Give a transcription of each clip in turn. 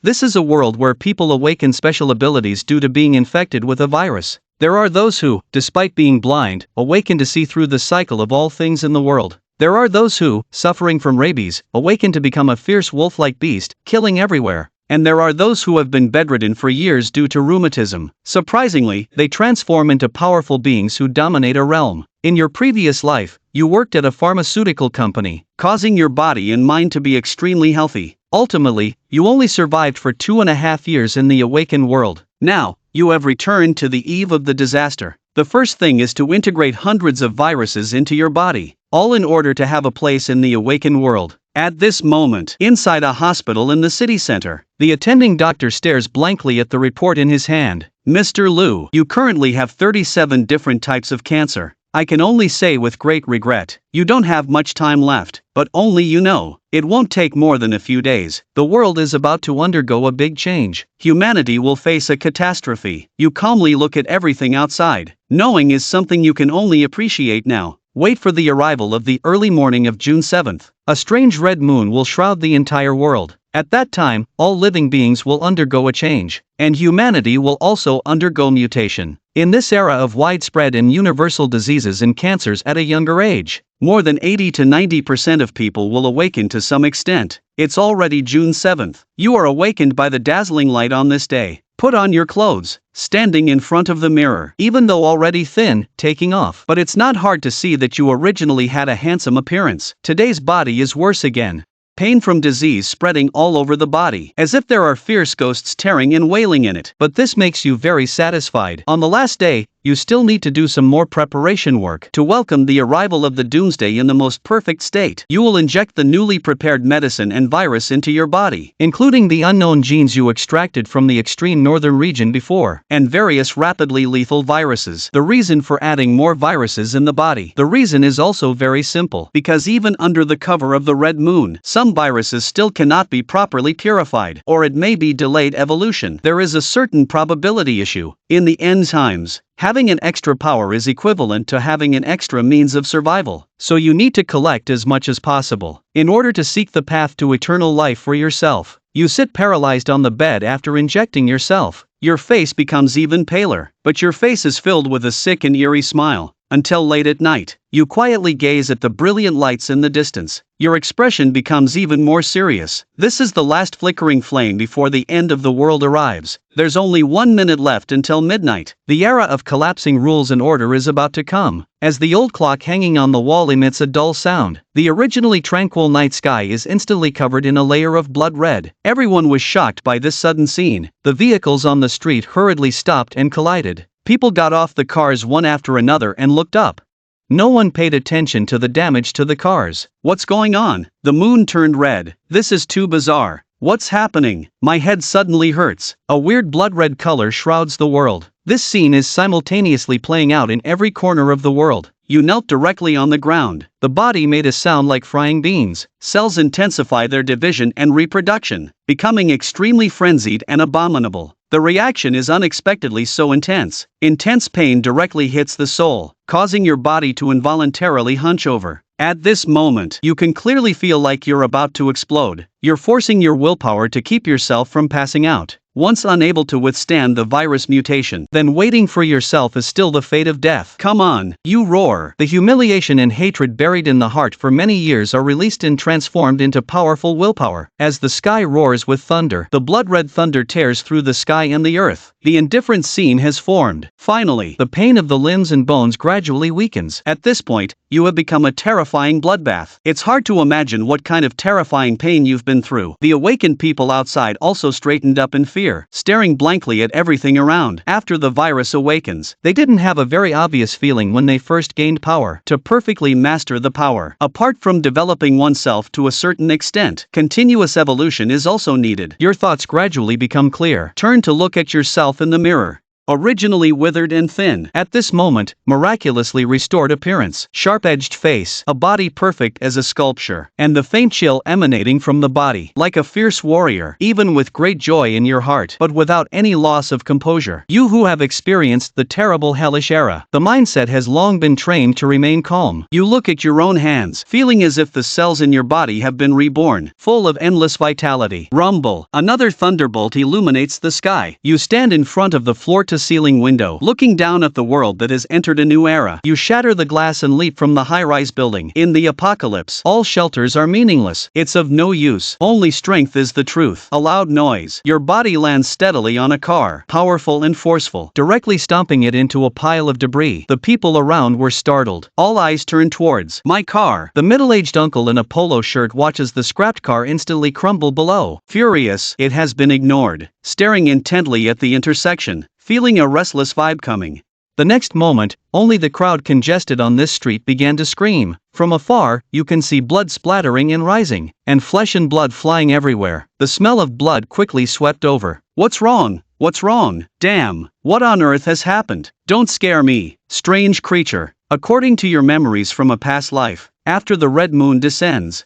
This is a world where people awaken special abilities due to being infected with a virus. There are those who, despite being blind, awaken to see through the cycle of all things in the world. There are those who, suffering from rabies, awaken to become a fierce wolf-like beast, killing everywhere. And there are those who have been bedridden for years due to rheumatism. Surprisingly, they transform into powerful beings who dominate a realm. In your previous life, you worked at a pharmaceutical company, causing your body and mind to be extremely healthy. Ultimately, you only survived for 2.5 years in the awakened world. Now, you have returned to the eve of the disaster. The first thing is to integrate hundreds of viruses into your body, all in order to have a place in the awakened world. At this moment, inside a hospital in the city center, the attending doctor stares blankly at the report in his hand. Mr. Liu, you currently have 37 different types of cancer. I can only say with great regret, you don't have much time left, but only you know, it won't take more than a few days. The world is about to undergo a big change. Humanity will face a catastrophe. You calmly look at everything outside. Knowing is something you can only appreciate now. Wait for the arrival of the early morning of June 7th. A strange red moon will shroud the entire world. At that time, all living beings will undergo a change, and humanity will also undergo mutation. In this era of widespread and universal diseases and cancers at a younger age, more than 80 to 90% of people will awaken to some extent. It's already June 7th. You are awakened by the dazzling light on this day. Put on your clothes, standing in front of the mirror, even though already thin, taking off. But it's not hard to see that you originally had a handsome appearance. Today's body is worse again. Pain from disease spreading all over the body, as if there are fierce ghosts tearing and wailing in it. But this makes you very satisfied. On the last day, you still need to do some more preparation work to welcome the arrival of the doomsday in the most perfect state. You will inject the newly prepared medicine and virus into your body, including the unknown genes you extracted from the extreme northern region before, and various rapidly lethal viruses. The reason for adding more viruses in the body. The reason is also very simple, because even under the cover of the red moon, some viruses still cannot be properly purified, or it may be delayed evolution. There is a certain probability issue. In the end times, having an extra power is equivalent to having an extra means of survival, so you need to collect as much as possible, in order to seek the path to eternal life for yourself. You sit paralyzed on the bed after injecting yourself. Your face becomes even paler, but your face is filled with a sick and eerie smile. Until late at night, you quietly gaze at the brilliant lights in the distance. Your expression becomes even more serious. This is the last flickering flame before the end of the world arrives. There's only 1 minute left until midnight. The era of collapsing rules and order is about to come. As the old clock hanging on the wall emits a dull sound, the originally tranquil night sky is instantly covered in a layer of blood red. Everyone was shocked by this sudden scene. The vehicles on the street hurriedly stopped and collided. People got off the cars one after another and looked up. No one paid attention to the damage to the cars. What's going on? The moon turned red. This is too bizarre. What's happening? My head suddenly hurts. A weird blood-red color shrouds the world. This scene is simultaneously playing out in every corner of the world. You knelt directly on the ground. The body made a sound like frying beans. Cells intensify their division and reproduction, becoming extremely frenzied and abominable. The reaction is unexpectedly so intense. Intense pain directly hits the soul, causing your body to involuntarily hunch over. At this moment, you can clearly feel like you're about to explode. You're forcing your willpower to keep yourself from passing out. Once unable to withstand the virus mutation, then waiting for yourself is still the fate of death. Come on, you roar. The humiliation and hatred buried in the heart for many years are released and transformed into powerful willpower. As the sky roars with thunder, the blood-red thunder tears through the sky and the earth. The indifferent scene has formed. Finally, the pain of the limbs and bones gradually weakens. At this point, you have become a terrifying bloodbath. It's hard to imagine what kind of terrifying pain you've been through. The awakened people outside also straightened up in fear, staring blankly at everything around. After the virus awakens, they didn't have a very obvious feeling when they first gained power. To perfectly master the power, apart from developing oneself to a certain extent, continuous evolution is also needed. Your thoughts gradually become clear. Turn to look at yourself in the mirror. originally withered and thin. At this moment, miraculously restored appearance, sharp-edged face, a body perfect as a sculpture, and the faint chill emanating from the body, like a fierce warrior, even with great joy in your heart, but without any loss of composure. You who have experienced the terrible hellish era, the mindset has long been trained to remain calm. You look at your own hands, feeling as if the cells in your body have been reborn, full of endless vitality. Rumble. Another thunderbolt illuminates the sky. You stand in front of the floor-to-ceiling window, looking down at the world that has entered a new era. You shatter the glass and leap from the high-rise building. In the apocalypse, all shelters are meaningless. It's of no use. Only strength is the truth. A loud noise. Your body lands steadily on a car, powerful and forceful, directly stomping it into a pile of debris. The people around were startled. All eyes turned towards my car. The middle-aged uncle in a polo shirt watches the scrapped car instantly crumble below. Furious, it has been ignored. Staring intently at the intersection, feeling a restless vibe coming. The next moment, only the crowd congested on this street began to scream. From afar, you can see blood splattering and rising, and flesh and blood flying everywhere. The smell of blood quickly swept over. What's wrong? What's wrong? Damn, what on earth has happened? Don't scare me, strange creature. According to your memories from a past life, after the red moon descends.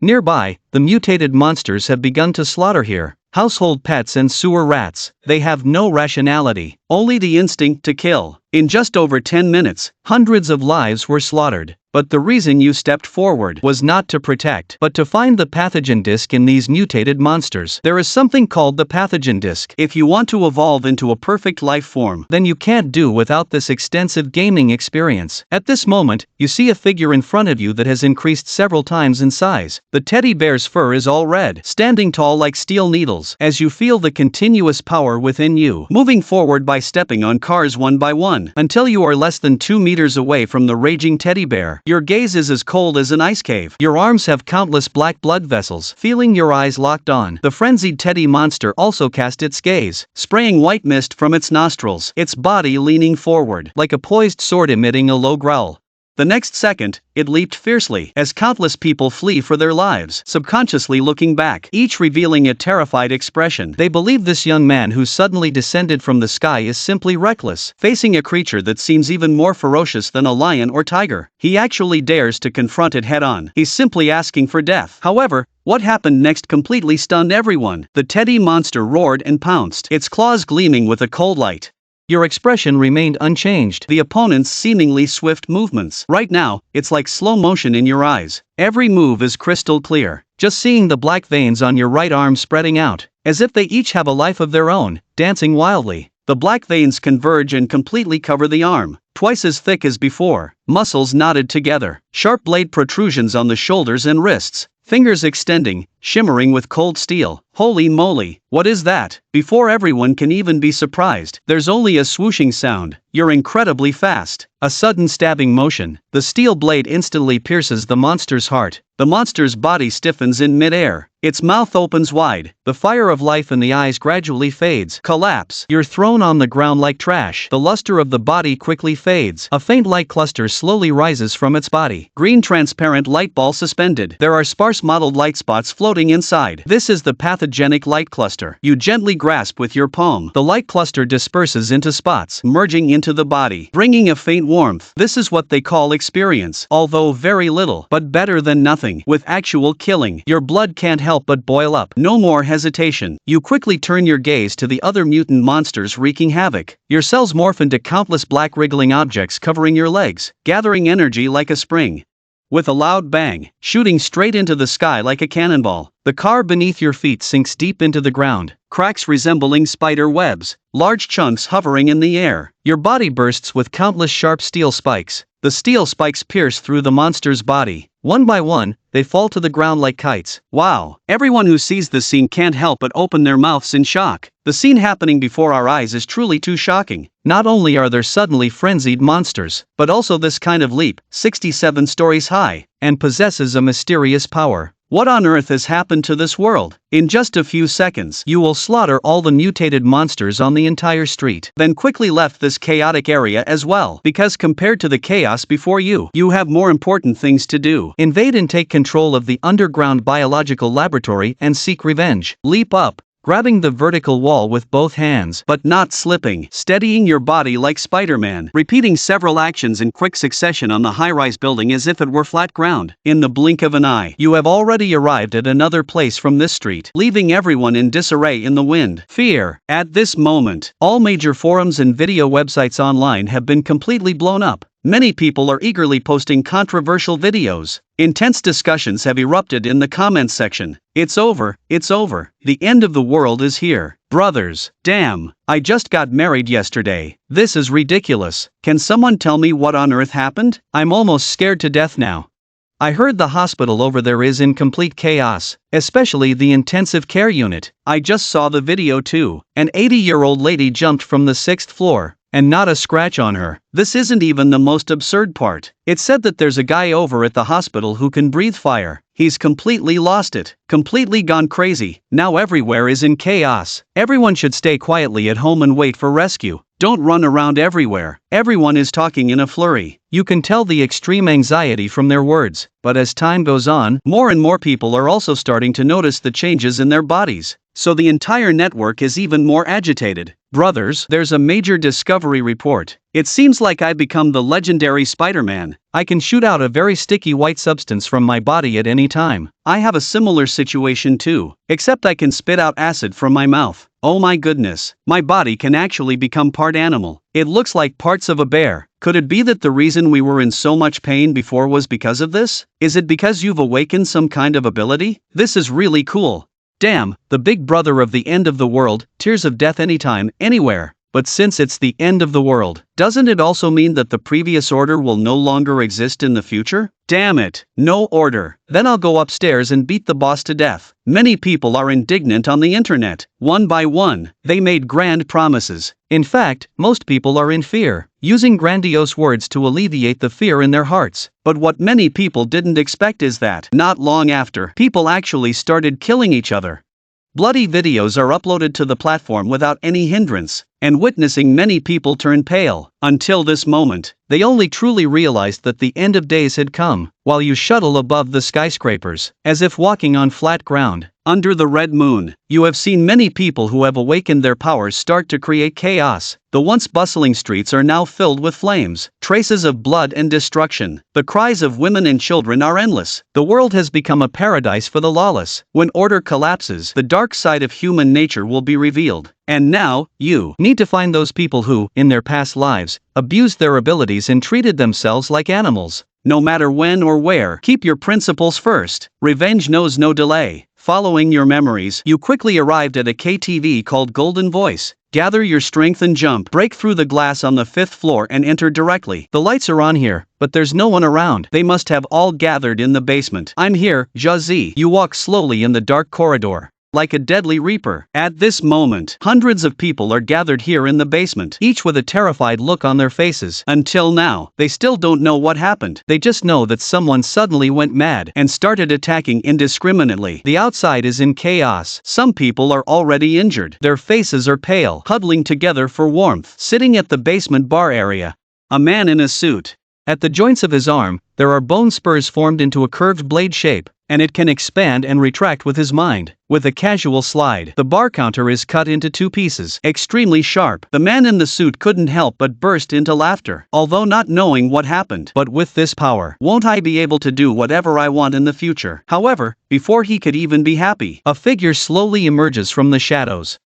Nearby, the mutated monsters have begun to slaughter here. Household pets and sewer rats. They have no rationality, only the instinct to kill. In just over 10 minutes, hundreds of lives were slaughtered. But the reason you stepped forward was not to protect, but to find the pathogen disk in these mutated monsters. There is something called the pathogen disk. If you want to evolve into a perfect life form, then you can't do without this extensive gaming experience. At this moment, you see a figure in front of you that has increased several times in size. The teddy bear's fur is all red, standing tall like steel needles, as you feel the continuous power within you, moving forward by stepping on cars one by one, until you are less than 2 meters away from the raging teddy bear. Your gaze is as cold as an ice cave. Your arms have countless black blood vessels, feeling your eyes locked on. The frenzied teddy monster also cast its gaze, spraying white mist from its nostrils, its body leaning forward, like a poised sword emitting a low growl. The next second, it leaped fiercely, as countless people flee for their lives, subconsciously looking back, each revealing a terrified expression. They believe this young man who suddenly descended from the sky is simply reckless, facing a creature that seems even more ferocious than a lion or tiger. He actually dares to confront it head-on. He's simply asking for death. However, what happened next completely stunned everyone. The teddy monster roared and pounced, its claws gleaming with a cold light. Your expression remained unchanged. The opponent's seemingly swift movements. Right now, it's like slow motion in your eyes. Every move is crystal clear. Just seeing the black veins on your right arm spreading out, as if they each have a life of their own, dancing wildly. The black veins converge and completely cover the arm, twice as thick as before, muscles knotted together, sharp blade protrusions on the shoulders and wrists, fingers extending, shimmering with cold steel. Holy moly, what is that? Before everyone can even be surprised, there's only a swooshing sound. You're incredibly fast. A sudden stabbing motion. The steel blade instantly pierces the monster's heart. The monster's body stiffens in midair. Its mouth opens wide. The fire of life in the eyes gradually fades. Collapse. You're thrown on the ground like trash. The luster of the body quickly fades. A faint light cluster slowly rises from its body. Green transparent light ball suspended. There are sparse mottled light spots floating inside. This is the pathogenic light cluster. You gently grasp with your palm. The light cluster disperses into spots, merging into the body, bringing a faint warmth. This is what they call experience, although very little, but better than nothing. With actual killing, your blood can't help but boil up. No more hesitation. You quickly turn your gaze to the other mutant monsters wreaking havoc. Your cells morph into countless black wriggling objects covering your legs, gathering energy like a spring. With a loud bang, shooting straight into the sky like a cannonball, the car beneath your feet sinks deep into the ground, cracks resembling spider webs, large chunks hovering in the air. Your body bursts with countless sharp steel spikes. The steel spikes pierce through the monster's body. One by one, they fall to the ground like kites. Wow! Everyone who sees this scene can't help but open their mouths in shock. The scene happening before our eyes is truly too shocking. Not only are there suddenly frenzied monsters, but also this kind of leap, 67 stories high, and possesses a mysterious power. What on earth has happened to this world? In just a few seconds, you will slaughter all the mutated monsters on the entire street. Then quickly left this chaotic area as well, because compared to the chaos before you, you have more important things to do. Invade and take control of the underground biological laboratory and seek revenge. Leap up. grabbing the vertical wall with both hands, but not slipping, steadying your body like Spider-Man, repeating several actions in quick succession on the high-rise building as if it were flat ground. In the blink of an eye, you have already arrived at another place from this street, leaving everyone in disarray in the wind. Fear. At this moment, all major forums and video websites online have been completely blown up. Many people are eagerly posting controversial videos. Intense discussions have erupted in the comments section. It's over, it's over. The end of the world is here. Brothers, damn, I just got married yesterday. This is ridiculous. Can someone tell me what on earth happened? I'm almost scared to death now. I heard the hospital over there is in complete chaos, especially the intensive care unit. I just saw the video too. An 80-year-old lady jumped from the 6th floor. And not a scratch on her. This isn't even the most absurd part. It said that there's a guy over at the hospital who can breathe fire. He's completely lost it. Completely gone crazy. Now everywhere is in chaos. Everyone should stay quietly at home and wait for rescue. Don't run around everywhere. Everyone is talking in a flurry. You can tell the extreme anxiety from their words. But as time goes on, more and more people are also starting to notice the changes in their bodies. So the entire network is even more agitated. Brothers, there's a major discovery report. It seems like I've become the legendary Spider-Man. I can shoot out a very sticky white substance from my body at any time. I have a similar situation too, except I can spit out acid from my mouth. Oh my goodness, my body can actually become part animal. It looks like parts of a bear. Could it be that the reason we were in so much pain before was because of this? Is it because you've awakened some kind of ability? This is really cool. Damn, the big brother of the end of the world, tears of death anytime, anywhere. But since it's the end of the world, doesn't it also mean that the previous order will no longer exist in the future? Damn it, no order. Then I'll go upstairs and beat the boss to death. Many people are indignant on the internet. One by one, they made grand promises. In fact, most people are in fear, using grandiose words to alleviate the fear in their hearts. But what many people didn't expect is that, not long after, people actually started killing each other. Bloody videos are uploaded to the platform without any hindrance, and witnessing many people turn pale. Until this moment, they only truly realized that the end of days had come, while you shuttle above the skyscrapers, as if walking on flat ground. Under the red moon, you have seen many people who have awakened their powers start to create chaos. The once bustling streets are now filled with flames, traces of blood and destruction. The cries of women and children are endless. The world has become a paradise for the lawless. When order collapses, the dark side of human nature will be revealed. And now, you need to find those people who, in their past lives, abused their abilities and treated themselves like animals. No matter when or where, keep your principles first. Revenge knows no delay. Following your memories, you quickly arrived at a KTV called Golden Voice. Gather your strength and jump. Break through the glass on the 5th floor and enter directly. The lights are on here, but there's no one around. They must have all gathered in the basement. I'm here, Jazzy. You walk slowly in the dark corridor, like a deadly reaper. At this moment, hundreds of people are gathered here in the basement, each with a terrified look on their faces. Until now, they still don't know what happened. They just know that someone suddenly went mad and started attacking indiscriminately. The outside is in chaos. Some people are already injured. Their faces are pale, huddling together for warmth, sitting at the basement bar area. A man in a suit. At the joints of his arm, there are bone spurs formed into a curved blade shape, and it can expand and retract with his mind. With a casual slide, the bar counter is cut into 2 pieces, extremely sharp. The man in the suit couldn't help but burst into laughter, although not knowing what happened. But with this power, won't I be able to do whatever I want in the future? However, before he could even be happy, a figure slowly emerges from the shadows.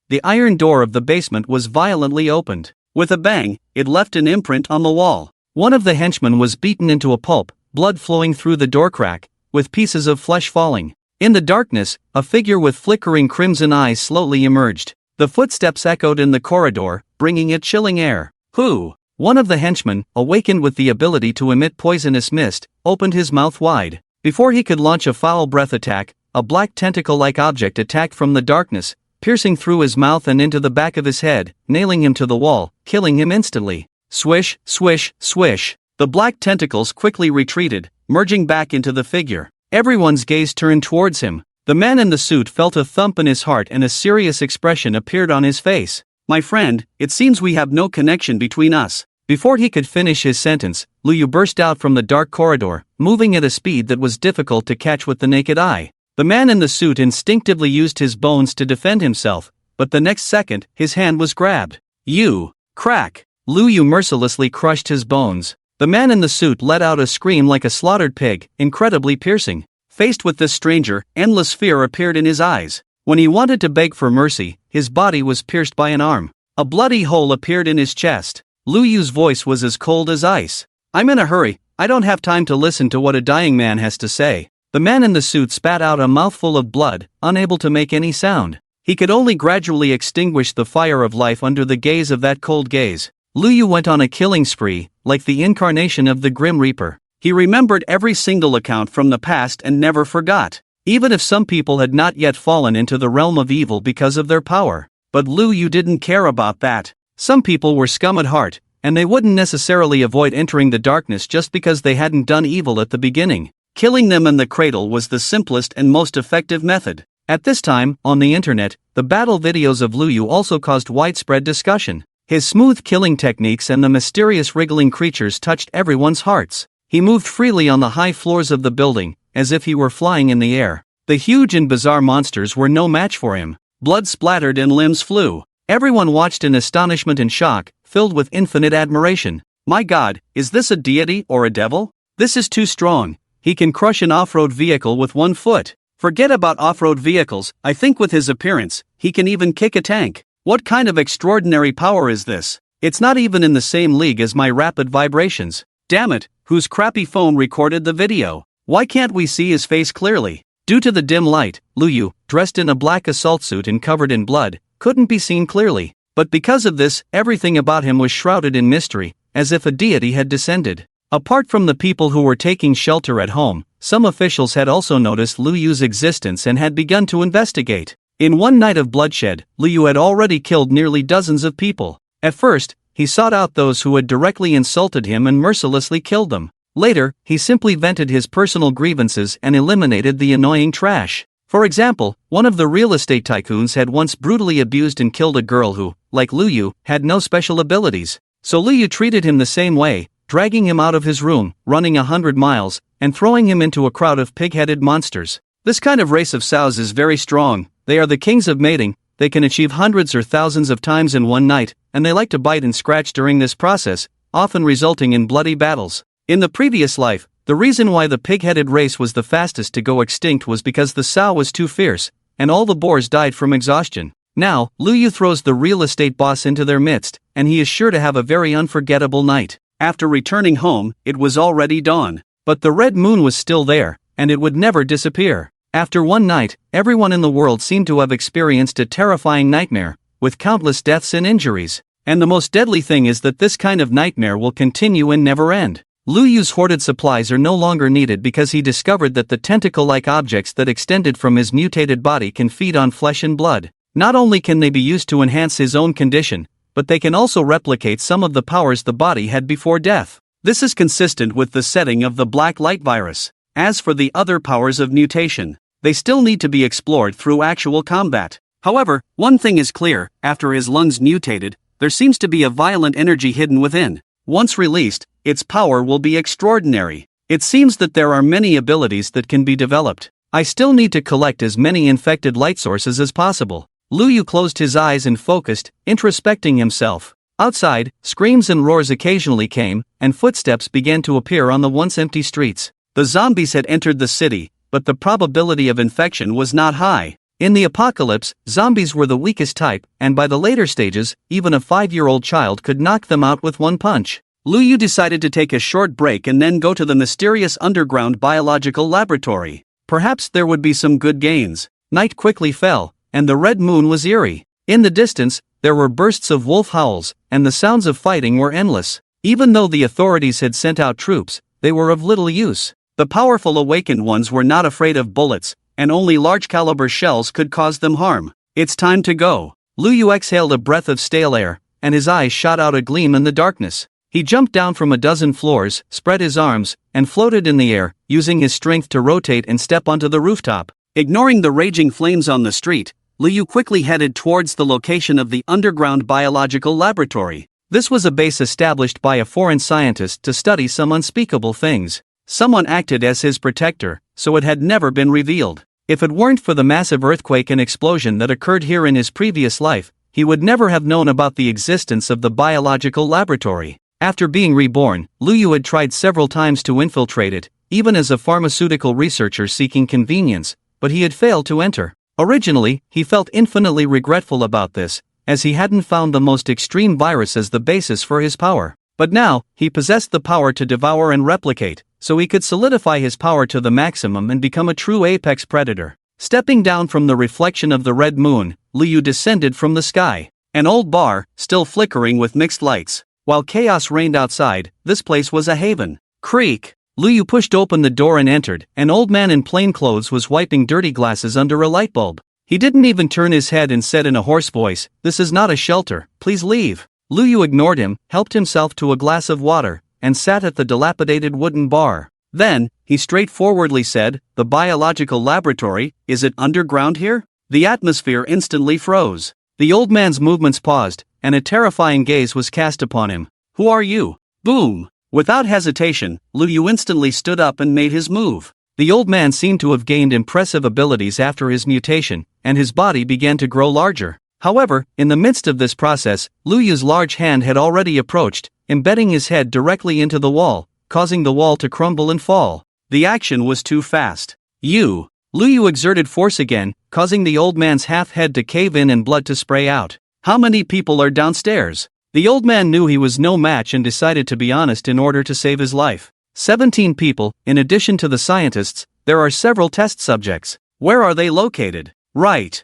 The iron door of the basement was violently opened. With a bang, it left an imprint on the wall. One of the henchmen was beaten into a pulp, blood flowing through the door crack, with pieces of flesh falling. In the darkness, a figure with flickering crimson eyes slowly emerged. The footsteps echoed in the corridor, bringing a chilling air. Who? One of the henchmen, awakened with the ability to emit poisonous mist, opened his mouth wide. Before he could launch a foul breath attack, a black tentacle-like object attacked from the darkness, piercing through his mouth and into the back of his head, nailing him to the wall, killing him instantly. Swish, swish, swish. The black tentacles quickly retreated, merging back into the figure. Everyone's gaze turned towards him. The man in the suit felt a thump in his heart and a serious expression appeared on his face. My friend, it seems we have no connection between us. Before he could finish his sentence, Liu burst out from the dark corridor, moving at a speed that was difficult to catch with the naked eye. The man in the suit instinctively used his bones to defend himself, but the next second, his hand was grabbed. You! Crack! Lu Yu mercilessly crushed his bones. The man in the suit let out a scream like a slaughtered pig, incredibly piercing. Faced with this stranger, endless fear appeared in his eyes. When he wanted to beg for mercy, his body was pierced by an arm. A bloody hole appeared in his chest. Lu Yu's voice was as cold as ice. I'm in a hurry, I don't have time to listen to what a dying man has to say. The man in the suit spat out a mouthful of blood, unable to make any sound. He could only gradually extinguish the fire of life under the gaze of that cold gaze. Lu Yu went on a killing spree, like the incarnation of the Grim Reaper. He remembered every single account from the past and never forgot. Even if some people had not yet fallen into the realm of evil because of their power. But Lu Yu didn't care about that. Some people were scum at heart, and they wouldn't necessarily avoid entering the darkness just because they hadn't done evil at the beginning. Killing them in the cradle was the simplest and most effective method. At this time, on the internet, the battle videos of Lu Yu also caused widespread discussion. His smooth killing techniques and the mysterious wriggling creatures touched everyone's hearts. He moved freely on the high floors of the building, as if he were flying in the air. The huge and bizarre monsters were no match for him. Blood splattered and limbs flew. Everyone watched in astonishment and shock, filled with infinite admiration. My God, is this a deity or a devil? This is too strong. He can crush an off-road vehicle with one foot. Forget about off-road vehicles, I think with his appearance, he can even kick a tank. What kind of extraordinary power is this? It's not even in the same league as my rapid vibrations. Damn it, whose crappy phone recorded the video? Why can't we see his face clearly? Due to the dim light, Lu Yu, dressed in a black assault suit and covered in blood, couldn't be seen clearly. But because of this, everything about him was shrouded in mystery, as if a deity had descended. Apart from the people who were taking shelter at home, some officials had also noticed Lu Yu's existence and had begun to investigate. In one night of bloodshed, Lu Yu had already killed nearly dozens of people. At first, he sought out those who had directly insulted him and mercilessly killed them. Later, he simply vented his personal grievances and eliminated the annoying trash. For example, one of the real estate tycoons had once brutally abused and killed a girl who, like Lu Yu, had no special abilities. So Lu Yu treated him the same way, dragging him out of his room, running 100 miles, and throwing him into a crowd of pig-headed monsters. This kind of race of sows is very strong. They are the kings of mating. They can achieve hundreds or thousands of times in one night, and they like to bite and scratch during this process, often resulting in bloody battles. In the previous life, the reason why the pig-headed race was the fastest to go extinct was because the sow was too fierce, and all the boars died from exhaustion. Now, Lu Yu throws the real estate boss into their midst, and he is sure to have a very unforgettable night. After returning home, it was already dawn. But the red moon was still there, and it would never disappear. After one night, everyone in the world seemed to have experienced a terrifying nightmare, with countless deaths and injuries. And the most deadly thing is that this kind of nightmare will continue and never end. Lu Yu's hoarded supplies are no longer needed because he discovered that the tentacle-like objects that extended from his mutated body can feed on flesh and blood. Not only can they be used to enhance his own condition, but they can also replicate some of the powers the body had before death. This is consistent with the setting of the black light virus. As for the other powers of mutation, they still need to be explored through actual combat. However, one thing is clear, after his lungs mutated, there seems to be a violent energy hidden within. Once released, its power will be extraordinary. It seems that there are many abilities that can be developed. I still need to collect as many infected light sources as possible. Lu Yu closed his eyes and focused, introspecting himself. Outside, screams and roars occasionally came, and footsteps began to appear on the once empty streets. The zombies had entered the city, but the probability of infection was not high. In the apocalypse, zombies were the weakest type, and by the later stages, even a 5-year-old child could knock them out with one punch. Lu Yu decided to take a short break and then go to the mysterious underground biological laboratory. Perhaps there would be some good gains. Night quickly fell, and the red moon was eerie. In the distance, there were bursts of wolf howls, and the sounds of fighting were endless. Even though the authorities had sent out troops, they were of little use. The powerful awakened ones were not afraid of bullets, and only large-caliber shells could cause them harm. It's time to go. Lu Yu exhaled a breath of stale air, and his eyes shot out a gleam in the darkness. He jumped down from a dozen floors, spread his arms, and floated in the air, using his strength to rotate and step onto the rooftop. Ignoring the raging flames on the street, Lu Yu quickly headed towards the location of the underground biological laboratory. This was a base established by a foreign scientist to study some unspeakable things. Someone acted as his protector, so it had never been revealed. If it weren't for the massive earthquake and explosion that occurred here in his previous life, he would never have known about the existence of the biological laboratory. After being reborn, Lu Yu had tried several times to infiltrate it, even as a pharmaceutical researcher seeking convenience, but he had failed to enter. Originally, he felt infinitely regretful about this, as he hadn't found the most extreme virus as the basis for his power. But now, he possessed the power to devour and replicate, so he could solidify his power to the maximum and become a true apex predator. Stepping down from the reflection of the red moon, Lu Yu descended from the sky. An old bar, still flickering with mixed lights. While chaos reigned outside, this place was a haven. Creak! Lu Yu pushed open the door and entered. An old man in plain clothes was wiping dirty glasses under a light bulb. He didn't even turn his head and said in a hoarse voice, "This is not a shelter, please leave." Lu Yu ignored him, helped himself to a glass of water, and sat at the dilapidated wooden bar. Then, he straightforwardly said, "The biological laboratory, is it underground here?" The atmosphere instantly froze. The old man's movements paused, and a terrifying gaze was cast upon him. "Who are you?" Boom! Without hesitation, Lu Yu instantly stood up and made his move. The old man seemed to have gained impressive abilities after his mutation, and his body began to grow larger. However, in the midst of this process, Lu Yu's large hand had already approached, embedding his head directly into the wall, causing the wall to crumble and fall. The action was too fast. Lu Yu exerted force again, causing the old man's half head to cave in and blood to spray out. "How many people are downstairs?" The old man knew he was no match and decided to be honest in order to save his life. 17 people, in addition to the scientists. There are several test subjects. Where are they located? Right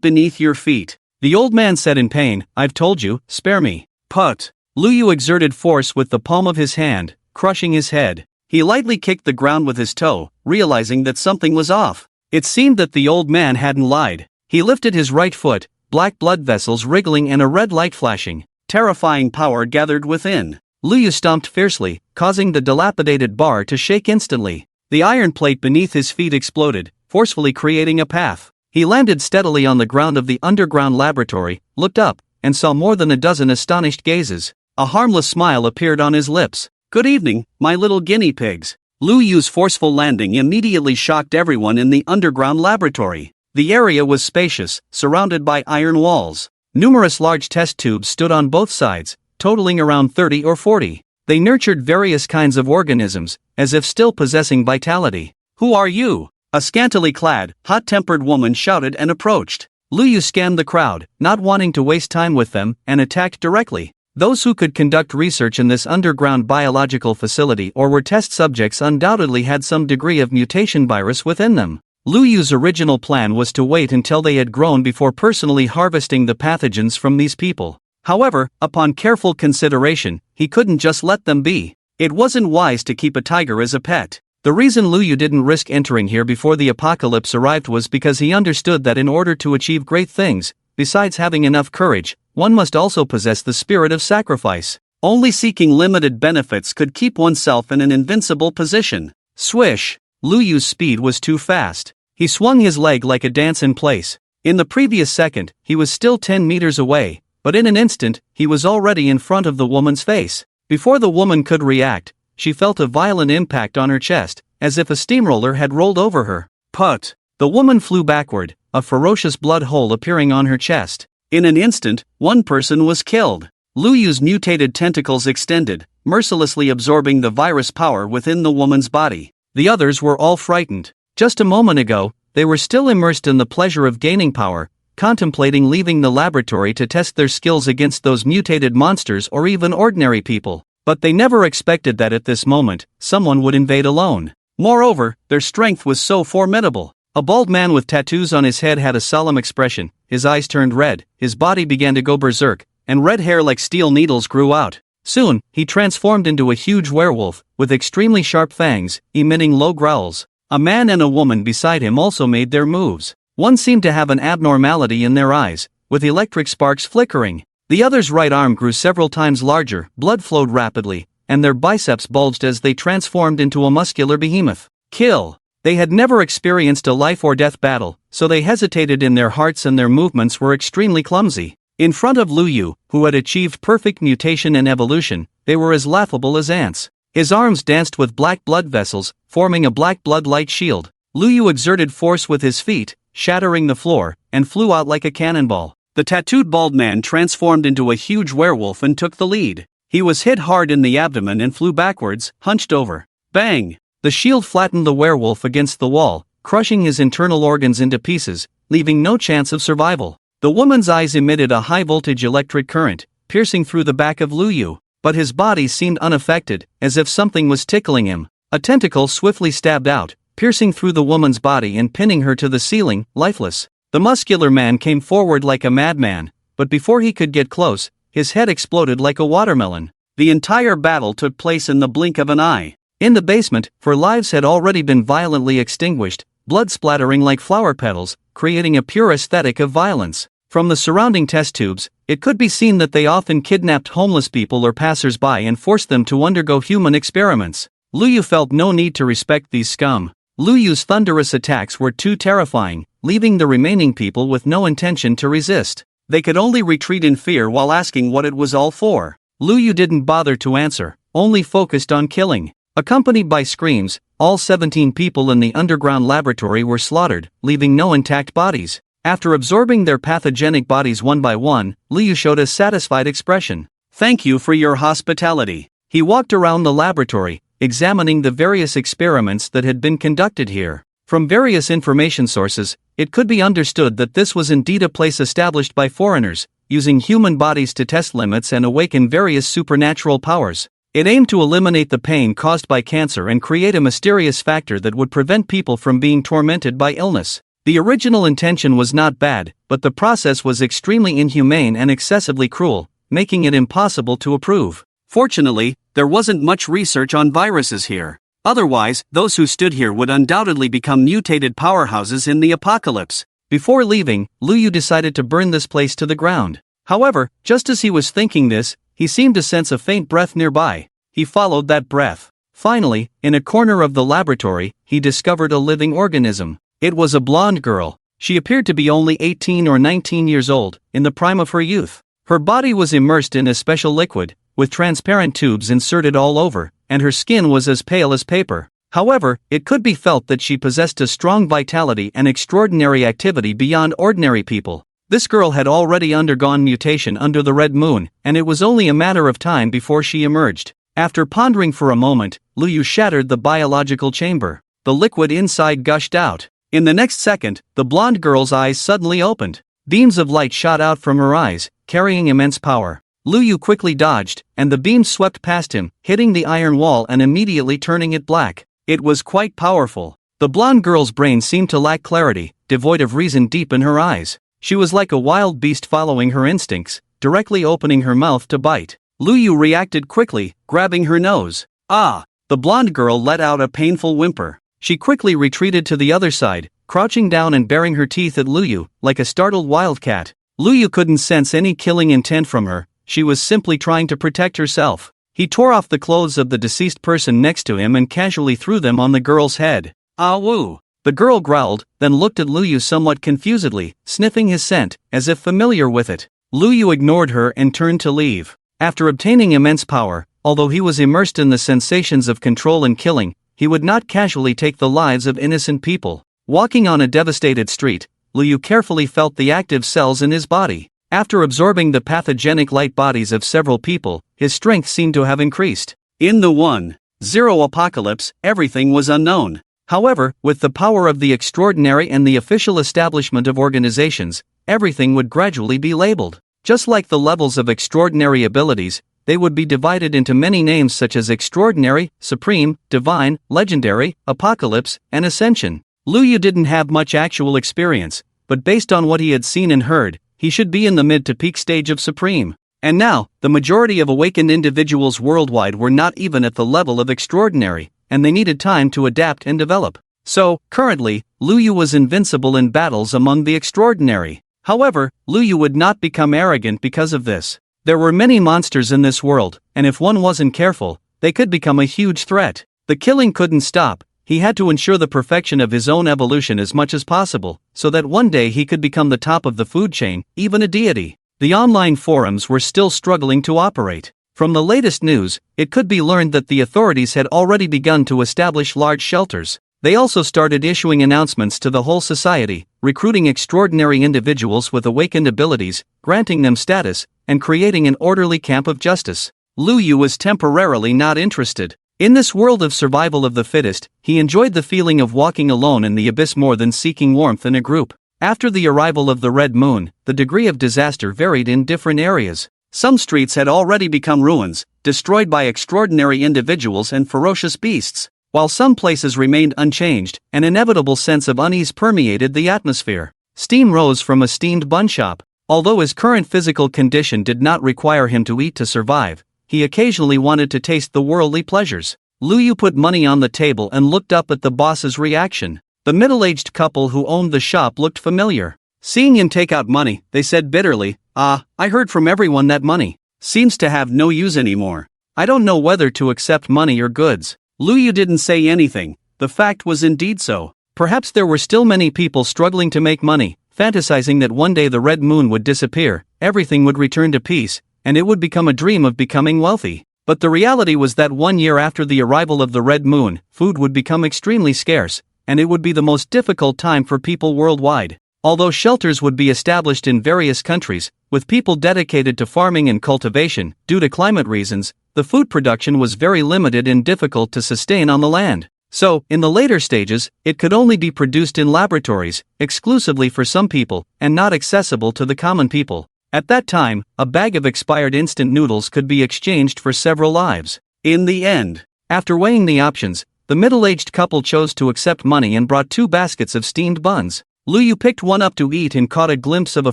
beneath your feet. The old man said in pain, "I've told you, spare me." Put. Lu Yu exerted force with the palm of his hand, crushing his head. He lightly kicked the ground with his toe, realizing that something was off. It seemed that the old man hadn't lied. He lifted his right foot, black blood vessels wriggling and a red light flashing. Terrifying power gathered within. Lu Yu stomped fiercely, causing the dilapidated bar to shake instantly. The iron plate beneath his feet exploded, forcefully creating a path. He landed steadily on the ground of the underground laboratory, looked up, and saw more than a dozen astonished gazes. A harmless smile appeared on his lips. "Good evening, my little guinea pigs." Lu Yu's forceful landing immediately shocked everyone in the underground laboratory. The area was spacious, surrounded by iron walls. Numerous large test tubes stood on both sides, totaling around 30 or 40. They nurtured various kinds of organisms, as if still possessing vitality. "Who are you?" A scantily clad, hot-tempered woman shouted and approached. Lu Yu scanned the crowd, not wanting to waste time with them, and attacked directly. Those who could conduct research in this underground biological facility or were test subjects undoubtedly had some degree of mutation virus within them. Lu Yu's original plan was to wait until they had grown before personally harvesting the pathogens from these people. However, upon careful consideration, he couldn't just let them be. It wasn't wise to keep a tiger as a pet. The reason Lu Yu didn't risk entering here before the apocalypse arrived was because he understood that in order to achieve great things, besides having enough courage, one must also possess the spirit of sacrifice. Only seeking limited benefits could keep oneself in an invincible position. Swish! Lu Yu's speed was too fast. He swung his leg like a dance in place. In the previous second, he was still 10 meters away, but in an instant, he was already in front of the woman's face. Before the woman could react, she felt a violent impact on her chest, as if a steamroller had rolled over her. Put! The woman flew backward, a ferocious blood hole appearing on her chest. In an instant, one person was killed. Lu Yu's mutated tentacles extended, mercilessly absorbing the virus power within the woman's body. The others were all frightened. Just a moment ago, they were still immersed in the pleasure of gaining power, contemplating leaving the laboratory to test their skills against those mutated monsters or even ordinary people. But they never expected that at this moment, someone would invade alone. Moreover, their strength was so formidable. A bald man with tattoos on his head had a solemn expression, his eyes turned red, his body began to go berserk, and red hair like steel needles grew out. Soon, he transformed into a huge werewolf, with extremely sharp fangs, emitting low growls. A man and a woman beside him also made their moves. One seemed to have an abnormality in their eyes, with electric sparks flickering. The other's right arm grew several times larger, blood flowed rapidly, and their biceps bulged as they transformed into a muscular behemoth. Kill! They had never experienced a life-or-death battle, so they hesitated in their hearts and their movements were extremely clumsy. In front of Lu Yu, who had achieved perfect mutation and evolution, they were as laughable as ants. His arms danced with black blood vessels, forming a black blood light shield. Luyu exerted force with his feet, shattering the floor, and flew out like a cannonball. The tattooed bald man transformed into a huge werewolf and took the lead. He was hit hard in the abdomen and flew backwards, hunched over. Bang! The shield flattened the werewolf against the wall, crushing his internal organs into pieces, leaving no chance of survival. The woman's eyes emitted a high-voltage electric current, piercing through the back of Luyu, but his body seemed unaffected, as if something was tickling him. A tentacle swiftly stabbed out, piercing through the woman's body and pinning her to the ceiling, lifeless. The muscular man came forward like a madman, but before he could get close, his head exploded like a watermelon. The entire battle took place in the blink of an eye. In the basement, for lives had already been violently extinguished, blood splattering like flower petals, creating a pure aesthetic of violence. From the surrounding test tubes, it could be seen that they often kidnapped homeless people or passers-by and forced them to undergo human experiments. Luyu felt no need to respect these scum. Luyu's thunderous attacks were too terrifying, leaving the remaining people with no intention to resist. They could only retreat in fear while asking what it was all for. Luyu didn't bother to answer, only focused on killing. Accompanied by screams, all 17 people in the underground laboratory were slaughtered, leaving no intact bodies. After absorbing their pathogenic bodies one by one, Luyu showed a satisfied expression. "Thank you for your hospitality." He walked around the laboratory, examining the various experiments that had been conducted here. From various information sources, it could be understood that this was indeed a place established by foreigners, using human bodies to test limits and awaken various supernatural powers. It aimed to eliminate the pain caused by cancer and create a mysterious factor that would prevent people from being tormented by illness. The original intention was not bad, but the process was extremely inhumane and excessively cruel, making it impossible to approve. Fortunately, there wasn't much research on viruses here. Otherwise, those who stood here would undoubtedly become mutated powerhouses in the apocalypse. Before leaving, Luyu decided to burn this place to the ground. However, just as he was thinking this, he seemed to sense a faint breath nearby. He followed that breath. Finally, in a corner of the laboratory, he discovered a living organism. It was a blonde girl. She appeared to be only 18 or 19 years old, in the prime of her youth. Her body was immersed in a special liquid, with transparent tubes inserted all over, and her skin was as pale as paper. However, it could be felt that she possessed a strong vitality and extraordinary activity beyond ordinary people. This girl had already undergone mutation under the red moon, and it was only a matter of time before she emerged. After pondering for a moment, Luyu shattered the biological chamber. The liquid inside gushed out. In the next second, the blonde girl's eyes suddenly opened. Beams of light shot out from her eyes, carrying immense power. Luyu quickly dodged, and the beams swept past him, hitting the iron wall and immediately turning it black. It was quite powerful. The blonde girl's brain seemed to lack clarity, devoid of reason deep in her eyes. She was like a wild beast following her instincts, directly opening her mouth to bite. Luyu reacted quickly, grabbing her nose. Ah! The blonde girl let out a painful whimper. She quickly retreated to the other side, crouching down and baring her teeth at Luyu, like a startled wildcat. Luyu couldn't sense any killing intent from her. She was simply trying to protect herself. He tore off the clothes of the deceased person next to him and casually threw them on the girl's head. Ah woo! The girl growled, then looked at Luyu somewhat confusedly, sniffing his scent, as if familiar with it. Luyu ignored her and turned to leave. After obtaining immense power, although he was immersed in the sensations of control and killing, he would not casually take the lives of innocent people. Walking on a devastated street, Luyu carefully felt the active cells in his body. After absorbing the pathogenic light bodies of several people, his strength seemed to have increased. In the 1.0 apocalypse, everything was unknown. However, with the power of the extraordinary and the official establishment of organizations, everything would gradually be labeled. Just like the levels of extraordinary abilities, they would be divided into many names such as extraordinary, supreme, divine, legendary, apocalypse, and ascension. Luyu didn't have much actual experience, but based on what he had seen and heard, he should be in the mid to peak stage of supreme. And now, the majority of awakened individuals worldwide were not even at the level of extraordinary, and they needed time to adapt and develop. So, currently, Luyu was invincible in battles among the extraordinary. However, Luyu would not become arrogant because of this. There were many monsters in this world, and if one wasn't careful, they could become a huge threat. The killing couldn't stop. He had to ensure the perfection of his own evolution as much as possible, so that one day he could become the top of the food chain, even a deity. The online forums were still struggling to operate. From the latest news, it could be learned that the authorities had already begun to establish large shelters. They also started issuing announcements to the whole society, recruiting extraordinary individuals with awakened abilities, granting them status, and creating an orderly camp of justice. Lu Yu was temporarily not interested. In this world of survival of the fittest, he enjoyed the feeling of walking alone in the abyss more than seeking warmth in a group. After the arrival of the Red Moon, the degree of disaster varied in different areas. Some streets had already become ruins, destroyed by extraordinary individuals and ferocious beasts, while some places remained unchanged. An inevitable sense of unease permeated the atmosphere. Steam rose from a steamed bun shop. Although his current physical condition did not require him to eat to survive, he occasionally wanted to taste the worldly pleasures. Lu Yu put money on the table and looked up at the boss's reaction. The middle-aged couple who owned the shop looked familiar. Seeing him take out money, they said bitterly, I heard from everyone that money seems to have no use anymore. I don't know whether to accept money or goods." Lu Yu didn't say anything. The fact was indeed so. Perhaps there were still many people struggling to make money, fantasizing that one day the Red Moon would disappear, everything would return to peace, and it would become a dream of becoming wealthy. But the reality was that 1 year after the arrival of the Red Moon, food would become extremely scarce, and it would be the most difficult time for people worldwide. Although shelters would be established in various countries, with people dedicated to farming and cultivation, due to climate reasons, the food production was very limited and difficult to sustain on the land. So, in the later stages, it could only be produced in laboratories, exclusively for some people, and not accessible to the common people. At that time, a bag of expired instant noodles could be exchanged for several lives. In the end, after weighing the options, the middle-aged couple chose to accept money and brought 2 baskets of steamed buns. Lu Yu picked one up to eat and caught a glimpse of a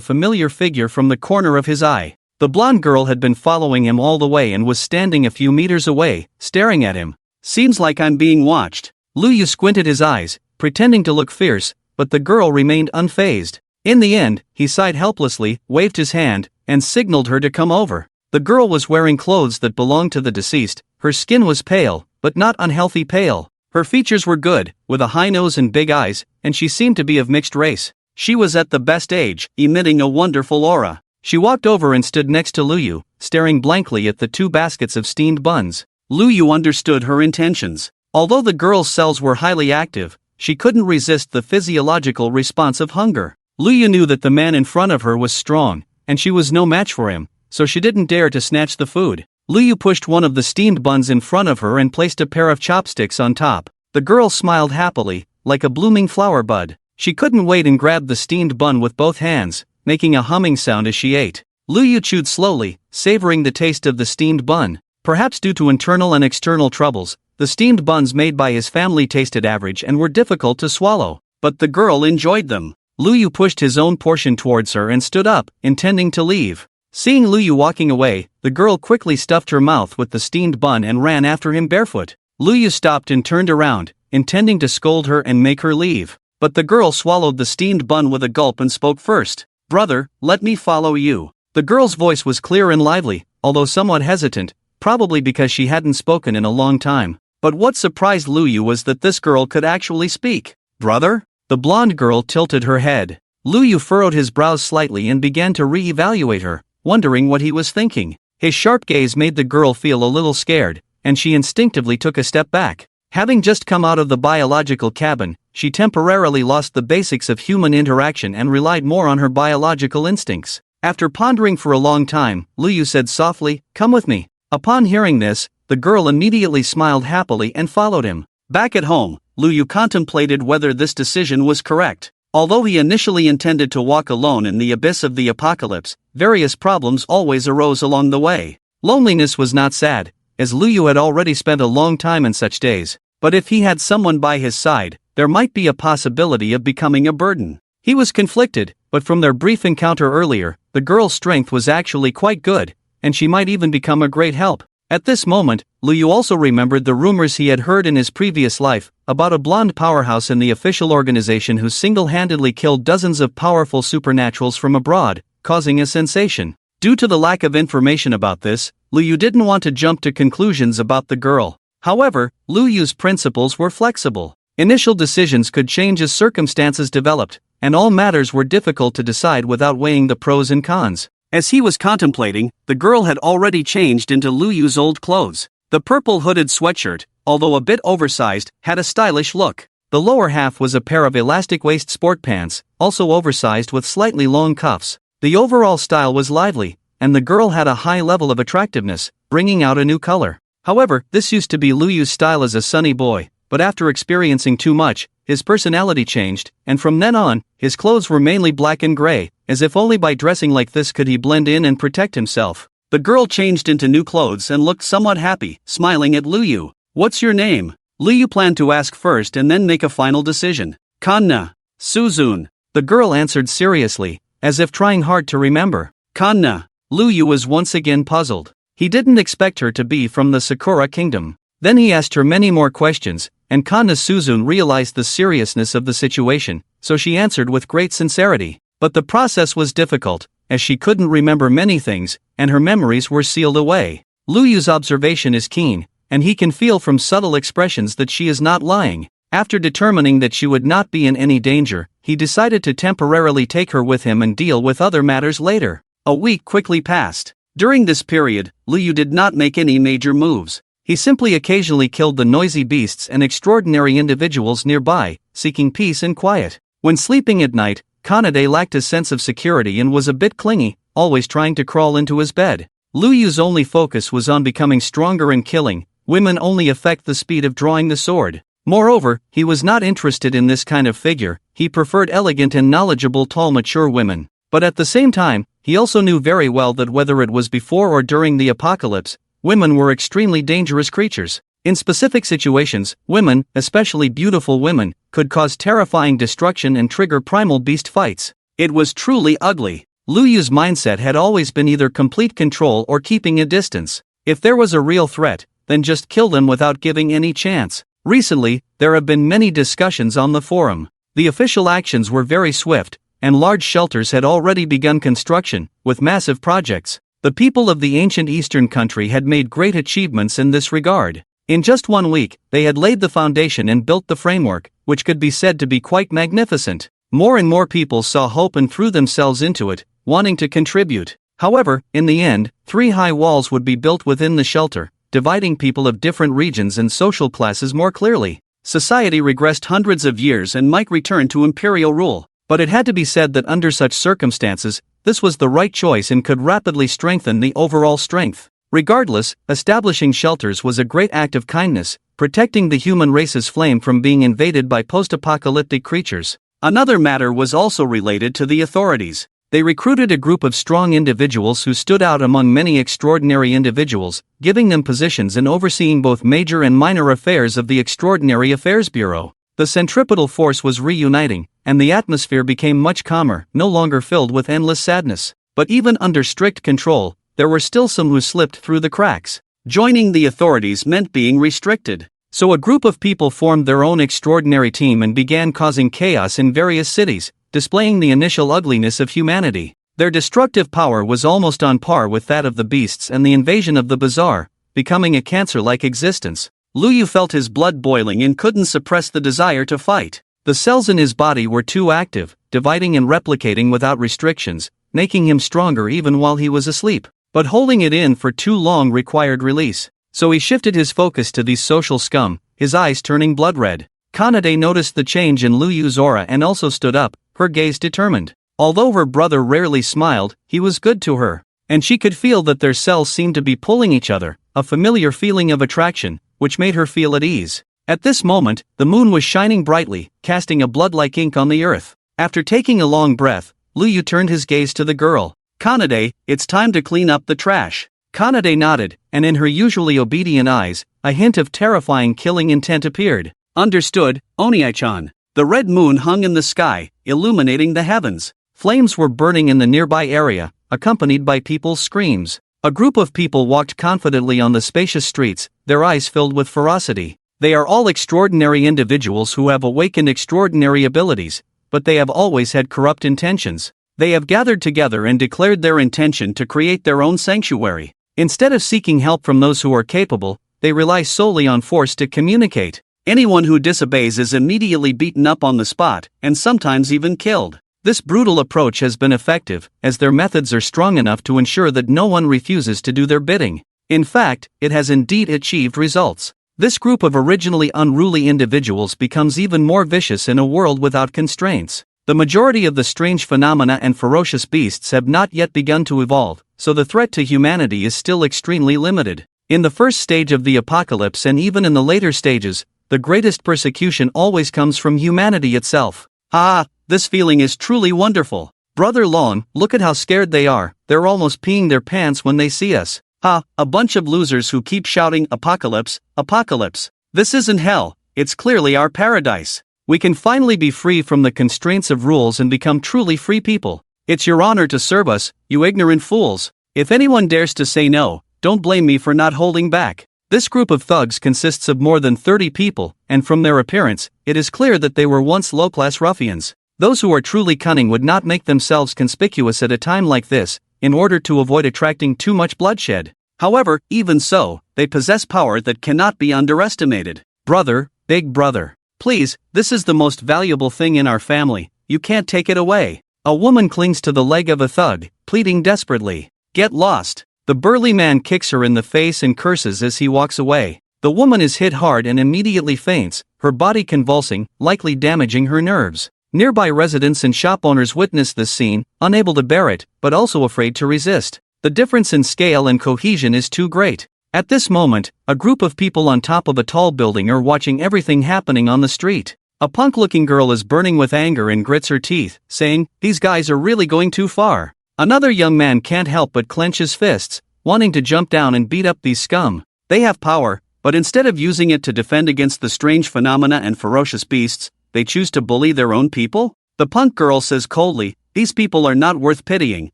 familiar figure from the corner of his eye. The blonde girl had been following him all the way and was standing a few meters away, staring at him. "Seems like I'm being watched." Lu Yu squinted his eyes, pretending to look fierce, but the girl remained unfazed. In the end, he sighed helplessly, waved his hand, and signaled her to come over. The girl was wearing clothes that belonged to the deceased. Her skin was pale, but not unhealthy pale. Her features were good, with a high nose and big eyes, and she seemed to be of mixed race. She was at the best age, emitting a wonderful aura. She walked over and stood next to Lu Yu, staring blankly at the 2 baskets of steamed buns. Lu Yu understood her intentions. Although the girl's cells were highly active, she couldn't resist the physiological response of hunger. Lu Yu knew that the man in front of her was strong, and she was no match for him, so she didn't dare to snatch the food. Lu Yu pushed one of the steamed buns in front of her and placed a pair of chopsticks on top. The girl smiled happily, like a blooming flower bud. She couldn't wait and grabbed the steamed bun with both hands, making a humming sound as she ate. Lu Yu chewed slowly, savoring the taste of the steamed bun. Perhaps due to internal and external troubles, the steamed buns made by his family tasted average and were difficult to swallow. But the girl enjoyed them. Lu Yu pushed his own portion towards her and stood up, intending to leave. Seeing Lu Yu walking away, the girl quickly stuffed her mouth with the steamed bun and ran after him barefoot. Lu Yu stopped and turned around, intending to scold her and make her leave. But the girl swallowed the steamed bun with a gulp and spoke first. "Brother, let me follow you." The girl's voice was clear and lively, although somewhat hesitant, probably because she hadn't spoken in a long time. But what surprised Lu Yu was that this girl could actually speak. "Brother?" The blonde girl tilted her head. Lu Yu furrowed his brows slightly and began to re-evaluate her, wondering what he was thinking. His sharp gaze made the girl feel a little scared, and she instinctively took a step back. Having just come out of the biological cabin, she temporarily lost the basics of human interaction and relied more on her biological instincts. After pondering for a long time, Lu Yu said softly, "Come with me." Upon hearing this, the girl immediately smiled happily and followed him. Back at home, Lu Yu contemplated whether this decision was correct. Although he initially intended to walk alone in the abyss of the apocalypse, various problems always arose along the way. Loneliness was not sad, as Lu Yu had already spent a long time in such days. But if he had someone by his side, there might be a possibility of becoming a burden. He was conflicted, but from their brief encounter earlier, the girl's strength was actually quite good, and she might even become a great help. At this moment, Lu Yu also remembered the rumors he had heard in his previous life, about a blonde powerhouse in the official organization who single-handedly killed dozens of powerful supernaturals from abroad, causing a sensation. Due to the lack of information about this, Lu Yu didn't want to jump to conclusions about the girl. However, Lu Yu's principles were flexible. Initial decisions could change as circumstances developed, and all matters were difficult to decide without weighing the pros and cons. As he was contemplating, the girl had already changed into Lu Yu's old clothes. The purple hooded sweatshirt, although a bit oversized, had a stylish look. The lower half was a pair of elastic waist sport pants, also oversized with slightly long cuffs. The overall style was lively, and the girl had a high level of attractiveness, bringing out a new color. However, this used to be Lu Yu's style as a sunny boy, but after experiencing too much, his personality changed, and from then on, his clothes were mainly black and gray, as if only by dressing like this could he blend in and protect himself. The girl changed into new clothes and looked somewhat happy, smiling at Lu Yu. "What's your name?" Lu Yu planned to ask first and then make a final decision. "Kanna. Suzun." The girl answered seriously, as if trying hard to remember. "Kanna." Lu Yu was once again puzzled. He didn't expect her to be from the Sakura Kingdom. Then he asked her many more questions, and Kanna Suzun realized the seriousness of the situation, so she answered with great sincerity. But the process was difficult, as she couldn't remember many things, and her memories were sealed away. Lu Yu's observation is keen, and he can feel from subtle expressions that she is not lying. After determining that she would not be in any danger, he decided to temporarily take her with him and deal with other matters later. A week quickly passed. During this period, Lu Yu did not make any major moves. He simply occasionally killed the noisy beasts and extraordinary individuals nearby, seeking peace and quiet. When sleeping at night, Kanade lacked a sense of security and was a bit clingy, always trying to crawl into his bed. Lu Yu's only focus was on becoming stronger and killing. Women only affect the speed of drawing the sword. Moreover, he was not interested in this kind of figure, he preferred elegant and knowledgeable tall mature women. But at the same time, he also knew very well that whether it was before or during the apocalypse, women were extremely dangerous creatures. In specific situations, women, especially beautiful women, could cause terrifying destruction and trigger primal beast fights. It was truly ugly. Lu Yu's mindset had always been either complete control or keeping a distance. If there was a real threat, then just kill them without giving any chance. Recently, there have been many discussions on the forum. The official actions were very swift, and large shelters had already begun construction, with massive projects. The people of the ancient eastern country had made great achievements in this regard. In just 1 week, they had laid the foundation and built the framework, which could be said to be quite magnificent. More and more people saw hope and threw themselves into it, wanting to contribute. However, in the end, 3 high walls would be built within the shelter, dividing people of different regions and social classes more clearly. Society regressed hundreds of years and might return to imperial rule. But it had to be said that under such circumstances, this was the right choice and could rapidly strengthen the overall strength. Regardless, establishing shelters was a great act of kindness, protecting the human race's flame from being invaded by post-apocalyptic creatures. Another matter was also related to the authorities. They recruited a group of strong individuals who stood out among many extraordinary individuals, giving them positions and overseeing both major and minor affairs of the Extraordinary Affairs Bureau. The centripetal force was reuniting, and the atmosphere became much calmer, no longer filled with endless sadness. But even under strict control, there were still some who slipped through the cracks. Joining the authorities meant being restricted. So a group of people formed their own extraordinary team and began causing chaos in various cities, displaying the initial ugliness of humanity. Their destructive power was almost on par with that of the beasts and the invasion of the bazaar, becoming a cancer-like existence. Lu Yu felt his blood boiling and couldn't suppress the desire to fight. The cells in his body were too active, dividing and replicating without restrictions, making him stronger even while he was asleep. But holding it in for too long required release. So he shifted his focus to these social scum, his eyes turning blood red. Kanade noticed the change in Lu Yu's aura and also stood up, her gaze determined. Although her brother rarely smiled, he was good to her. And she could feel that their cells seemed to be pulling each other, a familiar feeling of attraction, which made her feel at ease. At this moment, the moon was shining brightly, casting a blood-like ink on the earth. After taking a long breath, Lu Yu turned his gaze to the girl. "Kanade, it's time to clean up the trash." Kanade nodded, and in her usually obedient eyes, a hint of terrifying killing intent appeared. "Understood, Oniai-chan." The red moon hung in the sky, illuminating the heavens. Flames were burning in the nearby area, accompanied by people's screams. A group of people walked confidently on the spacious streets, their eyes filled with ferocity. They are all extraordinary individuals who have awakened extraordinary abilities, but they have always had corrupt intentions. They have gathered together and declared their intention to create their own sanctuary. Instead of seeking help from those who are capable, they rely solely on force to communicate. Anyone who disobeys is immediately beaten up on the spot, and sometimes even killed. This brutal approach has been effective, as their methods are strong enough to ensure that no one refuses to do their bidding. In fact, it has indeed achieved results. This group of originally unruly individuals becomes even more vicious in a world without constraints. The majority of the strange phenomena and ferocious beasts have not yet begun to evolve, so the threat to humanity is still extremely limited. In the first stage of the apocalypse and even in the later stages, the greatest persecution always comes from humanity itself. Ah, this feeling is truly wonderful. Brother Long, look at how scared they are, they're almost peeing their pants when they see us. Ha, a bunch of losers who keep shouting apocalypse, apocalypse. This isn't hell, it's clearly our paradise. We can finally be free from the constraints of rules and become truly free people. It's your honor to serve us, you ignorant fools. If anyone dares to say no, don't blame me for not holding back. This group of thugs consists of more than 30 people, and from their appearance, it is clear that they were once low-class ruffians. Those who are truly cunning would not make themselves conspicuous at a time like this, in order to avoid attracting too much bloodshed. However, even so, they possess power that cannot be underestimated. Brother, big brother, please, this is the most valuable thing in our family, you can't take it away. A woman clings to the leg of a thug, pleading desperately. Get lost. The burly man kicks her in the face and curses as he walks away. The woman is hit hard and immediately faints, her body convulsing, likely damaging her nerves. Nearby residents and shop owners witness this scene, unable to bear it, but also afraid to resist. The difference in scale and cohesion is too great. At this moment, a group of people on top of a tall building are watching everything happening on the street. A punk-looking girl is burning with anger and grits her teeth, saying, "These guys are really going too far." Another young man can't help but clench his fists, wanting to jump down and beat up these scum. They have power, but instead of using it to defend against the strange phenomena and ferocious beasts, they choose to bully their own people? The punk girl says coldly, "These people are not worth pitying,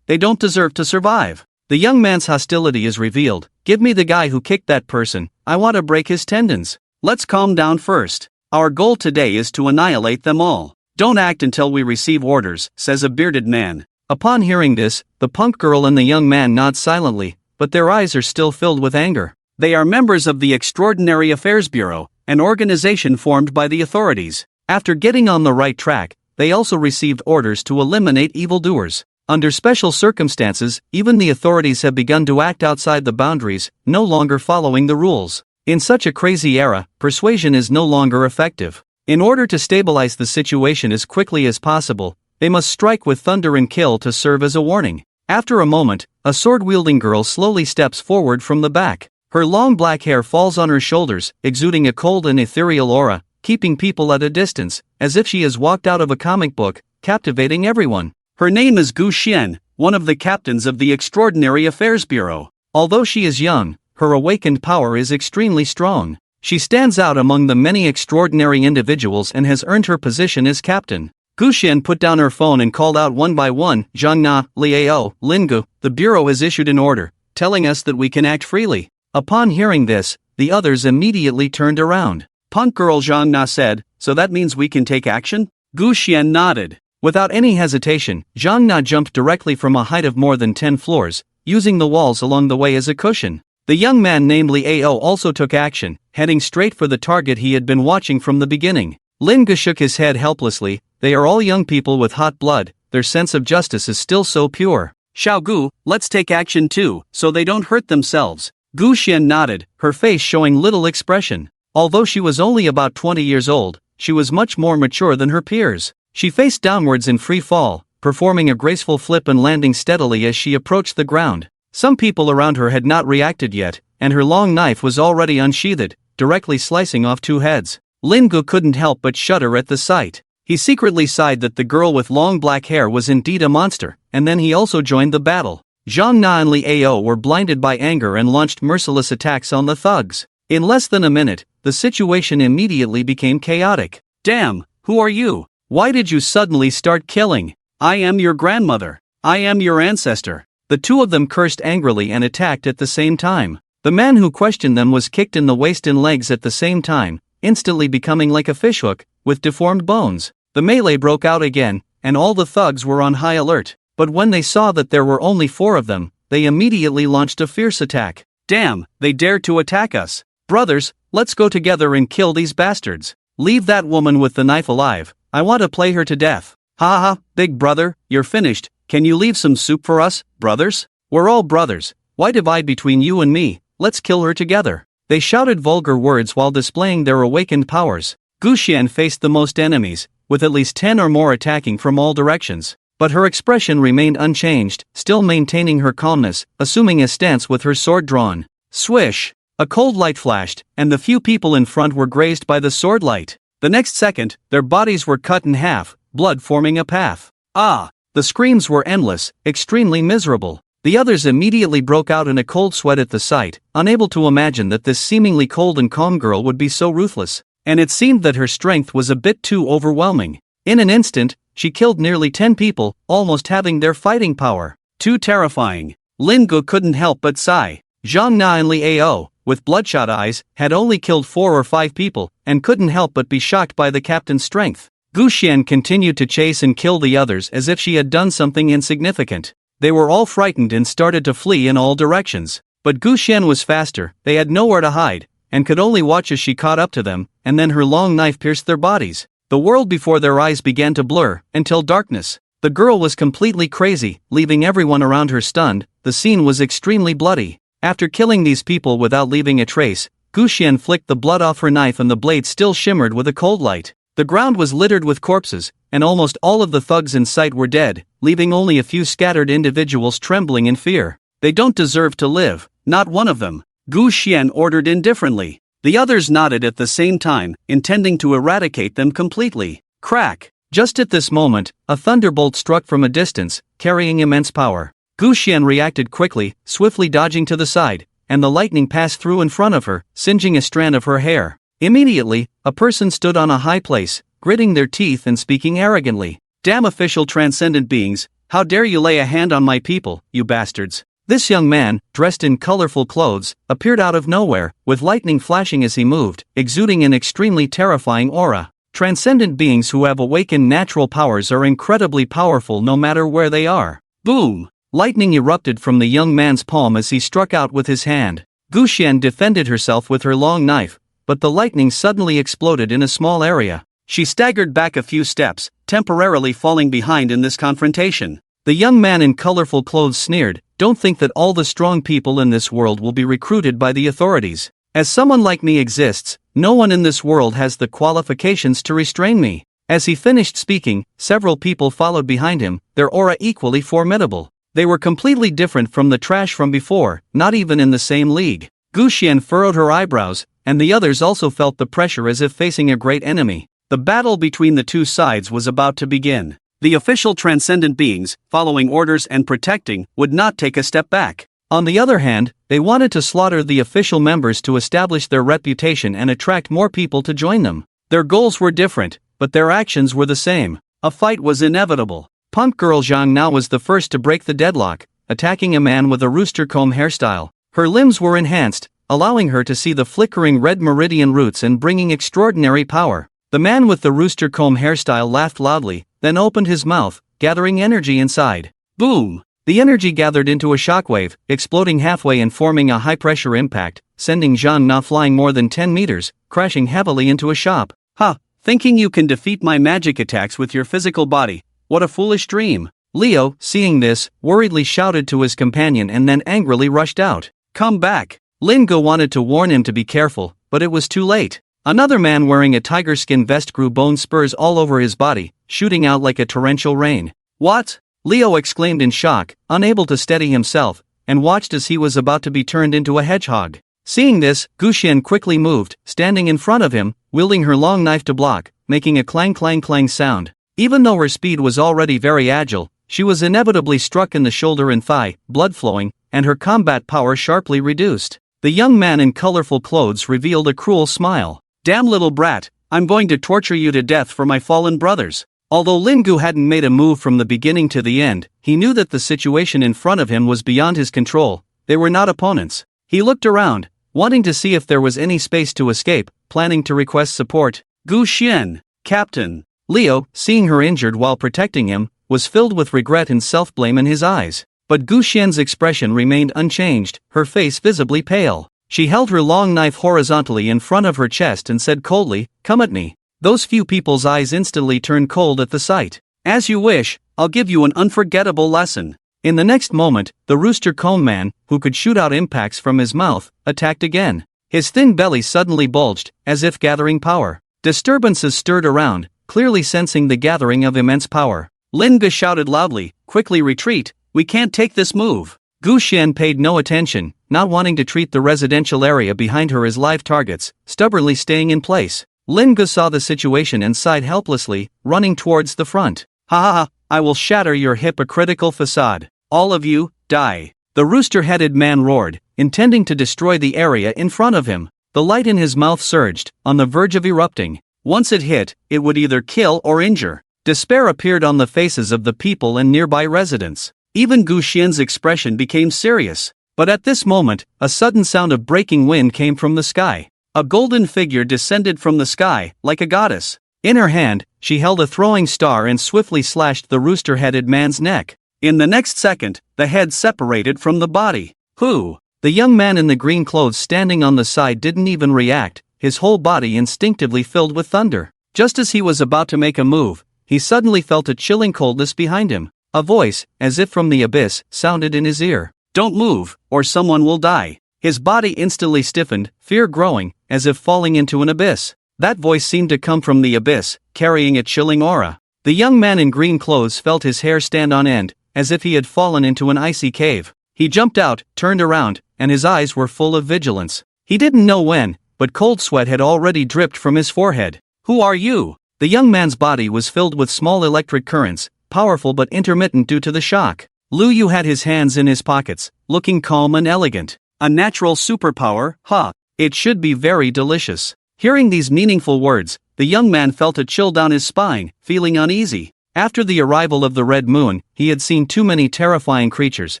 they don't deserve to survive." The young man's hostility is revealed. "Give me the guy who kicked that person, I want to break his tendons." Let's calm down first. Our goal today is to annihilate them all. Don't act until we receive orders, says a bearded man. Upon hearing this, the punk girl and the young man nod silently, but their eyes are still filled with anger. They are members of the Extraordinary Affairs Bureau, an organization formed by the authorities. After getting on the right track, they also received orders to eliminate evildoers. Under special circumstances, even the authorities have begun to act outside the boundaries, no longer following the rules. In such a crazy era, persuasion is no longer effective. In order to stabilize the situation as quickly as possible, they must strike with thunder and kill to serve as a warning. After a moment, a sword-wielding girl slowly steps forward from the back. Her long black hair falls on her shoulders, exuding a cold and ethereal aura, keeping people at a distance, as if she has walked out of a comic book, captivating everyone. Her name is Gu Xian, one of the captains of the Extraordinary Affairs Bureau. Although she is young, her awakened power is extremely strong. She stands out among the many extraordinary individuals and has earned her position as captain. Gu Xian put down her phone and called out one by one, "Zhang Na, Liao, Lingu, the Bureau has issued an order, telling us that we can act freely." Upon hearing this, the others immediately turned around. Punk girl Zhang Na said, "So that means we can take action?" Gu Xian nodded. Without any hesitation, Zhang Na jumped directly from a height of more than 10 floors, using the walls along the way as a cushion. The young man named Liao also took action, heading straight for the target he had been watching from the beginning. Lin Gu shook his head helplessly. They are all young people with hot blood, their sense of justice is still so pure. "Xiao Gu, let's take action too, so they don't hurt themselves." Gu Xian nodded, her face showing little expression. Although she was only about 20 years old, she was much more mature than her peers. She faced downwards in free fall, performing a graceful flip and landing steadily as she approached the ground. Some people around her had not reacted yet, and her long knife was already unsheathed, directly slicing off 2 heads. Lin Gu couldn't help but shudder at the sight. He secretly sighed that the girl with long black hair was indeed a monster, and then he also joined the battle. Zhang Na and Liao were blinded by anger and launched merciless attacks on the thugs. In less than a minute, the situation immediately became chaotic. "Damn, who are you? Why did you suddenly start killing? I am your grandmother. I am your ancestor." The two of them cursed angrily and attacked at the same time. The man who questioned them was kicked in the waist and legs at the same time, instantly becoming like a fishhook, with deformed bones. The melee broke out again, and all the thugs were on high alert. But when they saw that there were only 4 of them, they immediately launched a fierce attack. "Damn, they dared to attack us. Brothers, let's go together and kill these bastards. Leave that woman with the knife alive, I want to play her to death." "Ha ha, big brother, you're finished, can you leave some soup for us, brothers? We're all brothers, why divide between you and me, let's kill her together." They shouted vulgar words while displaying their awakened powers. Guxian faced the most enemies, with at least 10 or more attacking from all directions. But her expression remained unchanged, still maintaining her calmness, assuming a stance with her sword drawn. Swish! A cold light flashed, and the few people in front were grazed by the sword light. The next second, their bodies were cut in half, blood forming a path. Ah! The screams were endless, extremely miserable. The others immediately broke out in a cold sweat at the sight, unable to imagine that this seemingly cold and calm girl would be so ruthless. And it seemed that her strength was a bit too overwhelming. In an instant, she killed nearly 10 people, almost having their fighting power. Too terrifying. Lin Gu couldn't help but sigh. Zhang Na and Li Ao, with bloodshot eyes, had only killed 4 or 5 people, and couldn't help but be shocked by the captain's strength. Guxian continued to chase and kill the others as if she had done something insignificant. They were all frightened and started to flee in all directions. But Guxian was faster, they had nowhere to hide, and could only watch as she caught up to them, and then her long knife pierced their bodies. The world before their eyes began to blur, until darkness. The girl was completely crazy, leaving everyone around her stunned. The scene was extremely bloody. After killing these people without leaving a trace, Guxian flicked the blood off her knife and the blade still shimmered with a cold light. The ground was littered with corpses, and almost all of the thugs in sight were dead, leaving only a few scattered individuals trembling in fear. They don't deserve to live, not one of them. Guxian ordered indifferently. The others nodded at the same time, intending to eradicate them completely. Crack! Just at this moment, a thunderbolt struck from a distance, carrying immense power. Guxian reacted quickly, swiftly dodging to the side, and the lightning passed through in front of her, singeing a strand of her hair. Immediately, a person stood on a high place, gritting their teeth and speaking arrogantly. "Damn official transcendent beings, how dare you lay a hand on my people, you bastards." This young man, dressed in colorful clothes, appeared out of nowhere, with lightning flashing as he moved, exuding an extremely terrifying aura. Transcendent beings who have awakened natural powers are incredibly powerful no matter where they are. Boom! Lightning erupted from the young man's palm as he struck out with his hand. Guxian defended herself with her long knife, but the lightning suddenly exploded in a small area. She staggered back a few steps, temporarily falling behind in this confrontation. The young man in colorful clothes sneered, "Don't think that all the strong people in this world will be recruited by the authorities. As someone like me exists, no one in this world has the qualifications to restrain me." As he finished speaking, several people followed behind him, their aura equally formidable. They were completely different from the trash from before, not even in the same league. Guxian furrowed her eyebrows, and the others also felt the pressure as if facing a great enemy. The battle between the two sides was about to begin. The official transcendent beings, following orders and protecting, would not take a step back. On the other hand, they wanted to slaughter the official members to establish their reputation and attract more people to join them. Their goals were different, but their actions were the same. A fight was inevitable. Punk girl Zhang Na was the first to break the deadlock, attacking a man with a rooster comb hairstyle. Her limbs were enhanced, allowing her to see the flickering red meridian roots and bringing extraordinary power. The man with the rooster comb hairstyle laughed loudly, then opened his mouth, gathering energy inside. Boom! The energy gathered into a shockwave, exploding halfway and forming a high-pressure impact, sending Zhang Na flying more than 10 meters, crashing heavily into a shop. "Ha! Thinking you can defeat my magic attacks with your physical body, what a foolish dream." Leo, seeing this, worriedly shouted to his companion and then angrily rushed out. "Come back!" Lin Gu wanted to warn him to be careful, but it was too late. Another man wearing a tiger skin vest grew bone spurs all over his body, shooting out like a torrential rain. "What?" Leo exclaimed in shock, unable to steady himself, and watched as he was about to be turned into a hedgehog. Seeing this, Guxian quickly moved, standing in front of him, wielding her long knife to block, making a clang clang clang sound. Even though her speed was already very agile, she was inevitably struck in the shoulder and thigh, blood flowing, and her combat power sharply reduced. The young man in colorful clothes revealed a cruel smile. "Damn little brat, I'm going to torture you to death for my fallen brothers." Although Lin Gu hadn't made a move from the beginning to the end, he knew that the situation in front of him was beyond his control. They were not opponents. He looked around, wanting to see if there was any space to escape, planning to request support. "Guxian, Captain." Leo, seeing her injured while protecting him, was filled with regret and self-blame in his eyes. But Guxian's expression remained unchanged, her face visibly pale. She held her long knife horizontally in front of her chest and said coldly, "Come at me." Those few people's eyes instantly turned cold at the sight. "As you wish, I'll give you an unforgettable lesson." In the next moment, the rooster comb man, who could shoot out impacts from his mouth, attacked again. His thin belly suddenly bulged, as if gathering power. Disturbances stirred around, clearly sensing the gathering of immense power. Lin Ge shouted loudly, "Quickly retreat, we can't take this move." Gu Xian paid no attention, not wanting to treat the residential area behind her as live targets, stubbornly staying in place. Lin Ge saw the situation and sighed helplessly, running towards the front. "Ha ha ha, I will shatter your hypocritical facade. All of you, die." The rooster-headed man roared, intending to destroy the area in front of him. The light in his mouth surged, on the verge of erupting. Once it hit, it would either kill or injure. Despair appeared on the faces of the people and nearby residents. Even Gu Xian's expression became serious. But at this moment, a sudden sound of breaking wind came from the sky. A golden figure descended from the sky, like a goddess. In her hand, she held a throwing star and swiftly slashed the rooster-headed man's neck. In the next second, the head separated from the body. Who? The young man in the green clothes standing on the side didn't even react, his whole body instinctively filled with thunder. Just as he was about to make a move, he suddenly felt a chilling coldness behind him. A voice, as if from the abyss, sounded in his ear. "Don't move, or someone will die." His body instantly stiffened, fear growing, as if falling into an abyss. That voice seemed to come from the abyss, carrying a chilling aura. The young man in green clothes felt his hair stand on end, as if he had fallen into an icy cave. He jumped out, turned around, and his eyes were full of vigilance. He didn't know when, but cold sweat had already dripped from his forehead. "Who are you?" The young man's body was filled with small electric currents, powerful but intermittent due to the shock. Lu Yu had his hands in his pockets, looking calm and elegant. "A natural superpower, huh? It should be very delicious." Hearing these meaningful words, the young man felt a chill down his spine, feeling uneasy. After the arrival of the Red Moon, he had seen too many terrifying creatures,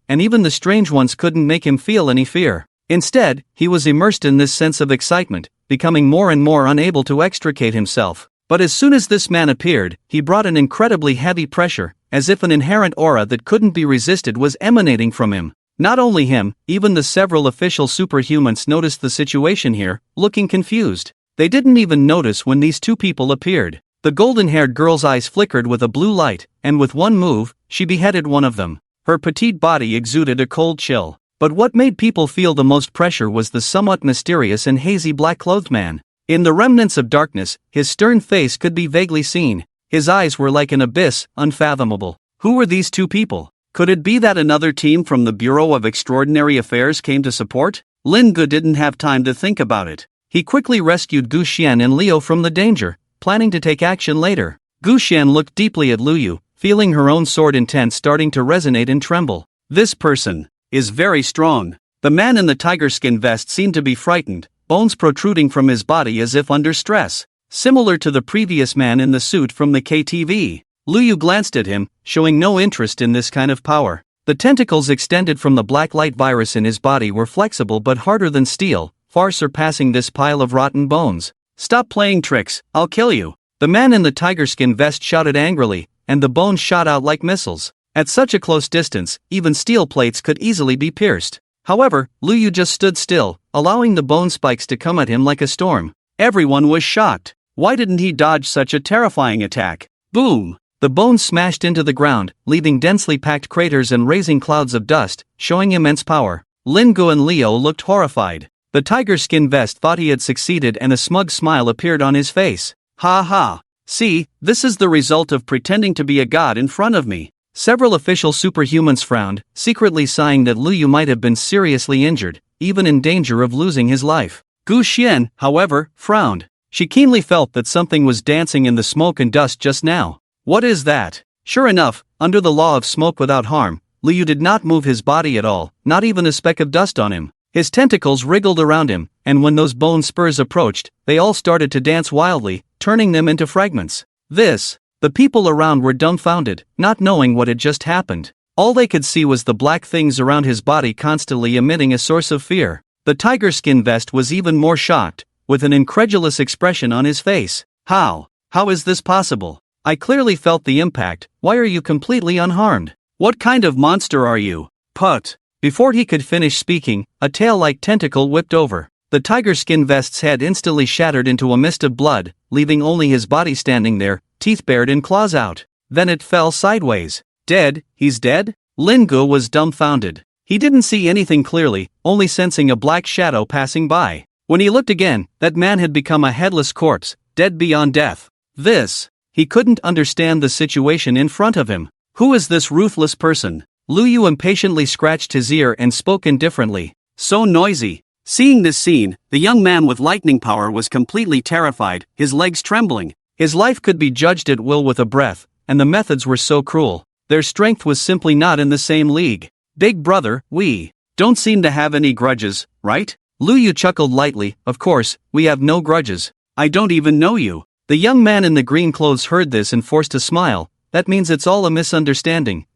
and even the strange ones couldn't make him feel any fear. Instead, he was immersed in this sense of excitement, becoming more and more unable to extricate himself. But as soon as this man appeared, he brought an incredibly heavy pressure, as if an inherent aura that couldn't be resisted was emanating from him. Not only him, even the several official superhumans noticed the situation here, looking confused. They didn't even notice when these two people appeared. The golden-haired girl's eyes flickered with a blue light, and with one move, she beheaded one of them. Her petite body exuded a cold chill. But what made people feel the most pressure was the somewhat mysterious and hazy black-clothed man. In the remnants of darkness, his stern face could be vaguely seen. His eyes were like an abyss, unfathomable. Who were these two people? Could it be that another team from the Bureau of Extraordinary Affairs came to support? Lin Ge didn't have time to think about it. He quickly rescued Gu Xian and Liu from the danger, planning to take action later. Gu Xian looked deeply at Lu Yu, feeling her own sword intent starting to resonate and tremble. "This person is very strong." The man in the tiger skin vest seemed to be frightened, bones protruding from his body as if under stress. Similar to the previous man in the suit from the KTV. Lu Yu glanced at him, showing no interest in this kind of power. The tentacles extended from the black light virus in his body were flexible but harder than steel, far surpassing this pile of rotten bones. "Stop playing tricks, I'll kill you." The man in the tiger skin vest shouted angrily, and the bones shot out like missiles. At such a close distance, even steel plates could easily be pierced. However, Lu Yu just stood still, allowing the bone spikes to come at him like a storm. Everyone was shocked. Why didn't he dodge such a terrifying attack? Boom! The bones smashed into the ground, leaving densely packed craters and raising clouds of dust, showing immense power. Lin Ge and Leo looked horrified. The tiger skin vest thought he had succeeded and a smug smile appeared on his face. "Ha ha! See, this is the result of pretending to be a god in front of me." Several official superhumans frowned, secretly sighing that Lu Yu might have been seriously injured, even in danger of losing his life. Gu Xian, however, frowned. She keenly felt that something was dancing in the smoke and dust just now. What is that? Sure enough, under the law of smoke without harm, Lu Yu did not move his body at all, not even a speck of dust on him. His tentacles wriggled around him, and when those bone spurs approached, they all started to dance wildly, turning them into fragments. The people around were dumbfounded, not knowing what had just happened. All they could see was the black things around his body constantly emitting a source of fear. The tiger skin vest was even more shocked, with an incredulous expression on his face. How is this possible? I clearly felt the impact. Why are you completely unharmed? What kind of monster are you? Put. Before he could finish speaking, a tail-like tentacle whipped over. The tiger skin vest's head instantly shattered into a mist of blood, leaving only his body standing there, teeth bared and claws out. Then it fell sideways. Dead? He's dead? Lin Ge was dumbfounded. He didn't see anything clearly, only sensing a black shadow passing by. When he looked again, that man had become a headless corpse, dead beyond death. He couldn't understand the situation in front of him. Who is this ruthless person? Lu Yu impatiently scratched his ear and spoke indifferently. So noisy. Seeing this scene, the young man with lightning power was completely terrified, his legs trembling. His life could be judged at will with a breath, and the methods were so cruel. Their strength was simply not in the same league. Big brother, we don't seem to have any grudges, right? Lu Yu chuckled lightly. Of course, we have no grudges. I don't even know you. The young man in the green clothes heard this and forced a smile. That means it's all a misunderstanding.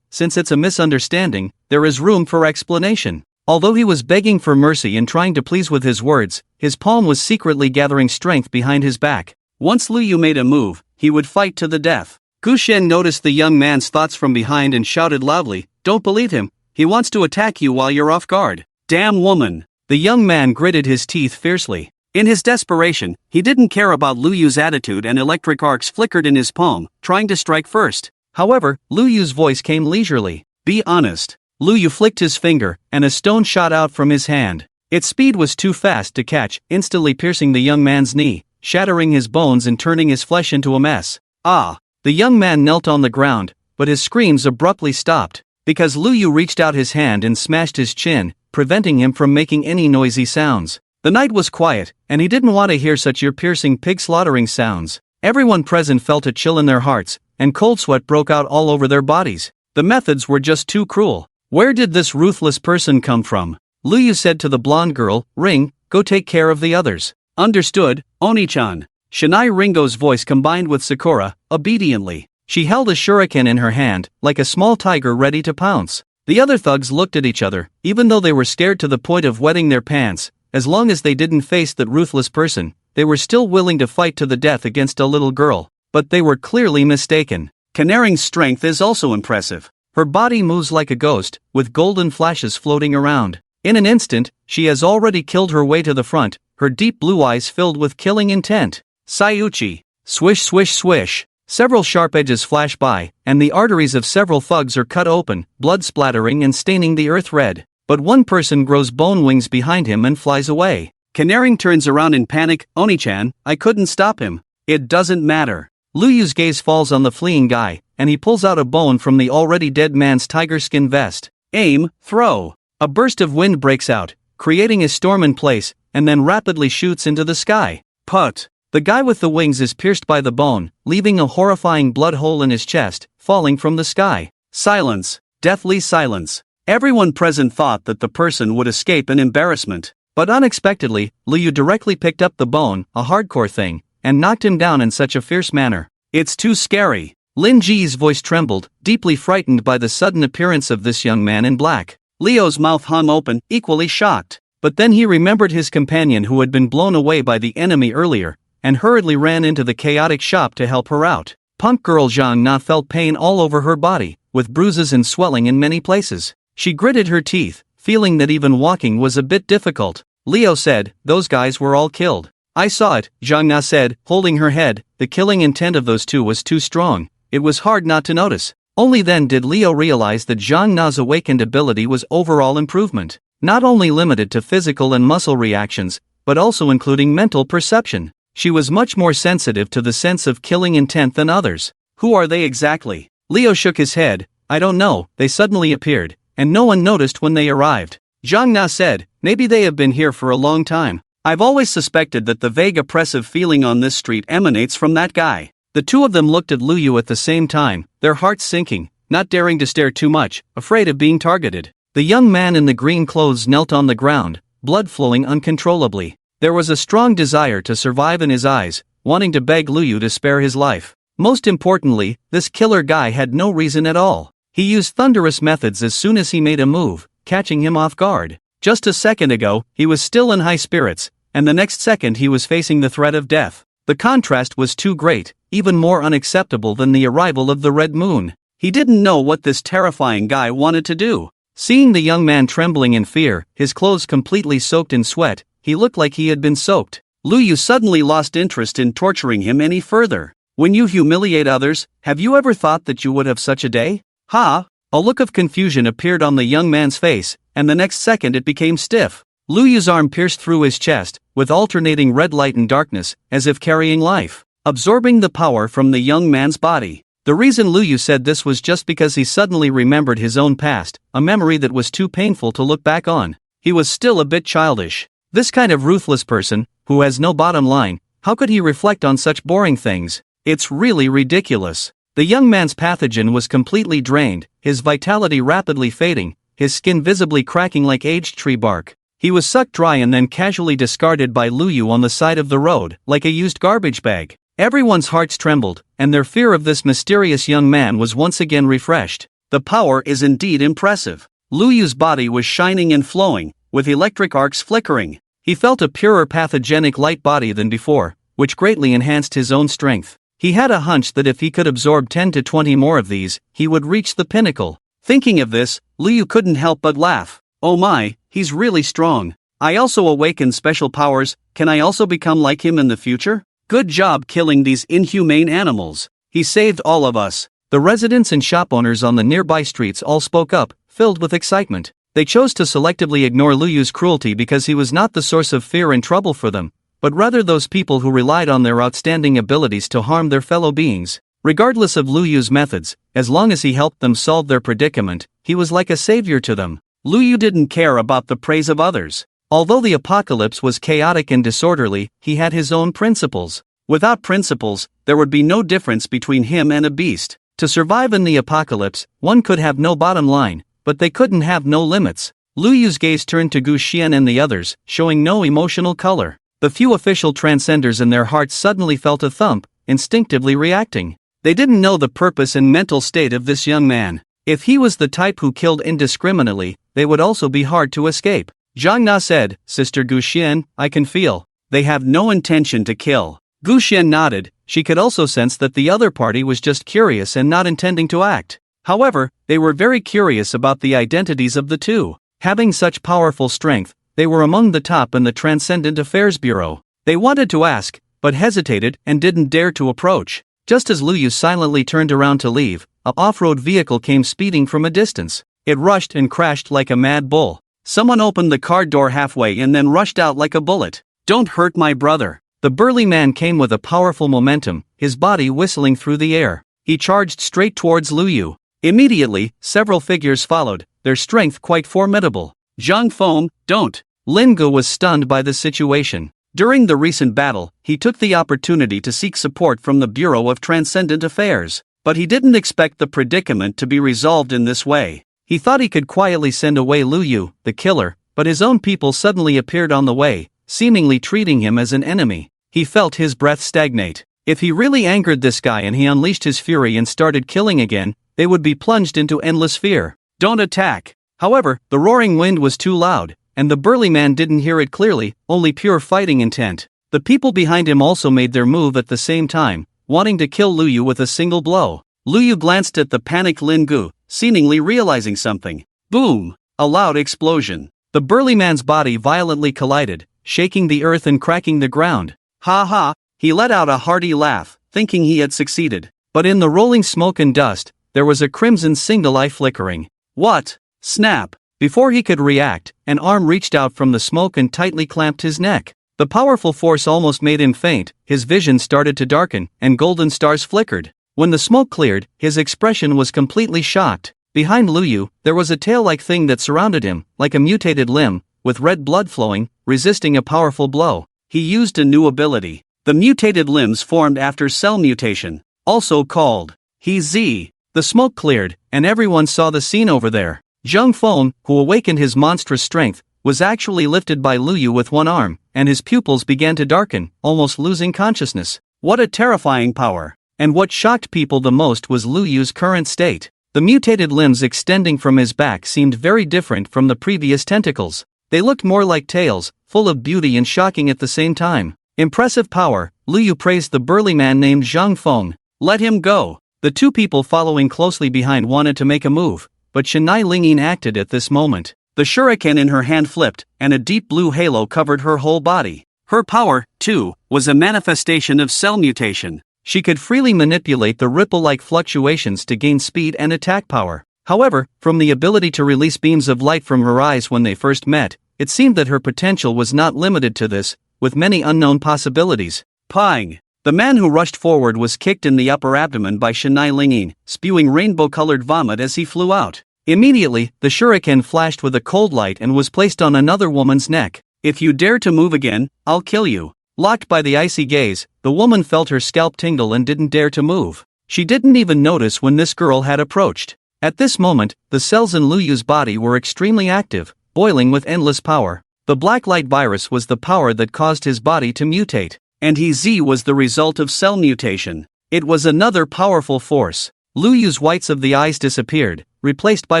Since it's a misunderstanding, there is room for explanation. Although he was begging for mercy and trying to please with his words, his palm was secretly gathering strength behind his back. Once Lu Yu made a move, he would fight to the death. Gu Shen noticed the young man's thoughts from behind and shouted loudly, "Don't believe him. He wants to attack you while you're off guard." Damn woman. The young man gritted his teeth fiercely. In his desperation, he didn't care about Lu Yu's attitude and electric arcs flickered in his palm, trying to strike first. However, Lu Yu's voice came leisurely. Be honest. Lu Yu flicked his finger, and a stone shot out from his hand. Its speed was too fast to catch, instantly piercing the young man's knee, shattering his bones and turning his flesh into a mess. Ah! The young man knelt on the ground, but his screams abruptly stopped, because Lu Yu reached out his hand and smashed his chin, preventing him from making any noisy sounds. The night was quiet, and he didn't want to hear such ear-piercing pig-slaughtering sounds. Everyone present felt a chill in their hearts, and cold sweat broke out all over their bodies. The methods were just too cruel. Where did this ruthless person come from? Lu Yu said to the blonde girl, Ring, go take care of the others. Understood, Oni-chan. Shinai Ringo's voice combined with Sakura, obediently. She held a shuriken in her hand, like a small tiger ready to pounce. The other thugs looked at each other, even though they were scared to the point of wetting their pants. As long as they didn't face that ruthless person, they were still willing to fight to the death against a little girl. But they were clearly mistaken. Canaring's strength is also impressive. Her body moves like a ghost, with golden flashes floating around. In an instant, she has already killed her way to the front, her deep blue eyes filled with killing intent. Sayuchi. Swish swish swish. Several sharp edges flash by, and the arteries of several thugs are cut open, blood splattering and staining the earth red. But one person grows bone wings behind him and flies away. Canaring turns around in panic. Oni-chan, I couldn't stop him. It doesn't matter. Lu Yu's gaze falls on the fleeing guy, and he pulls out a bone from the already dead man's tiger skin vest. Aim, throw. A burst of wind breaks out, creating a storm in place, and then rapidly shoots into the sky. Put. The guy with the wings is pierced by the bone, leaving a horrifying blood hole in his chest, falling from the sky. Silence. Deathly silence. Everyone present thought that the person would escape an embarrassment. But unexpectedly, Lu Yu directly picked up the bone, a hardcore thing, and knocked him down in such a fierce manner. It's too scary. Lin Ji's voice trembled, deeply frightened by the sudden appearance of this young man in black. Leo's mouth hung open, equally shocked. But then he remembered his companion who had been blown away by the enemy earlier, and hurriedly ran into the chaotic shop to help her out. Punk girl Zhang Na felt pain all over her body, with bruises and swelling in many places. She gritted her teeth, feeling that even walking was a bit difficult. Leo said, those guys were all killed. I saw it, Zhang Na said, holding her head. The killing intent of those two was too strong. It was hard not to notice. Only then did Leo realize that Zhang Na's awakened ability was overall improvement, not only limited to physical and muscle reactions, but also including mental perception. She was much more sensitive to the sense of killing intent than others. Who are they exactly? Leo shook his head. I don't know, they suddenly appeared, and no one noticed when they arrived. Zhang Na said, maybe they have been here for a long time. I've always suspected that the vague oppressive feeling on this street emanates from that guy. The two of them looked at Lu Yu at the same time, their hearts sinking, not daring to stare too much, afraid of being targeted. The young man in the green clothes knelt on the ground, blood flowing uncontrollably. There was a strong desire to survive in his eyes, wanting to beg Lu Yu to spare his life. Most importantly, this killer guy had no reason at all. He used thunderous methods as soon as he made a move, catching him off guard. Just a second ago, he was still in high spirits, and the next second he was facing the threat of death. The contrast was too great, even more unacceptable than the arrival of the Red Moon. He didn't know what this terrifying guy wanted to do. Seeing the young man trembling in fear, his clothes completely soaked in sweat, he looked like he had been soaked. Lu Yu suddenly lost interest in torturing him any further. When you humiliate others, have you ever thought that you would have such a day? Ha! A look of confusion appeared on the young man's face, and the next second it became stiff. Lu Yu's arm pierced through his chest, with alternating red light and darkness, as if carrying life, absorbing the power from the young man's body. The reason Lu Yu said this was just because he suddenly remembered his own past, a memory that was too painful to look back on. He was still a bit childish. This kind of ruthless person, who has no bottom line, how could he reflect on such boring things? It's really ridiculous. The young man's pathogen was completely drained, his vitality rapidly fading, his skin visibly cracking like aged tree bark. He was sucked dry and then casually discarded by Lu Yu on the side of the road, like a used garbage bag. Everyone's hearts trembled, and their fear of this mysterious young man was once again refreshed. The power is indeed impressive. Lu Yu's body was shining and flowing, with electric arcs flickering. He felt a purer pathogenic light body than before, which greatly enhanced his own strength. He had a hunch that if he could absorb 10 to 20 more of these, he would reach the pinnacle. Thinking of this, Lu Yu couldn't help but laugh. Oh my, he's really strong. I also awaken special powers, can I also become like him in the future? Good job killing these inhumane animals. He saved all of us. The residents and shop owners on the nearby streets all spoke up, filled with excitement. They chose to selectively ignore Lu Yu's cruelty because he was not the source of fear and trouble for them, but rather those people who relied on their outstanding abilities to harm their fellow beings. Regardless of Lu Yu's methods, as long as he helped them solve their predicament, he was like a savior to them. Lu Yu didn't care about the praise of others. Although the apocalypse was chaotic and disorderly, he had his own principles. Without principles, there would be no difference between him and a beast. To survive in the apocalypse, one could have no bottom line, but they couldn't have no limits. Lu Yu's gaze turned to Gu Xian and the others, showing no emotional color. The few official transcenders in their hearts suddenly felt a thump, instinctively reacting. They didn't know the purpose and mental state of this young man. If he was the type who killed indiscriminately, they would also be hard to escape. Zhang Na said, Sister Gu Xian, I can feel. They have no intention to kill. Gu Xian nodded. She could also sense that the other party was just curious and not intending to act. However, they were very curious about the identities of the two. Having such powerful strength, they were among the top in the Transcendent Affairs Bureau. They wanted to ask, but hesitated and didn't dare to approach. Just as Lu Yu silently turned around to leave, a off-road vehicle came speeding from a distance. It rushed and crashed like a mad bull. Someone opened the car door halfway and then rushed out like a bullet. Don't hurt my brother. The burly man came with a powerful momentum, his body whistling through the air. He charged straight towards Lu Yu. Immediately, several figures followed, their strength quite formidable. Zhang Feng, don't. Lin Gu was stunned by the situation. During the recent battle, he took the opportunity to seek support from the Bureau of Transcendent Affairs, but he didn't expect the predicament to be resolved in this way. He thought he could quietly send away Lu Yu, the killer, but his own people suddenly appeared on the way, seemingly treating him as an enemy. He felt his breath stagnate. If he really angered this guy and he unleashed his fury and started killing again, they would be plunged into endless fear. Don't attack. However, the roaring wind was too loud, and the burly man didn't hear it clearly, only pure fighting intent. The people behind him also made their move at the same time, wanting to kill Lu Yu with a single blow. Lu Yu glanced at the panicked Lin Gu, seemingly realizing something. Boom! A loud explosion. The burly man's body violently collided, shaking the earth and cracking the ground. Ha ha! He let out a hearty laugh, thinking he had succeeded. But in the rolling smoke and dust, there was a crimson single eye flickering. What? Snap! Before he could react, an arm reached out from the smoke and tightly clamped his neck. The powerful force almost made him faint, his vision started to darken, and golden stars flickered. When the smoke cleared, his expression was completely shocked. Behind Lu Yu, there was a tail-like thing that surrounded him, like a mutated limb, with red blood flowing, resisting a powerful blow. He used a new ability. The mutated limbs formed after cell mutation, also called He-Z. The smoke cleared, and everyone saw the scene over there. Zhang Feng, who awakened his monstrous strength, was actually lifted by Lu Yu with one arm, and his pupils began to darken, almost losing consciousness. What a terrifying power! And what shocked people the most was Lu Yu's current state. The mutated limbs extending from his back seemed very different from the previous tentacles. They looked more like tails, full of beauty and shocking at the same time. Impressive power, Lu Yu praised the burly man named Zhang Feng. Let him go. The two people following closely behind wanted to make a move, but Shanai Lingyin acted at this moment. The shuriken in her hand flipped, and a deep blue halo covered her whole body. Her power, too, was a manifestation of cell mutation. She could freely manipulate the ripple-like fluctuations to gain speed and attack power. However, from the ability to release beams of light from her eyes when they first met, it seemed that her potential was not limited to this, with many unknown possibilities. Pang! The man who rushed forward was kicked in the upper abdomen by Shanai Lingyin, spewing rainbow-colored vomit as he flew out. Immediately, the shuriken flashed with a cold light and was placed on another woman's neck. If you dare to move again, I'll kill you. Locked by the icy gaze, the woman felt her scalp tingle and didn't dare to move. She didn't even notice when this girl had approached. At this moment, the cells in Lu Yu's body were extremely active, boiling with endless power. The black light virus was the power that caused his body to mutate. And Z was the result of cell mutation. It was another powerful force. Lu Yu's whites of the eyes disappeared, replaced by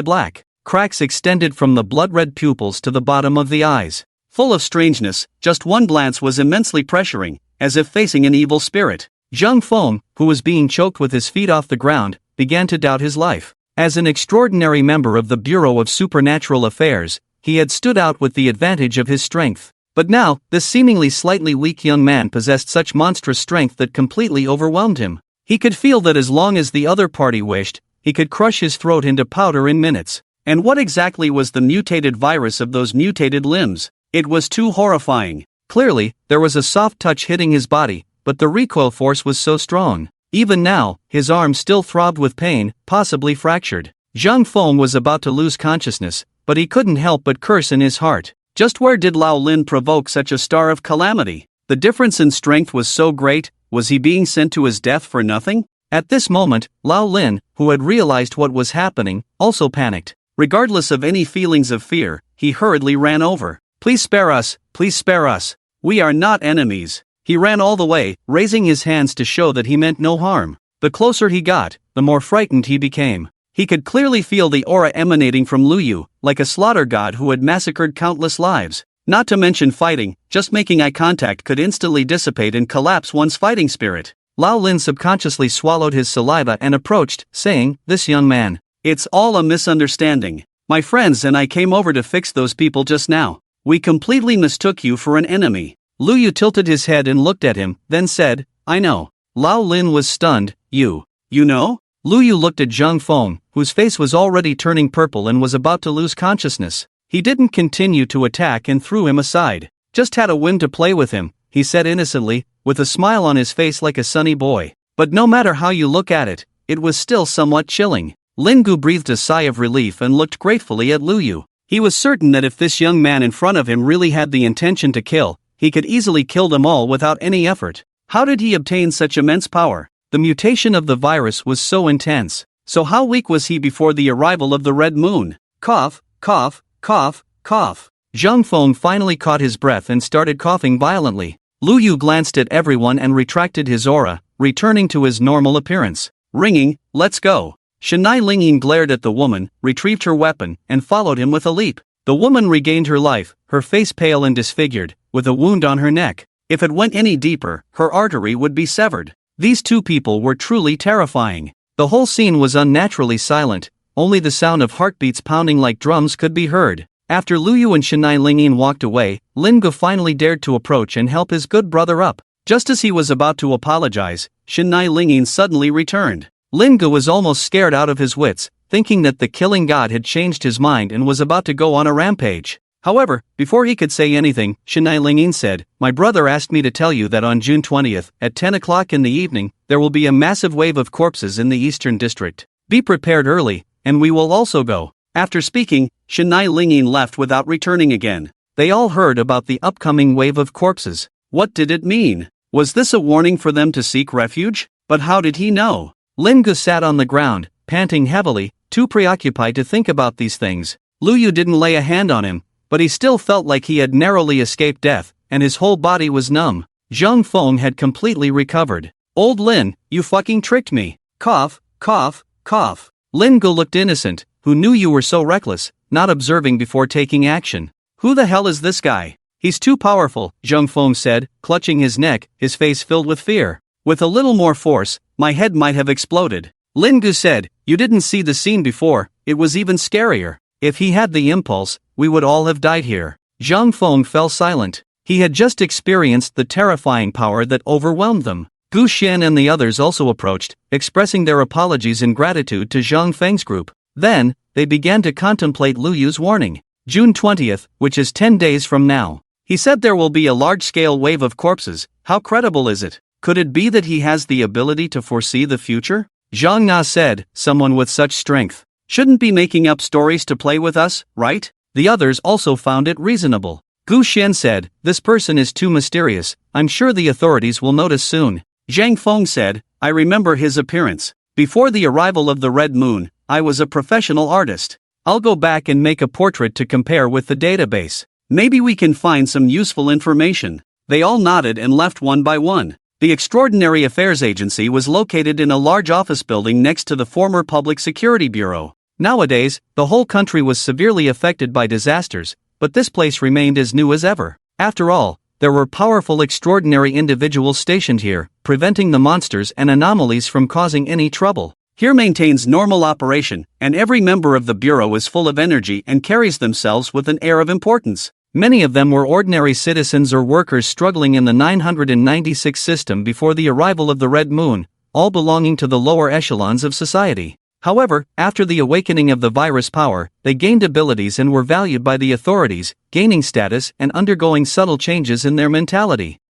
black. Cracks extended from the blood-red pupils to the bottom of the eyes. Full of strangeness, just one glance was immensely pressuring, as if facing an evil spirit. Zhang Feng, who was being choked with his feet off the ground, began to doubt his life. As an extraordinary member of the Bureau of Supernatural Affairs, he had stood out with the advantage of his strength. But now, this seemingly slightly weak young man possessed such monstrous strength that completely overwhelmed him. He could feel that as long as the other party wished, he could crush his throat into powder in minutes. And what exactly was the mutated virus of those mutated limbs? It was too horrifying. Clearly, there was a soft touch hitting his body, but the recoil force was so strong. Even now, his arm still throbbed with pain, possibly fractured. Zhang Feng was about to lose consciousness, but he couldn't help but curse in his heart. Just where did Lao Lin provoke such a star of calamity? The difference in strength was so great, was he being sent to his death for nothing? At this moment, Lao Lin, who had realized what was happening, also panicked. Regardless of any feelings of fear, he hurriedly ran over. Please spare us, please spare us. We are not enemies. He ran all the way, raising his hands to show that he meant no harm. The closer he got, the more frightened he became. He could clearly feel the aura emanating from Lu Yu, like a slaughter god who had massacred countless lives. Not to mention fighting, just making eye contact could instantly dissipate and collapse one's fighting spirit. Lao Lin subconsciously swallowed his saliva and approached, saying, "This young man. It's all a misunderstanding. My friends and I came over to fix those people just now. We completely mistook you for an enemy." Lu Yu tilted his head and looked at him, then said, "I know." Lao Lin was stunned. You know? Lu Yu looked at Zhang Feng, whose face was already turning purple and was about to lose consciousness. He didn't continue to attack and threw him aside. "Just had a whim to play with him," he said innocently, with a smile on his face like a sunny boy. But no matter how you look at it, it was still somewhat chilling. Lin Gu breathed a sigh of relief and looked gratefully at Lu Yu. He was certain that if this young man in front of him really had the intention to kill, he could easily kill them all without any effort. How did he obtain such immense power? The mutation of the virus was so intense. So how weak was he before the arrival of the Red Moon? Cough, cough, cough, cough. Zhang Feng finally caught his breath and started coughing violently. Lu Yu glanced at everyone and retracted his aura, returning to his normal appearance. Ringing, let's go. Shanai Lingyin glared at the woman, retrieved her weapon, and followed him with a leap. The woman regained her life, her face pale and disfigured, with a wound on her neck. If it went any deeper, her artery would be severed. These two people were truly terrifying. The whole scene was unnaturally silent, only the sound of heartbeats pounding like drums could be heard. After Lu Yu and Shanai Lingyin walked away, Lin Gu finally dared to approach and help his good brother up. Just as he was about to apologize, Shanai Lingyin suddenly returned. Lin Gu was almost scared out of his wits, thinking that the killing god had changed his mind and was about to go on a rampage. However, before he could say anything, Shanai Lingyin said, "My brother asked me to tell you that on June 20th, at 10 o'clock in the evening, there will be a massive wave of corpses in the Eastern District. Be prepared early, and we will also go." After speaking, Shanai Lingyin left without returning again. They all heard about the upcoming wave of corpses. What did it mean? Was this a warning for them to seek refuge? But how did he know? Lin Gu sat on the ground, panting heavily, too preoccupied to think about these things. Lu Yu didn't lay a hand on him, but he still felt like he had narrowly escaped death, and his whole body was numb. Zhang Feng had completely recovered. "Old Lin, you fucking tricked me." Cough, cough, cough. Lin Gu looked innocent. "Who knew you were so reckless, not observing before taking action? Who the hell is this guy?" "He's too powerful," Zhang Feng said, clutching his neck, his face filled with fear. "With a little more force, my head might have exploded." Lin Gu said, "You didn't see the scene before, it was even scarier. If he had the impulse, we would all have died here." Zhang Feng fell silent. He had just experienced the terrifying power that overwhelmed them. Gu Xian and the others also approached, expressing their apologies and gratitude to Zhang Feng's group. Then, they began to contemplate Lu Yu's warning. June 20th, which is 10 days from now. He said there will be a large-scale wave of corpses. How credible is it? Could it be that he has the ability to foresee the future? Zhang Na said, someone with such strength shouldn't be making up stories to play with us, right? The others also found it reasonable. Gu Xian said, this person is too mysterious, I'm sure the authorities will notice soon. Zhang Feng said, I remember his appearance. Before the arrival of the Red Moon, I was a professional artist. I'll go back and make a portrait to compare with the database. Maybe we can find some useful information. They all nodded and left one by one. The Extraordinary Affairs Agency was located in a large office building next to the former Public Security Bureau. Nowadays, the whole country was severely affected by disasters, but this place remained as new as ever. After all, there were powerful extraordinary individuals stationed here, preventing the monsters and anomalies from causing any trouble. Here maintains normal operation, and every member of the Bureau is full of energy and carries themselves with an air of importance. Many of them were ordinary citizens or workers struggling in the 996 system before the arrival of the Red Moon, all belonging to the lower echelons of society. However, after the awakening of the virus power, they gained abilities and were valued by the authorities, gaining status and undergoing subtle changes in their mentality.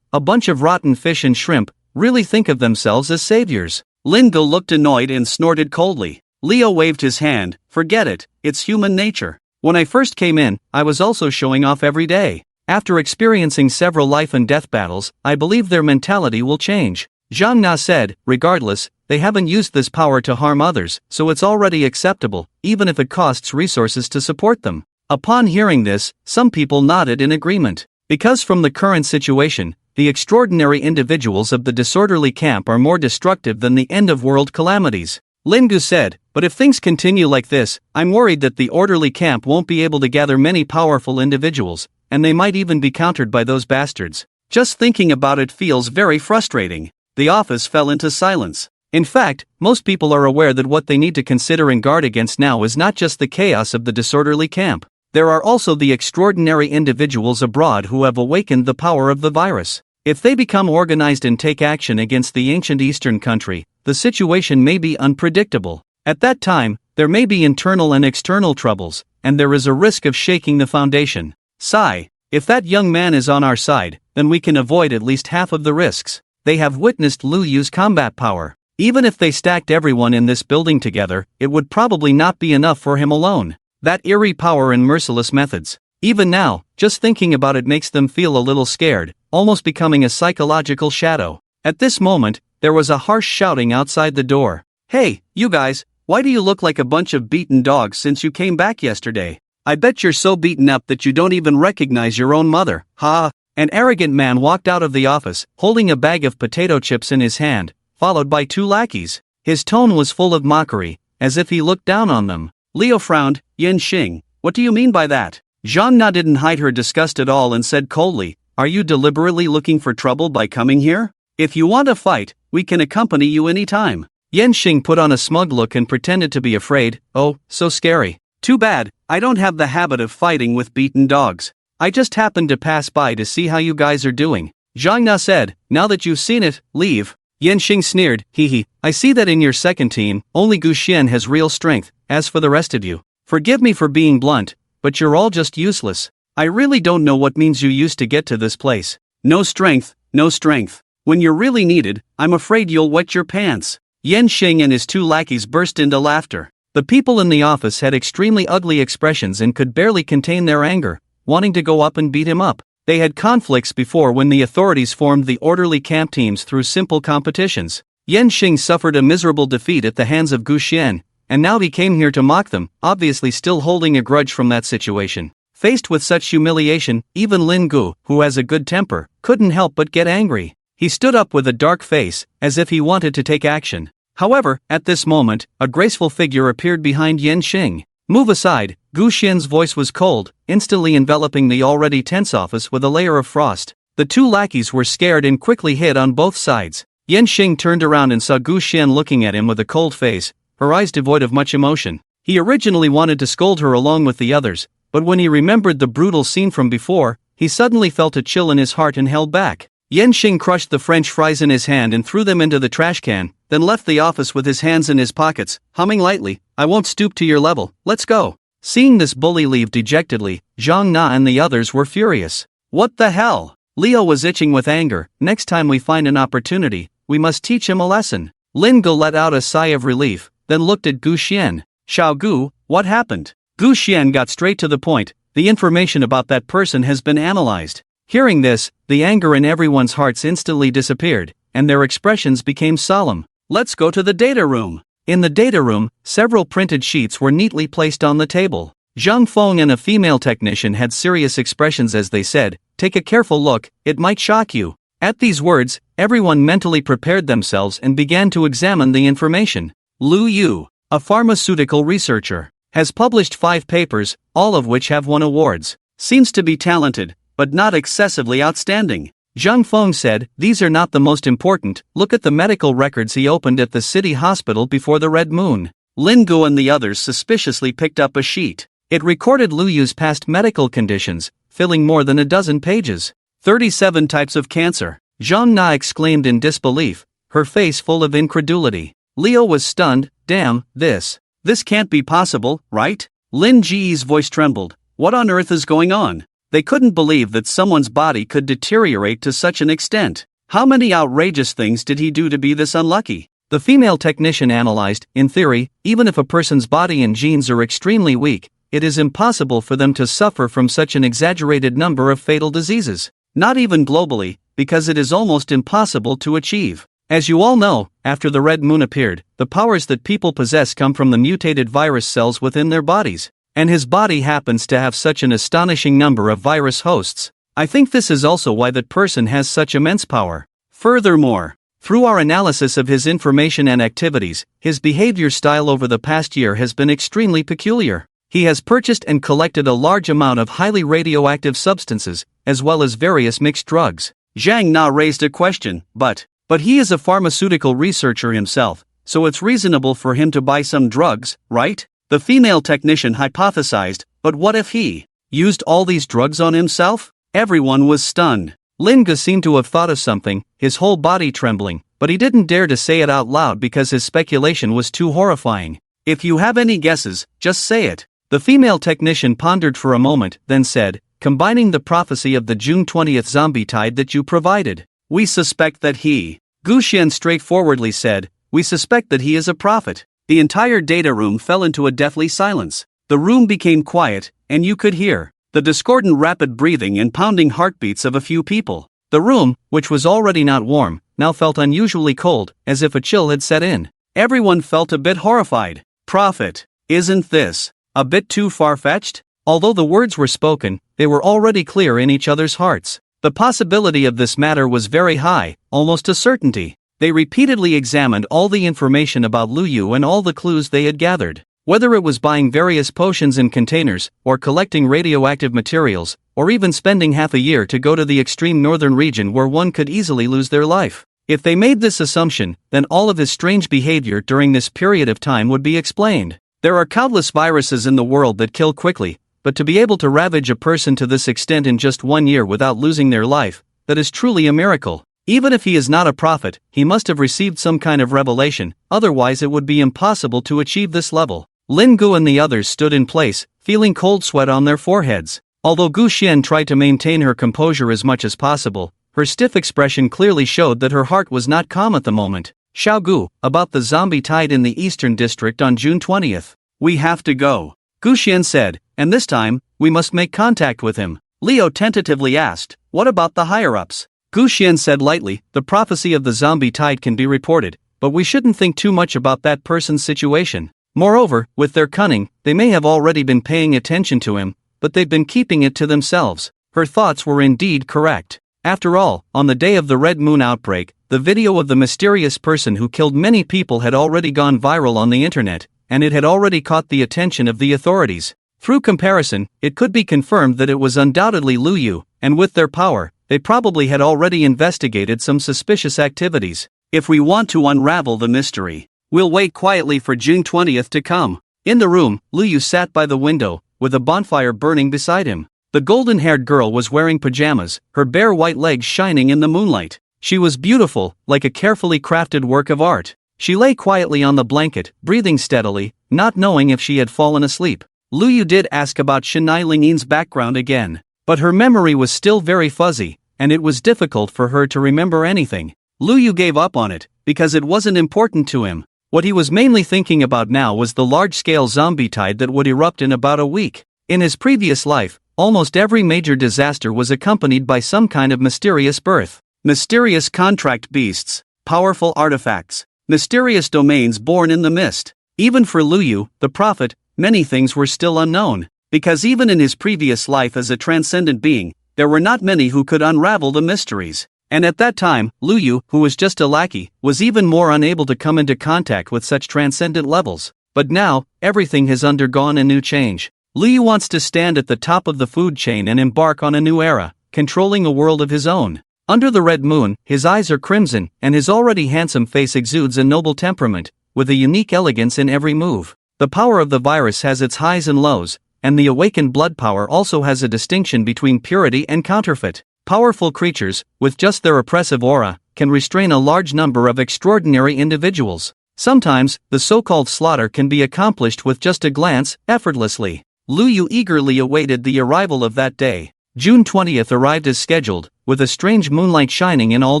A bunch of rotten fish and shrimp really think of themselves as saviors. Lin Gu looked annoyed and snorted coldly. Leo waved his hand, forget it, it's human nature. When I first came in, I was also showing off every day. After experiencing several life and death battles, I believe their mentality will change. Zhang Na said, regardless, they haven't used this power to harm others, so it's already acceptable, even if it costs resources to support them. Upon hearing this, some people nodded in agreement. Because from the current situation, the extraordinary individuals of the disorderly camp are more destructive than the end-of-world calamities. Lin Gu said, but if things continue like this, I'm worried that the orderly camp won't be able to gather many powerful individuals, and they might even be countered by those bastards. Just thinking about it feels very frustrating. The office fell into silence. In fact, most people are aware that what they need to consider and guard against now is not just the chaos of the disorderly camp. There are also the extraordinary individuals abroad who have awakened the power of the virus. If they become organized and take action against the ancient Eastern country, the situation may be unpredictable. At that time, there may be internal and external troubles, and there is a risk of shaking the foundation. Sigh. If that young man is on our side, then we can avoid at least half of the risks. They have witnessed Lu Yu's combat power. Even if they stacked everyone in this building together, it would probably not be enough for him alone. That eerie power and merciless methods. Even now, just thinking about it makes them feel a little scared, almost becoming a psychological shadow. At this moment, there was a harsh shouting outside the door. Hey, you guys, why do you look like a bunch of beaten dogs since you came back yesterday? I bet you're so beaten up that you don't even recognize your own mother. Ha! An arrogant man walked out of the office, holding a bag of potato chips in his hand, followed by two lackeys. His tone was full of mockery, as if he looked down on them. Leo frowned. Yen Xing, what do you mean by that? Zhang Na didn't hide her disgust at all and said coldly, are you deliberately looking for trouble by coming here? If you want a fight, we can accompany you anytime. Yen Xing put on a smug look and pretended to be afraid. Oh, so scary. Too bad, I don't have the habit of fighting with beaten dogs. I just happened to pass by to see how you guys are doing. Zhang Na said, now that you've seen it, leave. Yen Xing sneered, hee, I see that in your second team, only Gu Xian has real strength, as for the rest of you. Forgive me for being blunt, but you're all just useless. I really don't know what means you used to get to this place. No strength, no strength. When you're really needed, I'm afraid you'll wet your pants. Yen Xing and his two lackeys burst into laughter. The people in the office had extremely ugly expressions and could barely contain their anger, wanting to go up and beat him up. They had conflicts before when the authorities formed the orderly camp teams through simple competitions. Yen Xing suffered a miserable defeat at the hands of Gu Xian, and now he came here to mock them, obviously still holding a grudge from that situation. Faced with such humiliation, even Lin Gu, who has a good temper, couldn't help but get angry. He stood up with a dark face, as if he wanted to take action. However, at this moment, a graceful figure appeared behind Yen Xing. Move aside. Gu Xian's voice was cold, instantly enveloping the already tense office with a layer of frost. The two lackeys were scared and quickly hid on both sides. Yen Xing turned around and saw Gu Xian looking at him with a cold face, her eyes devoid of much emotion. He originally wanted to scold her along with the others, but when he remembered the brutal scene from before, he suddenly felt a chill in his heart and held back. Yen Xing crushed the French fries in his hand and threw them into the trash can, then left the office with his hands in his pockets, humming lightly, I won't stoop to your level, let's go. Seeing this bully leave dejectedly, Zhang Na and the others were furious. What the hell? Leo was itching with anger. Next time we find an opportunity, we must teach him a lesson. Lin Gu let out a sigh of relief, then looked at Gu Xian. Xiao Gu, what happened? Gu Xian got straight to the point. The information about that person has been analyzed. Hearing this, the anger in everyone's hearts instantly disappeared, and their expressions became solemn. Let's go to the data room. In the data room, several printed sheets were neatly placed on the table. Zhang Feng and a female technician had serious expressions as they said, "Take a careful look, it might shock you." At these words, everyone mentally prepared themselves and began to examine the information. Lu Yu, a pharmaceutical researcher, has published 5 papers, all of which have won awards. Seems to be talented, but not excessively outstanding. Zhang Feng said, "These are not the most important, look at the medical records he opened at the city hospital before the Red Moon." Lin Gu and the others suspiciously picked up a sheet. It recorded Lu Yu's past medical conditions, filling more than a dozen pages. 37 types of cancer. Zhang Na exclaimed in disbelief, her face full of incredulity. Leo was stunned. Damn, this can't be possible, right? Lin Ji's voice trembled. What on earth is going on? They couldn't believe that someone's body could deteriorate to such an extent. How many outrageous things did he do to be this unlucky? The female technician analyzed, in theory, even if a person's body and genes are extremely weak, it is impossible for them to suffer from such an exaggerated number of fatal diseases. Not even globally, because it is almost impossible to achieve. As you all know, after the Red Moon appeared, the powers that people possess come from the mutated virus cells within their bodies. And his body happens to have such an astonishing number of virus hosts. I think this is also why that person has such immense power. Furthermore, through our analysis of his information and activities, his behavior style over the past year has been extremely peculiar. He has purchased and collected a large amount of highly radioactive substances, as well as various mixed drugs. Zhang Na raised a question, but he is a pharmaceutical researcher himself, so it's reasonable for him to buy some drugs, right? The female technician hypothesized, but what if he used all these drugs on himself? Everyone was stunned. Lin Ge seemed to have thought of something, his whole body trembling, but he didn't dare to say it out loud because his speculation was too horrifying. If you have any guesses, just say it. The female technician pondered for a moment, then said, combining the prophecy of the June 20th zombie tide that you provided. We suspect that he. Gu Xian straightforwardly said, we suspect that he is a prophet. The entire data room fell into a deathly silence. The room became quiet, and you could hear the discordant rapid breathing and pounding heartbeats of a few people. The room, which was already not warm, now felt unusually cold, as if a chill had set in. Everyone felt a bit horrified. Prophet, isn't this a bit too far-fetched? Although the words were spoken, they were already clear in each other's hearts. The possibility of this matter was very high, almost a certainty. They repeatedly examined all the information about Lu Yu and all the clues they had gathered. Whether it was buying various potions in containers, or collecting radioactive materials, or even spending half a year to go to the extreme northern region where one could easily lose their life. If they made this assumption, then all of his strange behavior during this period of time would be explained. There are countless viruses in the world that kill quickly, but to be able to ravage a person to this extent in just 1 year without losing their life, that is truly a miracle. Even if he is not a prophet, he must have received some kind of revelation, otherwise it would be impossible to achieve this level. Lin Gu and the others stood in place, feeling cold sweat on their foreheads. Although Gu Xian tried to maintain her composure as much as possible, her stiff expression clearly showed that her heart was not calm at the moment. Xiao Gu, about the zombie tide in the Eastern District on June 20th. We have to go, Gu Xian said, and this time, we must make contact with him. Leo tentatively asked, what about the higher-ups? Gu Xian said lightly, the prophecy of the zombie tide can be reported, but we shouldn't think too much about that person's situation. Moreover, with their cunning, they may have already been paying attention to him, but they've been keeping it to themselves. Her thoughts were indeed correct. After all, on the day of the Red Moon outbreak, the video of the mysterious person who killed many people had already gone viral on the internet, and it had already caught the attention of the authorities. Through comparison, it could be confirmed that it was undoubtedly Lu Yu, and with their power, they probably had already investigated some suspicious activities. If we want to unravel the mystery, we'll wait quietly for June 20th to come. In the room, Lu Yu sat by the window, with a bonfire burning beside him. The golden-haired girl was wearing pajamas, her bare white legs shining in the moonlight. She was beautiful, like a carefully crafted work of art. She lay quietly on the blanket, breathing steadily, not knowing if she had fallen asleep. Lu Yu did ask about Shanai Lingin's background again, but her memory was still very fuzzy, and it was difficult for her to remember anything. Lu Yu gave up on it, because it wasn't important to him. What he was mainly thinking about now was the large-scale zombie tide that would erupt in about a week. In his previous life, almost every major disaster was accompanied by some kind of mysterious birth. Mysterious contract beasts, powerful artifacts, mysterious domains born in the mist. Even for Lu Yu, the prophet, many things were still unknown, because even in his previous life as a transcendent being, there were not many who could unravel the mysteries. And at that time, Lu Yu, who was just a lackey, was even more unable to come into contact with such transcendent levels. But now, everything has undergone a new change. Lu Yu wants to stand at the top of the food chain and embark on a new era, controlling a world of his own. Under the red moon, his eyes are crimson, and his already handsome face exudes a noble temperament, with a unique elegance in every move. The power of the virus has its highs and lows, and the awakened blood power also has a distinction between purity and counterfeit. Powerful creatures, with just their oppressive aura, can restrain a large number of extraordinary individuals. Sometimes, the so-called slaughter can be accomplished with just a glance, effortlessly. Lu Yu eagerly awaited the arrival of that day. June 20th arrived as scheduled, with a strange moonlight shining in all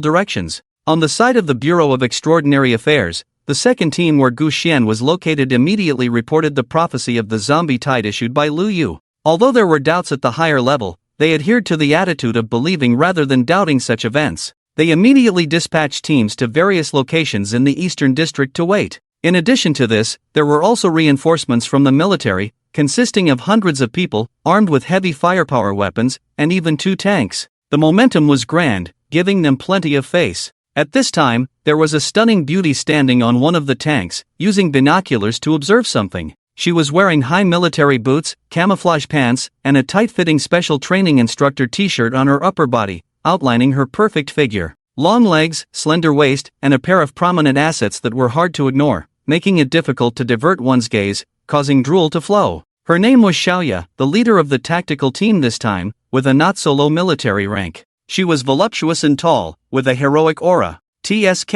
directions. On the side of the Bureau of Extraordinary Affairs, the second team where Gu Xian was located immediately reported the prophecy of the zombie tide issued by Lu Yu. Although there were doubts at the higher level, they adhered to the attitude of believing rather than doubting such events. They immediately dispatched teams to various locations in the Eastern District to wait. In addition to this, there were also reinforcements from the military, consisting of hundreds of people, armed with heavy firepower weapons, and even 2 tanks. The momentum was grand, giving them plenty of face. At this time, there was a stunning beauty standing on one of the tanks, using binoculars to observe something. She was wearing high military boots, camouflage pants, and a tight-fitting special training instructor t-shirt on her upper body, outlining her perfect figure. Long legs, slender waist, and a pair of prominent assets that were hard to ignore, making it difficult to divert one's gaze, causing drool to flow. Her name was Xiaoya, the leader of the tactical team this time, with a not-so-low military rank. She was voluptuous and tall, with a heroic aura. TSK.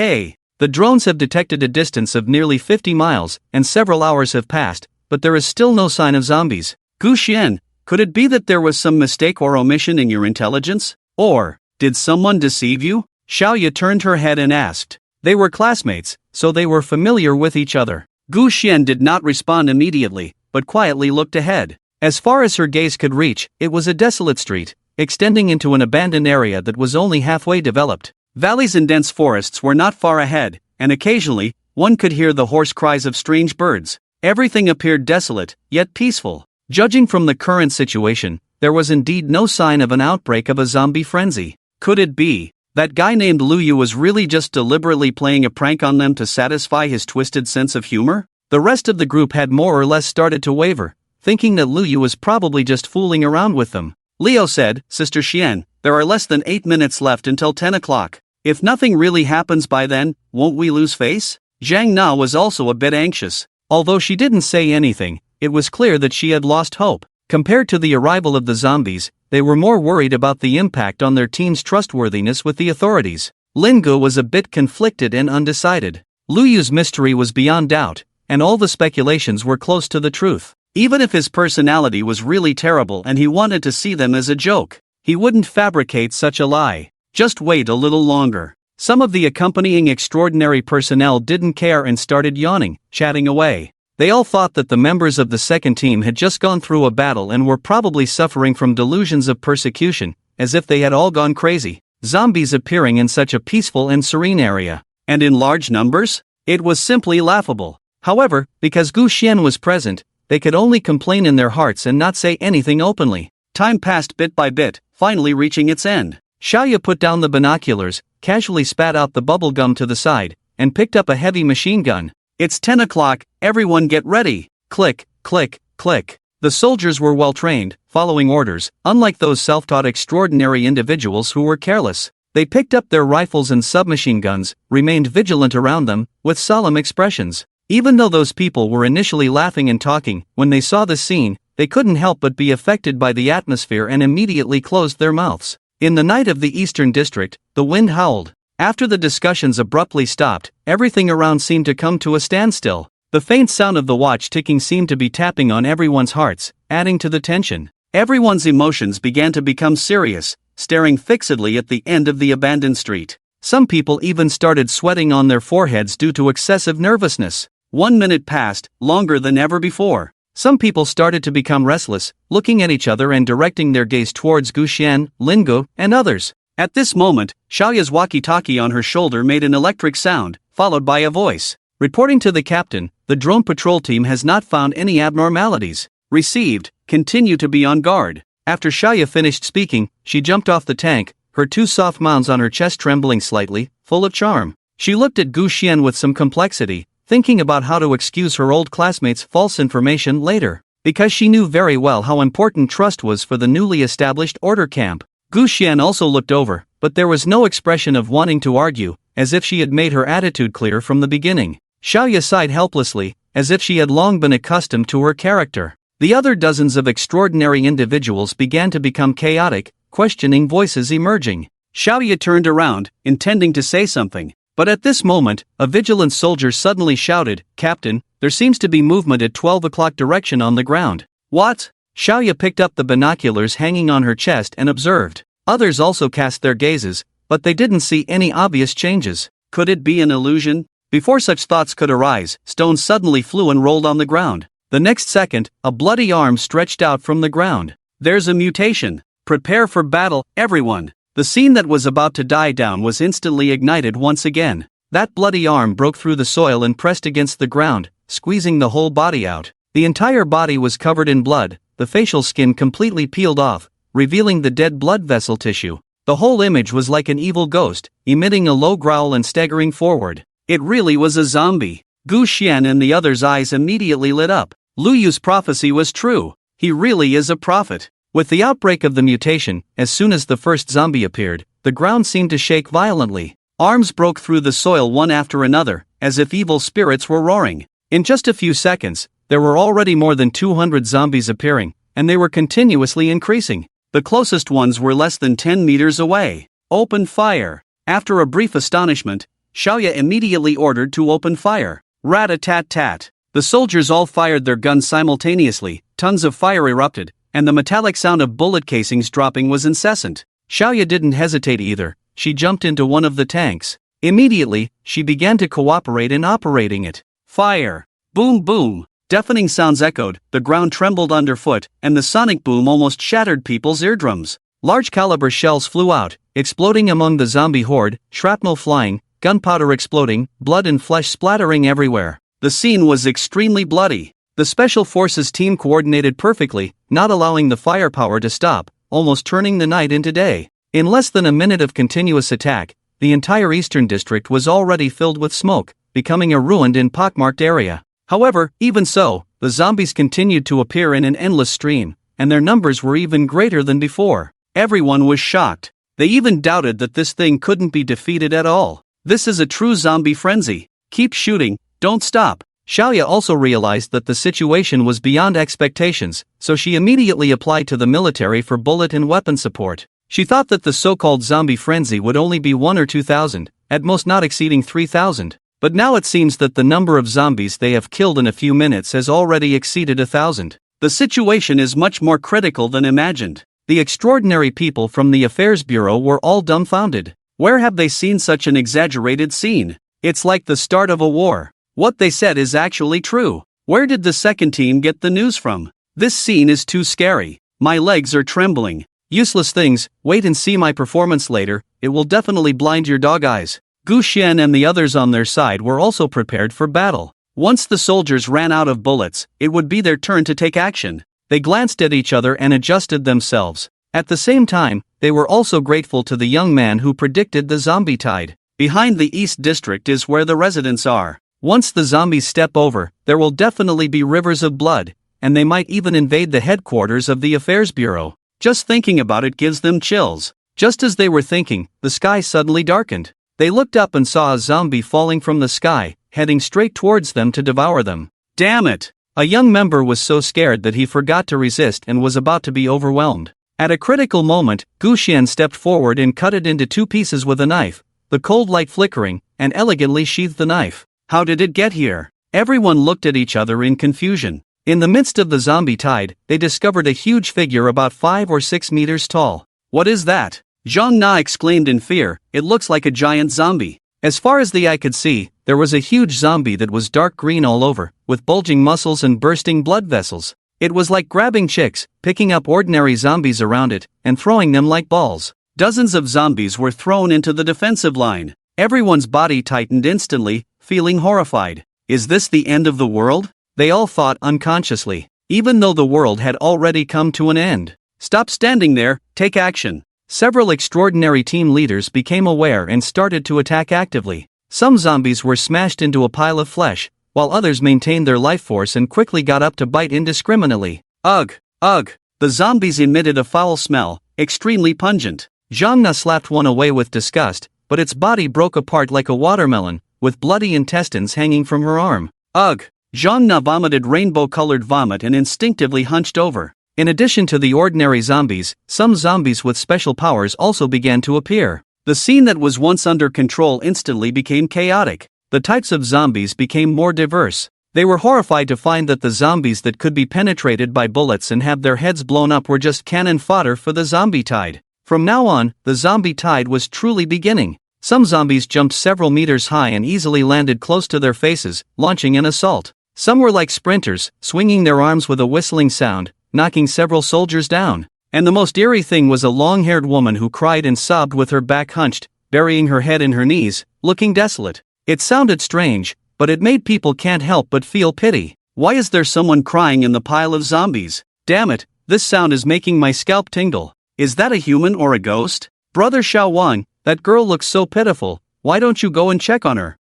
The drones have detected a distance of nearly 50 miles, and several hours have passed, but there is still no sign of zombies. Gu Xian, could it be that there was some mistake or omission in your intelligence? Or, did someone deceive you? Xiaoya turned her head and asked. They were classmates, so they were familiar with each other. Gu Xian did not respond immediately, but quietly looked ahead. As far as her gaze could reach, it was a desolate street, extending into an abandoned area that was only halfway developed. Valleys and dense forests were not far ahead, and occasionally, one could hear the hoarse cries of strange birds. Everything appeared desolate, yet peaceful. Judging from the current situation, there was indeed no sign of an outbreak of a zombie frenzy. Could it be that guy named Lu Yu was really just deliberately playing a prank on them to satisfy his twisted sense of humor? The rest of the group had more or less started to waver, thinking that Lu Yu was probably just fooling around with them. Leo said, Sister Xian, there are less than 8 minutes left until 10 o'clock. If nothing really happens by then, won't we lose face? Zhang Na was also a bit anxious. Although she didn't say anything, it was clear that she had lost hope. Compared to the arrival of the zombies, they were more worried about the impact on their team's trustworthiness with the authorities. Lin Gu was a bit conflicted and undecided. Lu Yu's mystery was beyond doubt, and all the speculations were close to the truth. Even if his personality was really terrible and he wanted to see them as a joke, he wouldn't fabricate such a lie. Just wait a little longer. Some of the accompanying extraordinary personnel didn't care and started yawning, chatting away. They all thought that the members of the second team had just gone through a battle and were probably suffering from delusions of persecution, as if they had all gone crazy. Zombies appearing in such a peaceful and serene area, and in large numbers? It was simply laughable. However, because Gu Xian was present, they could only complain in their hearts and not say anything openly. Time passed bit by bit, finally reaching its end. Xiaoya put down the binoculars, casually spat out the bubble gum to the side, and picked up a heavy machine gun. It's 10 o'clock, everyone get ready. Click, click, click. The soldiers were well trained, following orders, unlike those self-taught extraordinary individuals who were careless. They picked up their rifles and submachine guns, remained vigilant around them, with solemn expressions. Even though those people were initially laughing and talking, when they saw the scene, they couldn't help but be affected by the atmosphere and immediately closed their mouths. In the night of the Eastern District, the wind howled. After the discussions abruptly stopped, everything around seemed to come to a standstill. The faint sound of the watch ticking seemed to be tapping on everyone's hearts, adding to the tension. Everyone's emotions began to become serious, staring fixedly at the end of the abandoned street. Some people even started sweating on their foreheads due to excessive nervousness. 1 minute passed, longer than ever before. Some people started to become restless, looking at each other and directing their gaze towards Guxian, Lingo, and others. At this moment, Xiaoya's walkie-talkie on her shoulder made an electric sound, followed by a voice. Reporting to the captain, the drone patrol team has not found any abnormalities. Received, continue to be on guard. After Xiaoya finished speaking, she jumped off the tank, her two soft mounds on her chest trembling slightly, full of charm. She looked at Guxian with some complexity, thinking about how to excuse her old classmates' false information later, because she knew very well how important trust was for the newly established order camp. Guxian also looked over, but there was no expression of wanting to argue, as if she had made her attitude clear from the beginning. Xiaoya sighed helplessly, as if she had long been accustomed to her character. The other dozens of extraordinary individuals began to become chaotic, questioning voices emerging. Xiaoya turned around, intending to say something, but at this moment, a vigilant soldier suddenly shouted, "Captain, there seems to be movement at 12 o'clock direction on the ground." "What?" Xiaoya picked up the binoculars hanging on her chest and observed. Others also cast their gazes, but they didn't see any obvious changes. Could it be an illusion? Before such thoughts could arise, stones suddenly flew and rolled on the ground. The next second, a bloody arm stretched out from the ground. "There's a mutation. Prepare for battle, everyone." The scene that was about to die down was instantly ignited once again. That bloody arm broke through the soil and pressed against the ground, squeezing the whole body out. The entire body was covered in blood, the facial skin completely peeled off, revealing the dead blood vessel tissue. The whole image was like an evil ghost, emitting a low growl and staggering forward. It really was a zombie. Gu Xian and the others' eyes immediately lit up. Lu Yu's prophecy was true. He really is a prophet. With the outbreak of the mutation, as soon as the first zombie appeared, the ground seemed to shake violently. Arms broke through the soil one after another, as if evil spirits were roaring. In just a few seconds, there were already more than 200 zombies appearing, and they were continuously increasing. The closest ones were less than 10 meters away. Open fire. After a brief astonishment, Xiaoya immediately ordered to open fire. Rat-a-tat-tat. The soldiers all fired their guns simultaneously, tons of fire erupted, and the metallic sound of bullet casings dropping was incessant. Xiaoya didn't hesitate either, she jumped into one of the tanks. Immediately, she began to cooperate in operating it. Fire! Boom boom! Deafening sounds echoed, the ground trembled underfoot, and the sonic boom almost shattered people's eardrums. Large caliber shells flew out, exploding among the zombie horde, shrapnel flying, gunpowder exploding, blood and flesh splattering everywhere. The scene was extremely bloody. The Special Forces team coordinated perfectly, not allowing the firepower to stop, almost turning the night into day. In less than a minute of continuous attack, the entire eastern district was already filled with smoke, becoming a ruined and pockmarked area. However, even so, the zombies continued to appear in an endless stream, and their numbers were even greater than before. Everyone was shocked. They even doubted that this thing couldn't be defeated at all. This is a true zombie frenzy. Keep shooting, don't stop. Xiaoya also realized that the situation was beyond expectations, so she immediately applied to the military for bullet and weapon support. She thought that the so-called zombie frenzy would only be 1 or 2,000, at most not exceeding 3,000. But now it seems that the number of zombies they have killed in a few minutes has already exceeded 1,000. The situation is much more critical than imagined. The extraordinary people from the Affairs Bureau were all dumbfounded. Where have they seen such an exaggerated scene? It's like the start of a war. What they said is actually true. Where did the second team get the news from? This scene is too scary. My legs are trembling. Useless things, wait and see my performance later, it will definitely blind your dog eyes. Gu Xian and the others on their side were also prepared for battle. Once the soldiers ran out of bullets, it would be their turn to take action. They glanced at each other and adjusted themselves. At the same time, they were also grateful to the young man who predicted the zombie tide. Behind the East District is where the residents are. Once the zombies step over, there will definitely be rivers of blood, and they might even invade the headquarters of the Affairs Bureau. Just thinking about it gives them chills. Just as they were thinking, the sky suddenly darkened. They looked up and saw a zombie falling from the sky, heading straight towards them to devour them. Damn it! A young member was so scared that he forgot to resist and was about to be overwhelmed. At a critical moment, Gu Xian stepped forward and cut it into 2 pieces with a knife, the cold light flickering, and elegantly sheathed the knife. How did it get here? Everyone looked at each other in confusion. In the midst of the zombie tide, they discovered a huge figure about 5 or 6 meters tall. "What is that?" Zhang Na exclaimed in fear. "It looks like a giant zombie." As far as the eye could see, there was a huge zombie that was dark green all over, with bulging muscles and bursting blood vessels. It was like grabbing chicks, picking up ordinary zombies around it, and throwing them like balls. Dozens of zombies were thrown into the defensive line. Everyone's body tightened instantly, feeling horrified. Is this the end of the world? They all thought unconsciously, even though the world had already come to an end. Stop standing there, take action. Several extraordinary team leaders became aware and started to attack actively. Some zombies were smashed into a pile of flesh, while others maintained their life force and quickly got up to bite indiscriminately. Ugh! Ugh! The zombies emitted a foul smell, extremely pungent. Zhang Na slapped one away with disgust, but its body broke apart like a watermelon, with bloody intestines hanging from her arm. Ugh! Zhang Na vomited rainbow-colored vomit and instinctively hunched over. In addition to the ordinary zombies, some zombies with special powers also began to appear. The scene that was once under control instantly became chaotic. The types of zombies became more diverse. They were horrified to find that the zombies that could be penetrated by bullets and have their heads blown up were just cannon fodder for the zombie tide. From now on, the zombie tide was truly beginning. Some zombies jumped several meters high and easily landed close to their faces, launching an assault. Some were like sprinters, swinging their arms with a whistling sound, knocking several soldiers down. And the most eerie thing was a long-haired woman who cried and sobbed with her back hunched, burying her head in her knees, looking desolate. It sounded strange, but it made people can't help but feel pity. Why is there someone crying in the pile of zombies? Damn it, this sound is making my scalp tingle. Is that a human or a ghost? Brother Xiaowang, that girl looks so pitiful, why don't you go and check on her?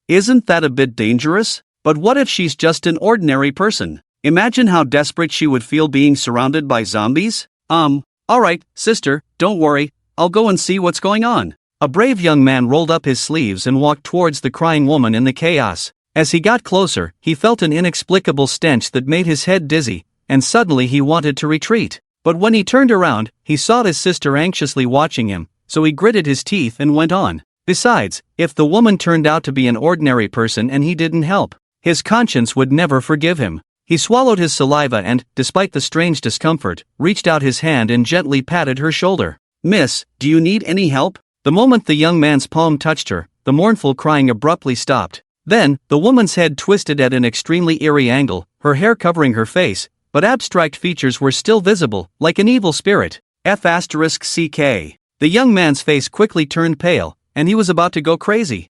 Isn't that a bit dangerous? But what if she's just an ordinary person? Imagine how desperate she would feel being surrounded by zombies? Alright, sister, don't worry, I'll go and see what's going on. A brave young man rolled up his sleeves and walked towards the crying woman in the chaos. As he got closer, he felt an inexplicable stench that made his head dizzy, and suddenly he wanted to retreat. But when he turned around, he saw his sister anxiously watching him, so he gritted his teeth and went on. Besides, if the woman turned out to be an ordinary person and he didn't help, his conscience would never forgive him. He swallowed his saliva and, despite the strange discomfort, reached out his hand and gently patted her shoulder. "Miss, do you need any help?" The moment the young man's palm touched her, the mournful crying abruptly stopped. Then, the woman's head twisted at an extremely eerie angle, her hair covering her face, but abstract features were still visible, like an evil spirit. F***CK. The young man's face quickly turned pale, and he was about to go crazy.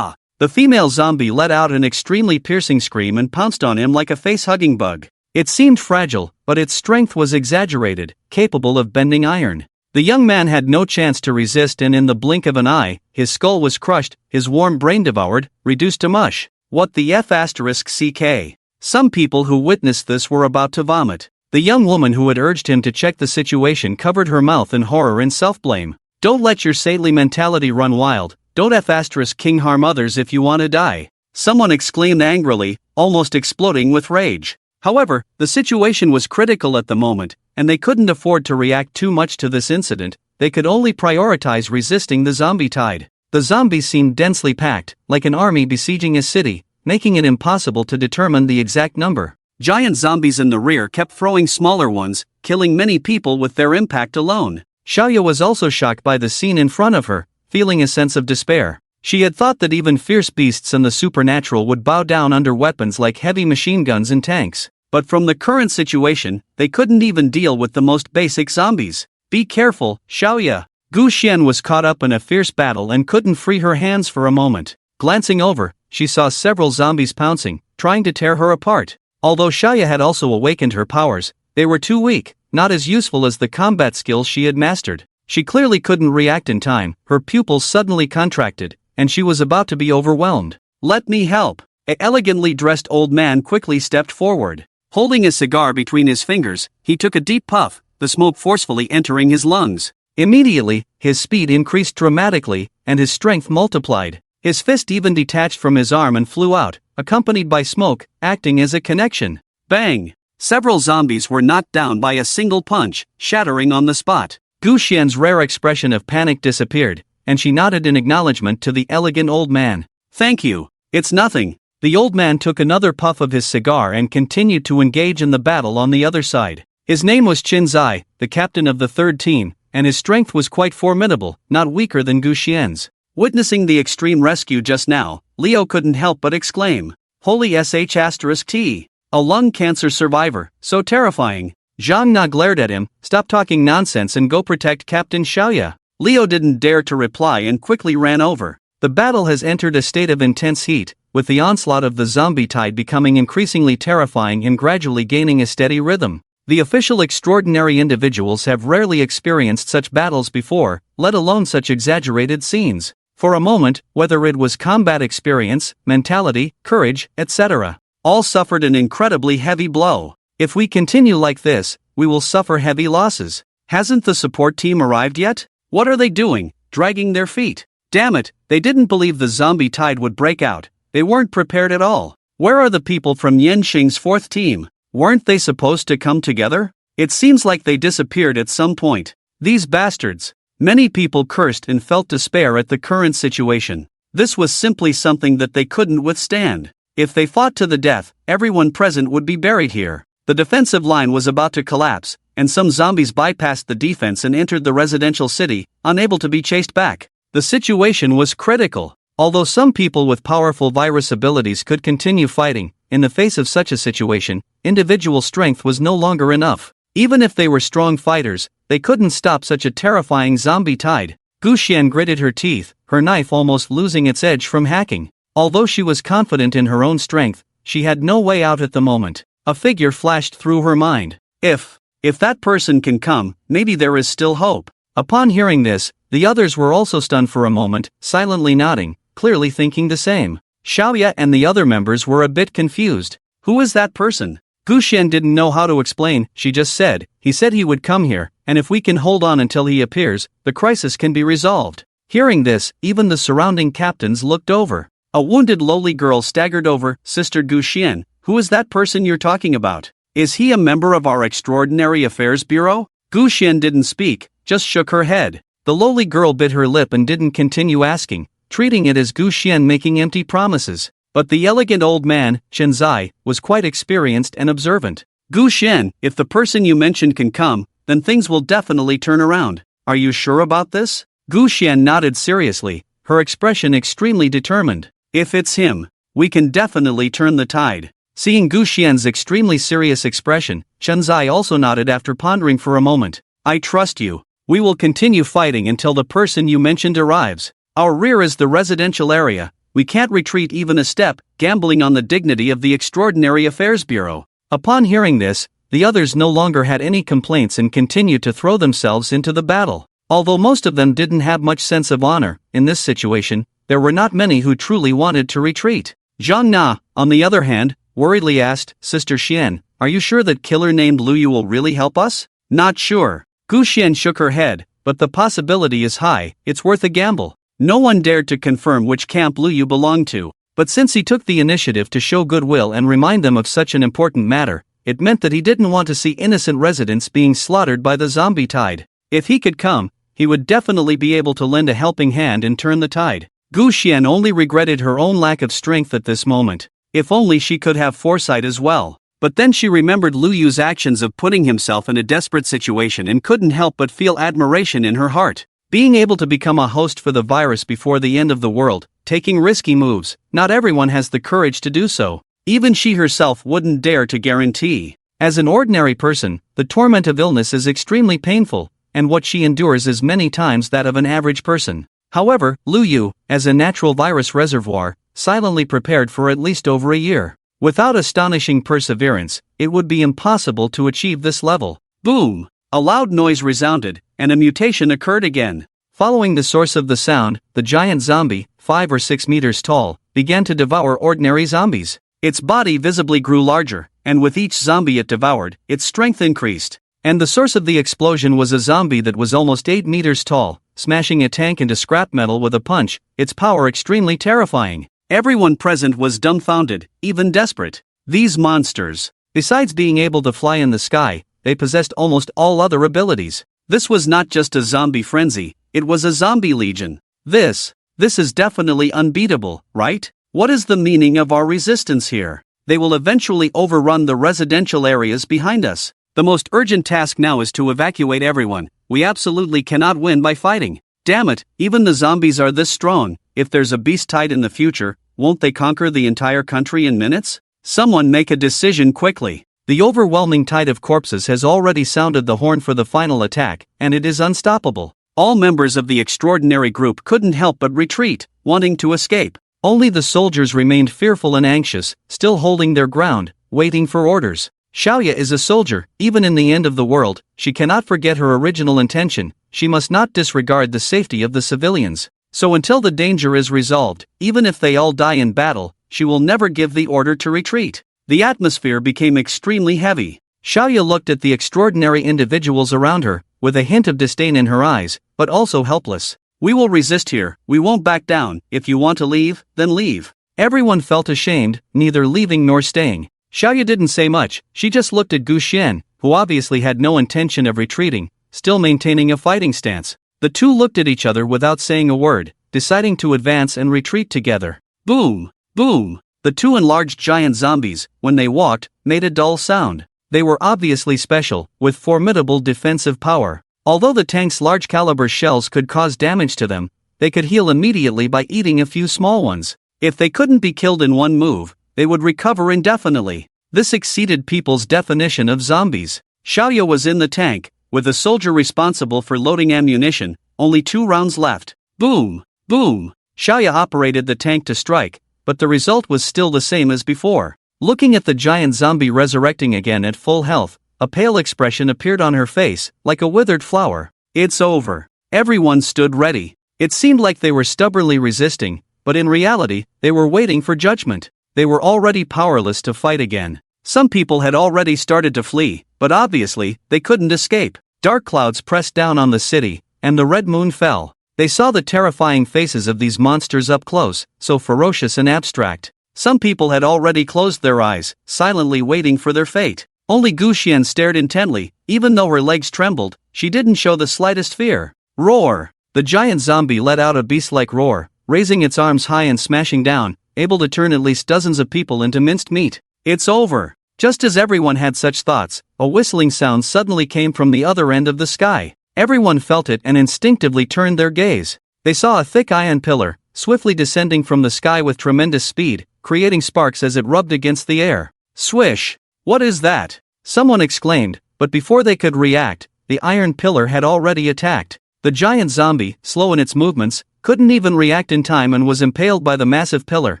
The female zombie let out an extremely piercing scream and pounced on him like a face-hugging bug. It seemed fragile, but its strength was exaggerated, capable of bending iron. The young man had no chance to resist, and in the blink of an eye, his skull was crushed, his warm brain devoured, reduced to mush. What the F***CK? Some people who witnessed this were about to vomit. The young woman who had urged him to check the situation covered her mouth in horror and self-blame. Don't let your saintly mentality run wild. Don't F***king harm others if you want to die. Someone exclaimed angrily, almost exploding with rage. However, the situation was critical at the moment, and they couldn't afford to react too much to this incident. They could only prioritize resisting the zombie tide. The zombies seemed densely packed, like an army besieging a city, making it impossible to determine the exact number. Giant zombies in the rear kept throwing smaller ones, killing many people with their impact alone. Xiaoya was also shocked by the scene in front of her, feeling a sense of despair. She had thought that even fierce beasts and the supernatural would bow down under weapons like heavy machine guns and tanks. But from the current situation, they couldn't even deal with the most basic zombies. Be careful, Xiaoya. Gu Xian was caught up in a fierce battle and couldn't free her hands for a moment. Glancing over, she saw several zombies pouncing, trying to tear her apart. Although Xiaoya had also awakened her powers, they were too weak, not as useful as the combat skills she had mastered. She clearly couldn't react in time, her pupils suddenly contracted, and she was about to be overwhelmed. "Let me help." An elegantly dressed old man quickly stepped forward. Holding a cigar between his fingers, he took a deep puff, the smoke forcefully entering his lungs. Immediately, his speed increased dramatically, and his strength multiplied. His fist even detached from his arm and flew out, accompanied by smoke, acting as a connection. Bang! Several zombies were knocked down by a single punch, shattering on the spot. Gu Xian's rare expression of panic disappeared, and she nodded in acknowledgement to the elegant old man. "Thank you. It's nothing." The old man took another puff of his cigar and continued to engage in the battle on the other side. His name was Qinzai, the captain of the third team, and his strength was quite formidable, not weaker than Gu Xian's. Witnessing the extreme rescue just now, Leo couldn't help but exclaim, "Holy sh*T! A lung cancer survivor, so terrifying." Zhang Na glared at him, "Stop talking nonsense and go protect Captain Xiaoya." Leo didn't dare to reply and quickly ran over. The battle has entered a state of intense heat, with the onslaught of the zombie tide becoming increasingly terrifying and gradually gaining a steady rhythm. The official extraordinary individuals have rarely experienced such battles before, let alone such exaggerated scenes. For a moment, whether it was combat experience, mentality, courage, etc., all suffered an incredibly heavy blow. If we continue like this, we will suffer heavy losses. Hasn't the support team arrived yet? What are they doing, dragging their feet? Damn it, they didn't believe the zombie tide would break out. They weren't prepared at all. Where are the people from Yenxing's fourth team? Weren't they supposed to come together? It seems like they disappeared at some point. These bastards. Many people cursed and felt despair at the current situation. This was simply something that they couldn't withstand. If they fought to the death, everyone present would be buried here. The defensive line was about to collapse, and some zombies bypassed the defense and entered the residential city, unable to be chased back. The situation was critical. Although some people with powerful virus abilities could continue fighting, in the face of such a situation, individual strength was no longer enough. Even if they were strong fighters, they couldn't stop such a terrifying zombie tide. Gu Xian gritted her teeth, her knife almost losing its edge from hacking. Although she was confident in her own strength, she had no way out at the moment. A figure flashed through her mind. If that person can come, maybe there is still hope. Upon hearing this, the others were also stunned for a moment, silently nodding, clearly thinking the same. Xiaoya and the other members were a bit confused. Who is that person? Gu Xian didn't know how to explain. She just said, he said he would come here, and if we can hold on until he appears, the crisis can be resolved. Hearing this, even the surrounding captains looked over. A wounded lowly girl staggered over. Sister Gu Xian, who is that person you're talking about? Is he a member of our Extraordinary Affairs Bureau? Gu Xian didn't speak, just shook her head. The lowly girl bit her lip and didn't continue asking, treating it as Gu Xian making empty promises. But the elegant old man, Qinzai, was quite experienced and observant. Gu Xian, if the person you mentioned can come, then things will definitely turn around. Are you sure about this? Gu Xian nodded seriously, her expression extremely determined. If it's him, we can definitely turn the tide. Seeing Gu Xian's extremely serious expression, Qinzai also nodded after pondering for a moment. I trust you. We will continue fighting until the person you mentioned arrives. Our rear is the residential area. We can't retreat even a step, gambling on the dignity of the Extraordinary Affairs Bureau. Upon hearing this, the others no longer had any complaints and continued to throw themselves into the battle. Although most of them didn't have much sense of honor, in this situation, there were not many who truly wanted to retreat. Zhang Na, on the other hand, worriedly asked, Sister Xian, are you sure that killer named Lu Yu will really help us? Not sure. Gu Xian shook her head, but the possibility is high, it's worth a gamble. No one dared to confirm which camp Lu Yu belonged to, but since he took the initiative to show goodwill and remind them of such an important matter, it meant that he didn't want to see innocent residents being slaughtered by the zombie tide. If he could come, he would definitely be able to lend a helping hand and turn the tide. Gu Xian only regretted her own lack of strength at this moment. If only she could have foresight as well. But then she remembered Lu Yu's actions of putting himself in a desperate situation and couldn't help but feel admiration in her heart. Being able to become a host for the virus before the end of the world, taking risky moves, not everyone has the courage to do so. Even she herself wouldn't dare to guarantee. As an ordinary person, the torment of illness is extremely painful, and what she endures is many times that of an average person. However, Lu Yu, as a natural virus reservoir, silently prepared for at least over a year. Without astonishing perseverance, it would be impossible to achieve this level. Boom! A loud noise resounded, and a mutation occurred again. Following the source of the sound, the giant zombie, 5 or 6 meters tall, began to devour ordinary zombies. Its body visibly grew larger, and with each zombie it devoured, its strength increased. And the source of the explosion was a zombie that was almost 8 meters tall, smashing a tank into scrap metal with a punch, its power extremely terrifying. Everyone present was dumbfounded, even desperate. These monsters, besides being able to fly in the sky, they possessed almost all other abilities. This was not just a zombie frenzy, it was a zombie legion. This is definitely unbeatable, right? What is the meaning of our resistance here? They will eventually overrun the residential areas behind us. The most urgent task now is to evacuate everyone. We absolutely cannot win by fighting. Damn it, even the zombies are this strong. If there's a beast tide in the future, won't they conquer the entire country in minutes? Someone make a decision quickly. The overwhelming tide of corpses has already sounded the horn for the final attack, and it is unstoppable. All members of the extraordinary group couldn't help but retreat, wanting to escape. Only the soldiers remained fearful and anxious, still holding their ground, waiting for orders. Xiaoya is a soldier. Even in the end of the world, she cannot forget her original intention. She must not disregard the safety of the civilians. So until the danger is resolved, even if they all die in battle, she will never give the order to retreat. The atmosphere became extremely heavy. Xiaoya looked at the extraordinary individuals around her, with a hint of disdain in her eyes, but also helpless. We will resist here, we won't back down. If you want to leave, then leave. Everyone felt ashamed, neither leaving nor staying. Xiaoya didn't say much, she just looked at Gu Xian, who obviously had no intention of retreating, still maintaining a fighting stance. The two looked at each other without saying a word, deciding to advance and retreat together. Boom! Boom! The two enlarged giant zombies, when they walked, made a dull sound. They were obviously special, with formidable defensive power. Although the tank's large-caliber shells could cause damage to them, they could heal immediately by eating a few small ones. If they couldn't be killed in one move, they would recover indefinitely. This exceeded people's definition of zombies. Xiaoya was in the tank, with a soldier responsible for loading ammunition, only 2 rounds left. Boom! Boom! Xiaoya operated the tank to strike, but the result was still the same as before. Looking at the giant zombie resurrecting again at full health, a pale expression appeared on her face, like a withered flower. It's over. Everyone stood ready. It seemed like they were stubbornly resisting, but in reality, they were waiting for judgment. They were already powerless to fight again. Some people had already started to flee, but obviously, they couldn't escape. Dark clouds pressed down on the city, and the red moon fell. They saw the terrifying faces of these monsters up close, so ferocious and abstract. Some people had already closed their eyes, silently waiting for their fate. Only Gu Xian stared intently. Even though her legs trembled, she didn't show the slightest fear. Roar! The giant zombie let out a beast-like roar, raising its arms high and smashing down, able to turn at least dozens of people into minced meat. It's over! Just as everyone had such thoughts, a whistling sound suddenly came from the other end of the sky. Everyone felt it and instinctively turned their gaze. They saw a thick iron pillar, swiftly descending from the sky with tremendous speed, creating sparks as it rubbed against the air. Swish! What is that? Someone exclaimed, but before they could react, the iron pillar had already attacked. The giant zombie, slow in its movements, couldn't even react in time and was impaled by the massive pillar,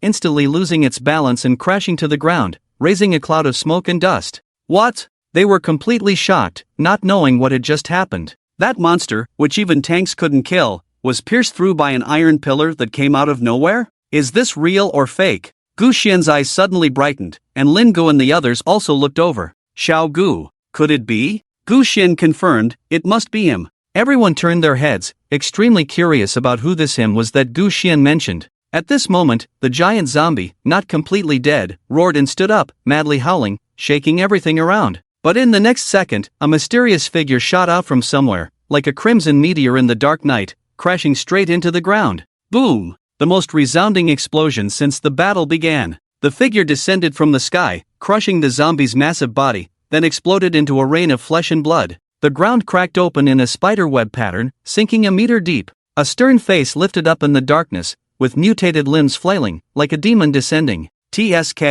instantly losing its balance and crashing to the ground, raising a cloud of smoke and dust. What? They were completely shocked, not knowing what had just happened. That monster, which even tanks couldn't kill, was pierced through by an iron pillar that came out of nowhere? Is this real or fake? Gu Xian's eyes suddenly brightened, and Lin Gu and the others also looked over. Xiao Gu, could it be? Gu Xian confirmed, it must be him. Everyone turned their heads, extremely curious about who this him was that Gu Xian mentioned. At this moment, the giant zombie, not completely dead, roared and stood up, madly howling, shaking everything around. But in the next second, a mysterious figure shot out from somewhere, like a crimson meteor in the dark night, crashing straight into the ground. Boom! The most resounding explosion since the battle began. The figure descended from the sky, crushing the zombie's massive body, then exploded into a rain of flesh and blood. The ground cracked open in a spiderweb pattern, sinking a meter deep. A stern face lifted up in the darkness, with mutated limbs flailing, like a demon descending. TSK.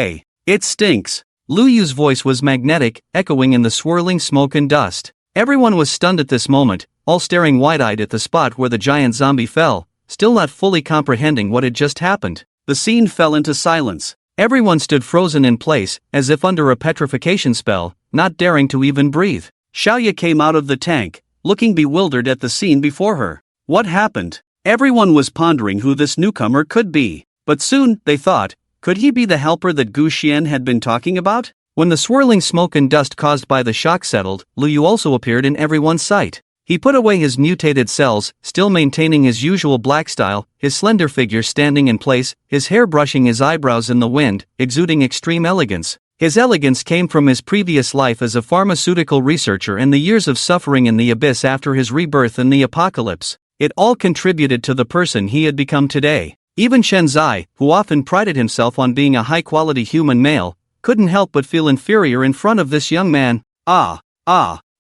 It stinks. Lu Yu's voice was magnetic, echoing in the swirling smoke and dust. Everyone was stunned at this moment, all staring wide-eyed at the spot where the giant zombie fell, still not fully comprehending what had just happened. The scene fell into silence. Everyone stood frozen in place, as if under a petrification spell, not daring to even breathe. Xiaoya came out of the tank, looking bewildered at the scene before her. What happened? Everyone was pondering who this newcomer could be. But soon, they thought, could he be the helper that Gu Xian had been talking about? When the swirling smoke and dust caused by the shock settled, Lu Yu also appeared in everyone's sight. He put away his mutated cells, still maintaining his usual black style, his slender figure standing in place, his hair brushing his eyebrows in the wind, exuding extreme elegance. His elegance came from his previous life as a pharmaceutical researcher and the years of suffering in the abyss after his rebirth in the apocalypse. It all contributed to the person he had become today. Even Shenzai, who often prided himself on being a high-quality human male, couldn't help but feel inferior in front of this young man.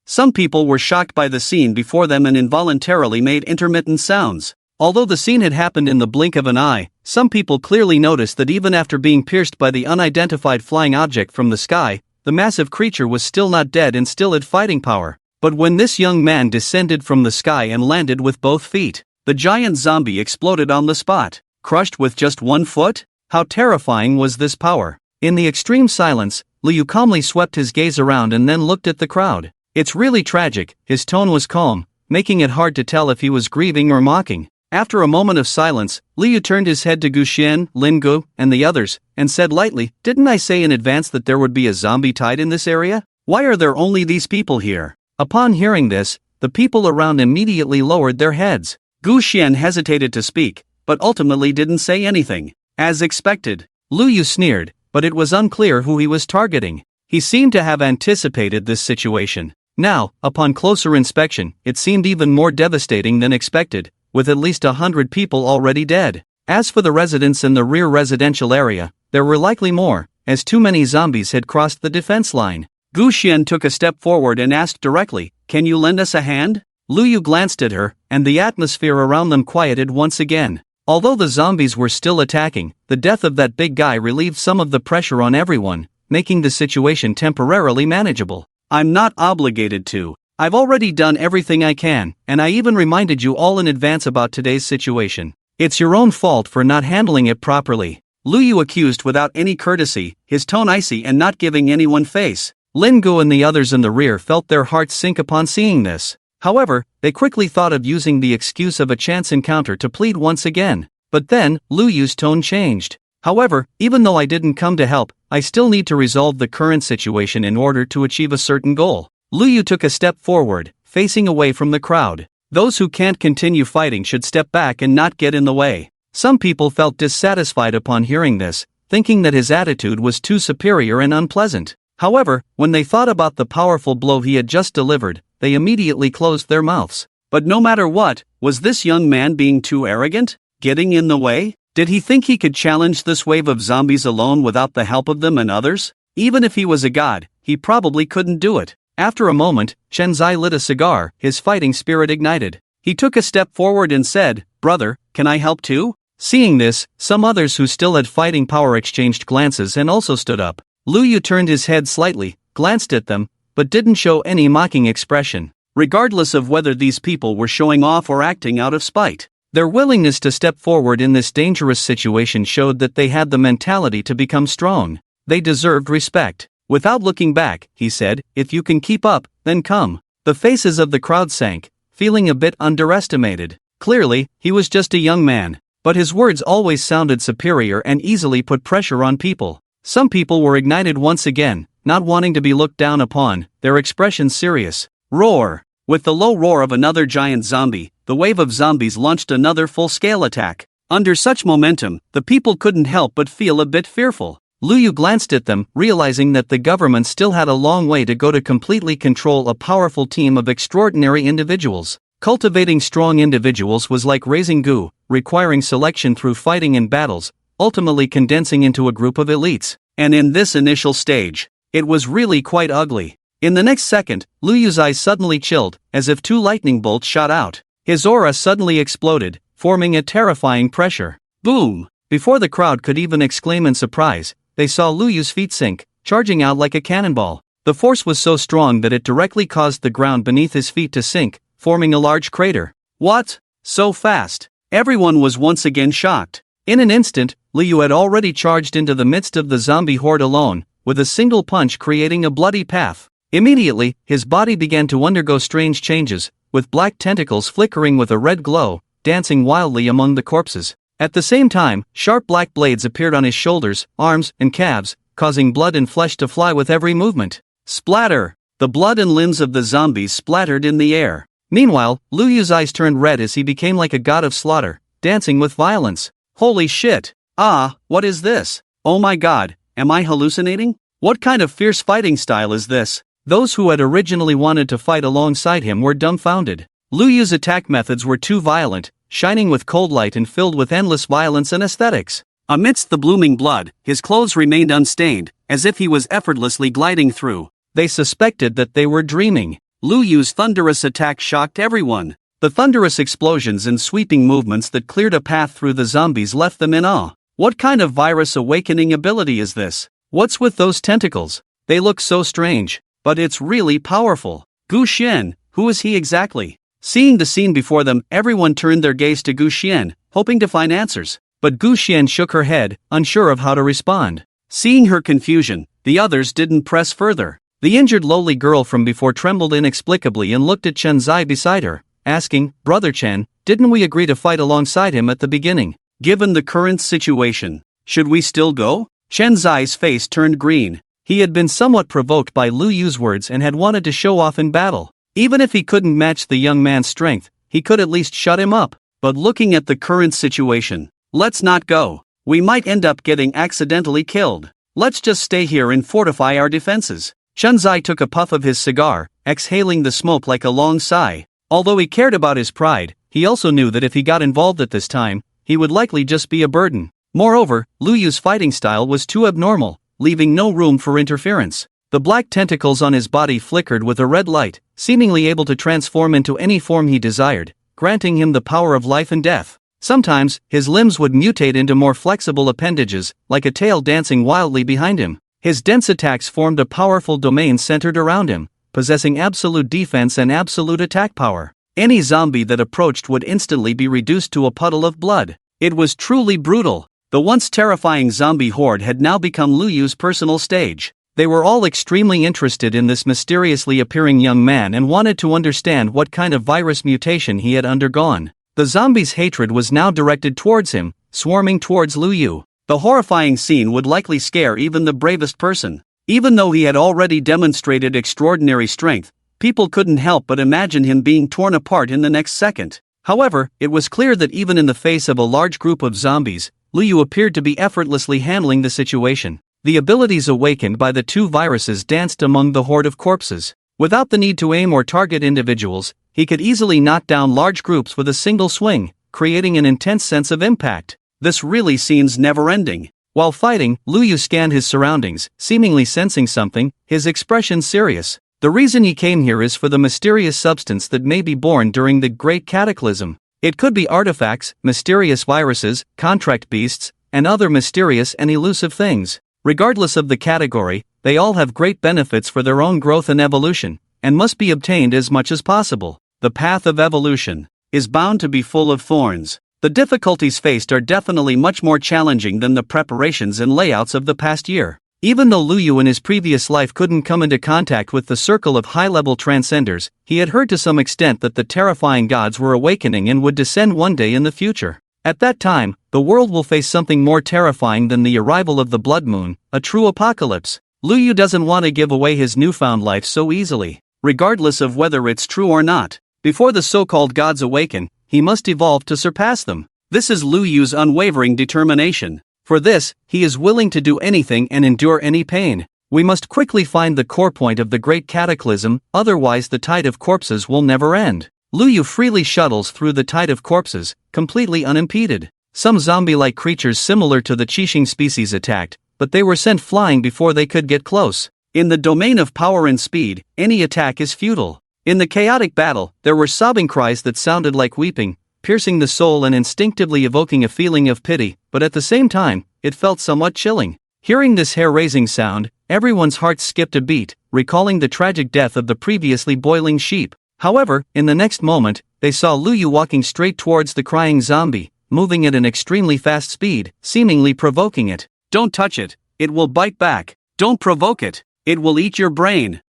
Some people were shocked by the scene before them and involuntarily made intermittent sounds. Although the scene had happened in the blink of an eye, some people clearly noticed that even after being pierced by the unidentified flying object from the sky, the massive creature was still not dead and still had fighting power. But when this young man descended from the sky and landed with both feet, the giant zombie exploded on the spot. Crushed with just 1 foot? How terrifying was this power? In the extreme silence, Liu calmly swept his gaze around and then looked at the crowd. It's really tragic, his tone was calm, making it hard to tell if he was grieving or mocking. After a moment of silence, Liu turned his head to Guxian, Lingu, and the others, and said lightly, "Didn't I say in advance that there would be a zombie tide in this area? Why are there only these people here?" Upon hearing this, the people around immediately lowered their heads. Guxian hesitated to speak, but ultimately didn't say anything. As expected, Liu sneered, but it was unclear who he was targeting. He seemed to have anticipated this situation. Now, upon closer inspection, it seemed even more devastating than expected, with at least 100 people already dead. As for the residents in the rear residential area, there were likely more, as too many zombies had crossed the defense line. Guxian took a step forward and asked directly, "Can you lend us a hand?" Liu glanced at her, and the atmosphere around them quieted once again. Although the zombies were still attacking, the death of that big guy relieved some of the pressure on everyone, making the situation temporarily manageable. "I'm not obligated to. I've already done everything I can, and I even reminded you all in advance about today's situation. It's your own fault for not handling it properly," Liu accused without any courtesy, his tone icy and not giving anyone face. Lingu and the others in the rear felt their hearts sink upon seeing this. However, they quickly thought of using the excuse of a chance encounter to plead once again. But then, Liu's tone changed. "However, even though I didn't come to help, I still need to resolve the current situation in order to achieve a certain goal." Liu took a step forward, facing away from the crowd. Those who can't continue fighting should step back and not get in the way. Some people felt dissatisfied upon hearing this, thinking that his attitude was too superior and unpleasant. However, when they thought about the powerful blow he had just delivered, they immediately closed their mouths. But no matter what, was this young man being too arrogant? Getting in the way? Did he think he could challenge this wave of zombies alone without the help of them and others? Even if he was a god, he probably couldn't do it. After a moment, Shenzai lit a cigar, his fighting spirit ignited. He took a step forward and said, "Brother, can I help too?" Seeing this, some others who still had fighting power exchanged glances and also stood up. Liu turned his head slightly, glanced at them, but didn't show any mocking expression. Regardless of whether these people were showing off or acting out of spite, their willingness to step forward in this dangerous situation showed that they had the mentality to become strong. They deserved respect. Without looking back, he said, "If you can keep up, then come." The faces of the crowd sank, feeling a bit underestimated. Clearly, he was just a young man, but his words always sounded superior and easily put pressure on people. Some people were ignited once again, not wanting to be looked down upon, their expressions serious. Roar! With the low roar of another giant zombie, the wave of zombies launched another full-scale attack. Under such momentum, the people couldn't help but feel a bit fearful. Liu glanced at them, realizing that the government still had a long way to go to completely control a powerful team of extraordinary individuals. Cultivating strong individuals was like raising goo, requiring selection through fighting and battles, ultimately condensing into a group of elites. And in this initial stage, it was really quite ugly. In the next second, Liu's eyes suddenly chilled, as if 2 lightning bolts shot out. His aura suddenly exploded, forming a terrifying pressure. Boom! Before the crowd could even exclaim in surprise, they saw Liu's feet sink, charging out like a cannonball. The force was so strong that it directly caused the ground beneath his feet to sink, forming a large crater. What? So fast? Everyone was once again shocked. In an instant, Liu had already charged into the midst of the zombie horde alone, with a single punch creating a bloody path. Immediately, his body began to undergo strange changes, with black tentacles flickering with a red glow, dancing wildly among the corpses. At the same time, sharp black blades appeared on his shoulders, arms, and calves, causing blood and flesh to fly with every movement. Splatter! The blood and limbs of the zombies splattered in the air. Meanwhile, Liu's eyes turned red as he became like a god of slaughter, dancing with violence. Holy shit! Ah, what is this? Oh my god, am I hallucinating? What kind of fierce fighting style is this? Those who had originally wanted to fight alongside him were dumbfounded. Liu's attack methods were too violent, shining with cold light and filled with endless violence and aesthetics. Amidst the blooming blood, his clothes remained unstained, as if he was effortlessly gliding through. They suspected that they were dreaming. Lu Yu's thunderous attack shocked everyone. The thunderous explosions and sweeping movements that cleared a path through the zombies left them in awe. What kind of virus awakening ability is this? What's with those tentacles? They look so strange, but it's really powerful. Gu Xian, who is he exactly? Seeing the scene before them, everyone turned their gaze to Gu Xian, hoping to find answers. But Gu Xian shook her head, unsure of how to respond. Seeing her confusion, the others didn't press further. The injured lowly girl from before trembled inexplicably and looked at Chen Zai beside her, asking, "Brother Chen, didn't we agree to fight alongside him at the beginning? Given the current situation, should we still go?" Chen Zai's face turned green. He had been somewhat provoked by Lu Yu's words and had wanted to show off in battle. Even if he couldn't match the young man's strength, he could at least shut him up. But looking at the current situation, let's not go. We might end up getting accidentally killed. Let's just stay here and fortify our defenses. Chen Zai took a puff of his cigar, exhaling the smoke like a long sigh. Although he cared about his pride, he also knew that if he got involved at this time, he would likely just be a burden. Moreover, Lu Yu's fighting style was too abnormal, leaving no room for interference. The black tentacles on his body flickered with a red light, seemingly able to transform into any form he desired, granting him the power of life and death. Sometimes, his limbs would mutate into more flexible appendages, like a tail dancing wildly behind him. His dense attacks formed a powerful domain centered around him, possessing absolute defense and absolute attack power. Any zombie that approached would instantly be reduced to a puddle of blood. It was truly brutal. The once terrifying zombie horde had now become Lu Yu's personal stage. They were all extremely interested in this mysteriously appearing young man and wanted to understand what kind of virus mutation he had undergone. The zombies' hatred was now directed towards him, swarming towards Lu Yu. The horrifying scene would likely scare even the bravest person. Even though he had already demonstrated extraordinary strength, people couldn't help but imagine him being torn apart in the next second. However, it was clear that even in the face of a large group of zombies, Lu Yu appeared to be effortlessly handling the situation. The abilities awakened by the two viruses danced among the horde of corpses. Without the need to aim or target individuals, he could easily knock down large groups with a single swing, creating an intense sense of impact. This really seems never-ending. While fighting, Lu Yu scanned his surroundings, seemingly sensing something, his expression serious. The reason he came here is for the mysterious substance that may be born during the Great Cataclysm. It could be artifacts, mysterious viruses, contract beasts, and other mysterious and elusive things. Regardless of the category, they all have great benefits for their own growth and evolution, and must be obtained as much as possible. The path of evolution is bound to be full of thorns. The difficulties faced are definitely much more challenging than the preparations and layouts of the past year. Even though Lu Yu in his previous life couldn't come into contact with the circle of high-level transcenders, he had heard to some extent that the terrifying gods were awakening and would descend one day in the future. At that time, the world will face something more terrifying than the arrival of the Blood Moon, a true apocalypse. Lu Yu doesn't want to give away his newfound life so easily, regardless of whether it's true or not. Before the so-called gods awaken, he must evolve to surpass them. This is Lu Yu's unwavering determination. For this, he is willing to do anything and endure any pain. We must quickly find the core point of the Great Cataclysm, otherwise the tide of corpses will never end. Lu Yu freely shuttles through the tide of corpses, completely unimpeded. Some zombie-like creatures similar to the Qixing species attacked, but they were sent flying before they could get close. In the domain of power and speed, any attack is futile. In the chaotic battle, there were sobbing cries that sounded like weeping, piercing the soul and instinctively evoking a feeling of pity, but at the same time, it felt somewhat chilling. Hearing this hair-raising sound, everyone's heart skipped a beat, recalling the tragic death of the previously boiling sheep. However, in the next moment, they saw Lu Yu walking straight towards the crying zombie, moving at an extremely fast speed, seemingly provoking it. "Don't touch it, it will bite back. Don't provoke it, it will eat your brain."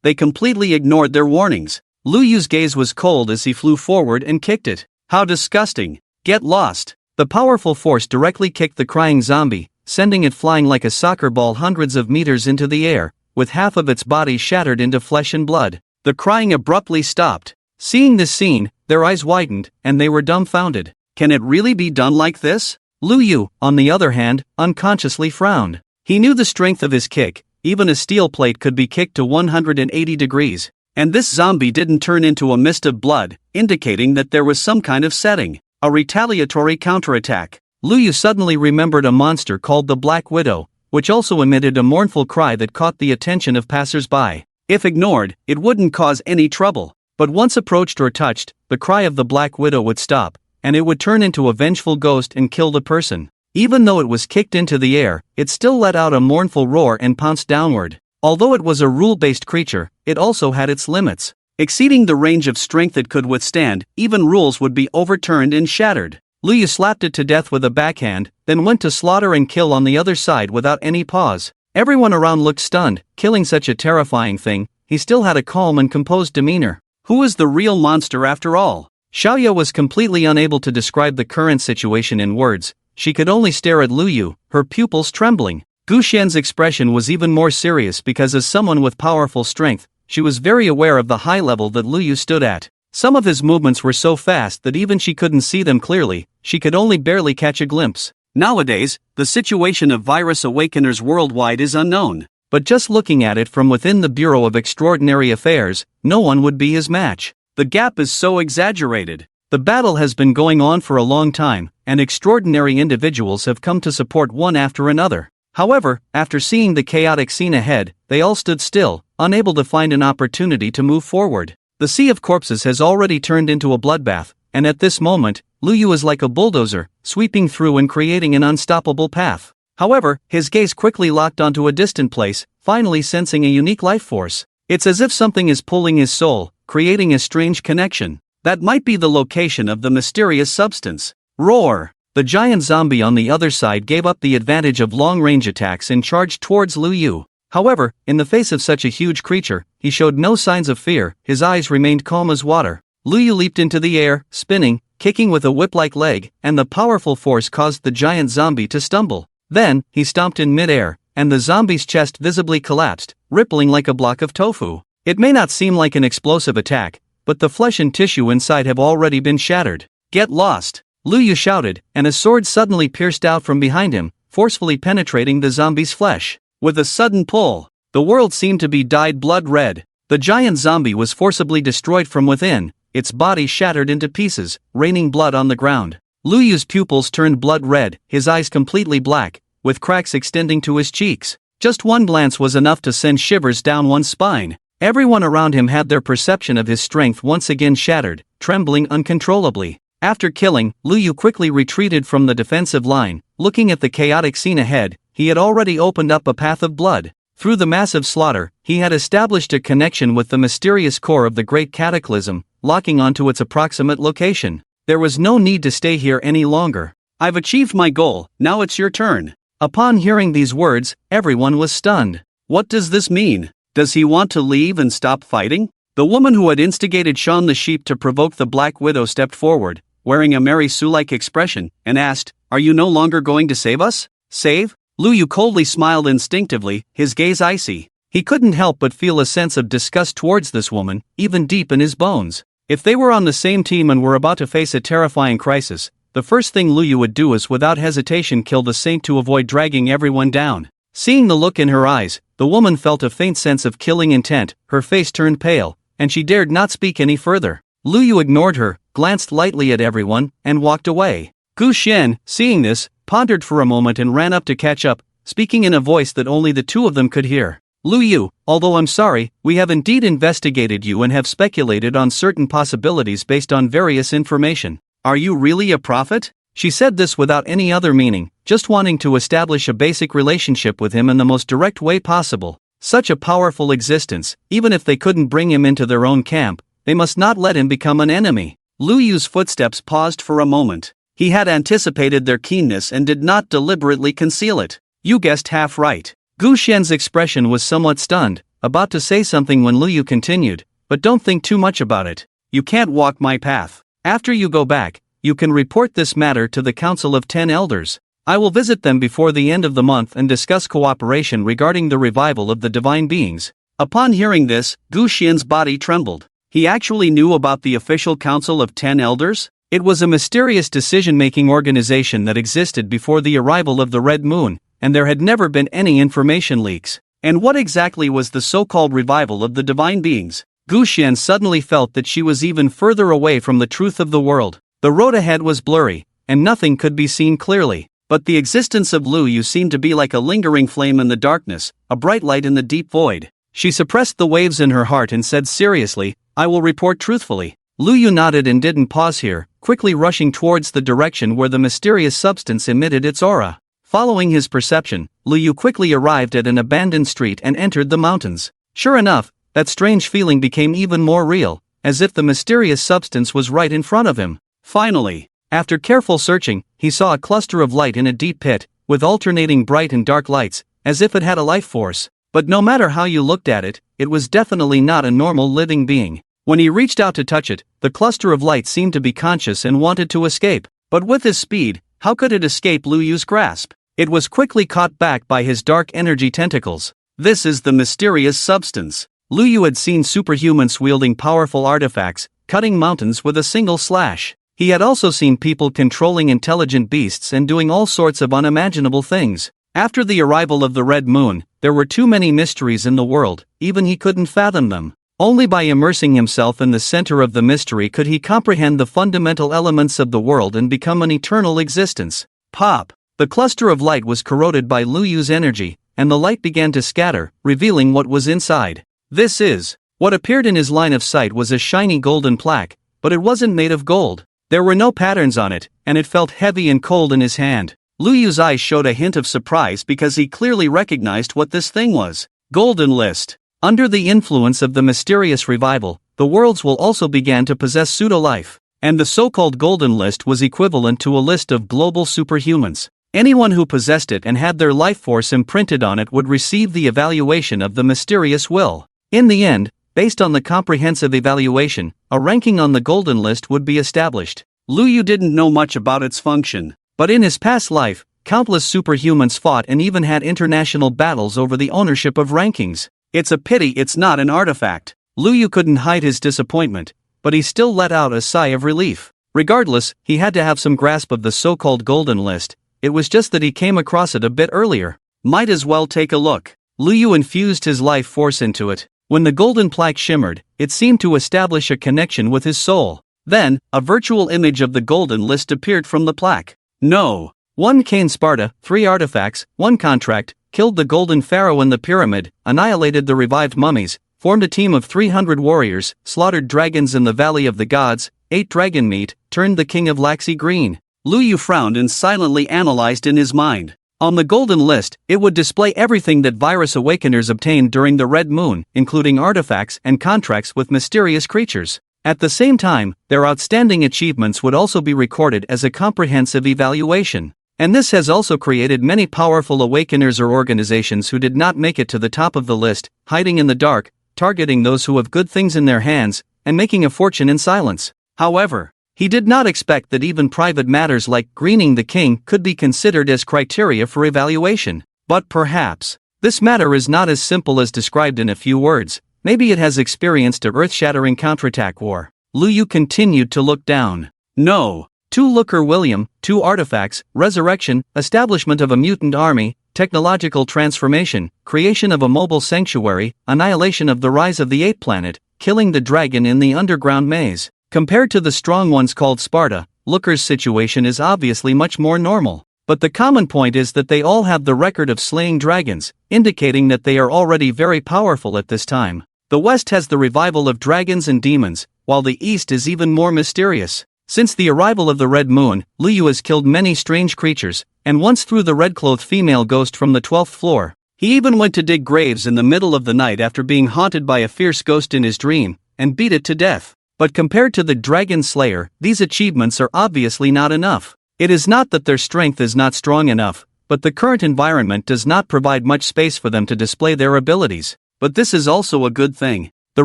They completely ignored their warnings. Lu Yu's gaze was cold as he flew forward and kicked it. "How disgusting! Get lost!" The powerful force directly kicked the crying zombie, sending it flying like a soccer ball hundreds of meters into the air, with half of its body shattered into flesh and blood. The crying abruptly stopped. Seeing this scene, their eyes widened, and they were dumbfounded. Can it really be done like this? Lu Yu, on the other hand, unconsciously frowned. He knew the strength of his kick. Even a steel plate could be kicked to 180 degrees. And this zombie didn't turn into a mist of blood, indicating that there was some kind of setting. A retaliatory counterattack. Lu Yu suddenly remembered a monster called the Black Widow, which also emitted a mournful cry that caught the attention of passers-by. If ignored, it wouldn't cause any trouble. But once approached or touched, the cry of the Black Widow would stop, and it would turn into a vengeful ghost and kill the person. Even though it was kicked into the air, it still let out a mournful roar and pounced downward. Although it was a rule-based creature, it also had its limits. Exceeding the range of strength it could withstand, even rules would be overturned and shattered. Lu Yu slapped it to death with a backhand, then went to slaughter and kill on the other side without any pause. Everyone around looked stunned. Killing such a terrifying thing, he still had a calm and composed demeanor. Who is the real monster after all? Xiaoya was completely unable to describe the current situation in words. She could only stare at Lu Yu, her pupils trembling. Gu Xian's expression was even more serious because as someone with powerful strength, she was very aware of the high level that Lu Yu stood at. Some of his movements were so fast that even she couldn't see them clearly, she could only barely catch a glimpse. Nowadays, the situation of virus awakeners worldwide is unknown. But just looking at it from within the Bureau of Extraordinary Affairs, no one would be his match. The gap is so exaggerated. The battle has been going on for a long time, and extraordinary individuals have come to support one after another. However, after seeing the chaotic scene ahead, they all stood still, unable to find an opportunity to move forward. The sea of corpses has already turned into a bloodbath, and at this moment, Lu Yu is like a bulldozer, sweeping through and creating an unstoppable path. However, his gaze quickly locked onto a distant place, finally sensing a unique life force. It's as if something is pulling his soul, creating a strange connection. That might be the location of the mysterious substance. Roar! The giant zombie on the other side gave up the advantage of long-range attacks and charged towards Lu Yu. However, in the face of such a huge creature, he showed no signs of fear, his eyes remained calm as water. Lu Yu leaped into the air, spinning, kicking with a whip-like leg, and the powerful force caused the giant zombie to stumble. Then, he stomped in mid-air, and the zombie's chest visibly collapsed, rippling like a block of tofu. It may not seem like an explosive attack, but the flesh and tissue inside have already been shattered. Get lost! Lu Yu shouted, and a sword suddenly pierced out from behind him, forcefully penetrating the zombie's flesh. With a sudden pull, the world seemed to be dyed blood red. The giant zombie was forcibly destroyed from within, its body shattered into pieces, raining blood on the ground. Lu Yu's pupils turned blood red, his eyes completely black, with cracks extending to his cheeks. Just one glance was enough to send shivers down one's spine. Everyone around him had their perception of his strength once again shattered, trembling uncontrollably. After killing, Lu Yu quickly retreated from the defensive line. Looking at the chaotic scene ahead, he had already opened up a path of blood. Through the massive slaughter, he had established a connection with the mysterious core of the Great Cataclysm, locking onto its approximate location. There was no need to stay here any longer. I've achieved my goal, now it's your turn. Upon hearing these words, everyone was stunned. What does this mean? Does he want to leave and stop fighting? The woman who had instigated Shaun the Sheep to provoke the Black Widow stepped forward, wearing a Mary Sue-like expression, and asked, "Are you no longer going to save us?" Save? Lu Yu coldly smiled instinctively, his gaze icy. He couldn't help but feel a sense of disgust towards this woman, even deep in his bones. If they were on the same team and were about to face a terrifying crisis, the first thing Lu Yu would do is without hesitation kill the saint to avoid dragging everyone down. Seeing the look in her eyes, the woman felt a faint sense of killing intent, her face turned pale, and she dared not speak any further. Lu Yu ignored her, glanced lightly at everyone, and walked away. Gu Xian, seeing this, pondered for a moment and ran up to catch up, speaking in a voice that only the two of them could hear. Lu Yu, although I'm sorry, we have indeed investigated you and have speculated on certain possibilities based on various information. Are you really a prophet? She said this without any other meaning, just wanting to establish a basic relationship with him in the most direct way possible. Such a powerful existence, even if they couldn't bring him into their own camp, they must not let him become an enemy. Lu Yu's footsteps paused for a moment. He had anticipated their keenness and did not deliberately conceal it. You guessed half right. Gu Xian's expression was somewhat stunned, about to say something when Lu Yu continued, but don't think too much about it. You can't walk my path. After you go back, you can report this matter to the Council of 10 Elders. I will visit them before the end of the month and discuss cooperation regarding the revival of the divine beings. Upon hearing this, Gu Xian's body trembled. He actually knew about the official Council of 10 Elders? It was a mysterious decision-making organization that existed before the arrival of the Red Moon, and there had never been any information leaks. And what exactly was the so-called revival of the divine beings? Gu Xian suddenly felt that she was even further away from the truth of the world. The road ahead was blurry, and nothing could be seen clearly. But the existence of Lu Yu seemed to be like a lingering flame in the darkness, a bright light in the deep void. She suppressed the waves in her heart and said seriously, "I will report truthfully." Lu Yu nodded and didn't pause here, quickly rushing towards the direction where the mysterious substance emitted its aura. Following his perception, Lu Yu quickly arrived at an abandoned street and entered the mountains. Sure enough, that strange feeling became even more real, as if the mysterious substance was right in front of him. Finally, after careful searching, he saw a cluster of light in a deep pit, with alternating bright and dark lights, as if it had a life force. But no matter how you looked at it, it was definitely not a normal living being. When he reached out to touch it, the cluster of light seemed to be conscious and wanted to escape. But with his speed, how could it escape Lu Yu's grasp? It was quickly caught back by his dark energy tentacles. This is the mysterious substance. Lu Yu had seen superhumans wielding powerful artifacts, cutting mountains with a single slash. He had also seen people controlling intelligent beasts and doing all sorts of unimaginable things. After the arrival of the Red Moon, there were too many mysteries in the world, even he couldn't fathom them. Only by immersing himself in the center of the mystery could he comprehend the fundamental elements of the world and become an eternal existence. Pop! The cluster of light was corroded by Lu Yu's energy, and the light began to scatter, revealing what was inside. This is. What appeared in his line of sight was a shiny golden plaque, but it wasn't made of gold. There were no patterns on it, and it felt heavy and cold in his hand. Lu Yu's eyes showed a hint of surprise because he clearly recognized what this thing was. Golden List. Under the influence of the mysterious revival, the worlds will also began to possess pseudo-life, and the so-called Golden List was equivalent to a list of global superhumans. Anyone who possessed it and had their life force imprinted on it would receive the evaluation of the mysterious will. In the end, based on the comprehensive evaluation, a ranking on the Golden List would be established. Lu Yu didn't know much about its function, but in his past life, countless superhumans fought and even had international battles over the ownership of rankings. It's a pity it's not an artifact. Lu Yu couldn't hide his disappointment, but he still let out a sigh of relief. Regardless, he had to have some grasp of the so-called Golden List. It was just that he came across it a bit earlier. Might as well take a look. Lu Yu infused his life force into it. When the golden plaque shimmered, it seemed to establish a connection with his soul. Then, a virtual image of the Golden List appeared from the plaque. No. 1 Cain Sparta, 3 artifacts, 1 contract, killed the golden pharaoh in the pyramid, annihilated the revived mummies, formed a team of 300 warriors, slaughtered dragons in the Valley of the Gods, ate dragon meat, turned the king of Laxi green. Lu Yu frowned and silently analyzed in his mind. On the Golden List, it would display everything that Virus Awakeners obtained during the Red Moon, including artifacts and contracts with mysterious creatures. At the same time, their outstanding achievements would also be recorded as a comprehensive evaluation. And this has also created many powerful Awakeners or organizations who did not make it to the top of the list, hiding in the dark, targeting those who have good things in their hands, and making a fortune in silence. However, he did not expect that even private matters like greening the king could be considered as criteria for evaluation. But perhaps, this matter is not as simple as described in a few words. Maybe it has experienced a earth-shattering counterattack war. Lu Yu continued to look down. No. 2 Looker William, 2 artifacts, resurrection, establishment of a mutant army, technological transformation, creation of a mobile sanctuary, annihilation of the rise of the ape planet, killing the dragon in the underground maze. Compared to the strong ones called Sparta, Looker's situation is obviously much more normal. But the common point is that they all have the record of slaying dragons, indicating that they are already very powerful at this time. The West has the revival of dragons and demons, while the East is even more mysterious. Since the arrival of the Red Moon, Lu Yu has killed many strange creatures, and once threw the red-clothed female ghost from the 12th floor. He even went to dig graves in the middle of the night after being haunted by a fierce ghost in his dream, and beat it to death. But compared to the Dragon Slayer, these achievements are obviously not enough. It is not that their strength is not strong enough, but the current environment does not provide much space for them to display their abilities. But this is also a good thing. The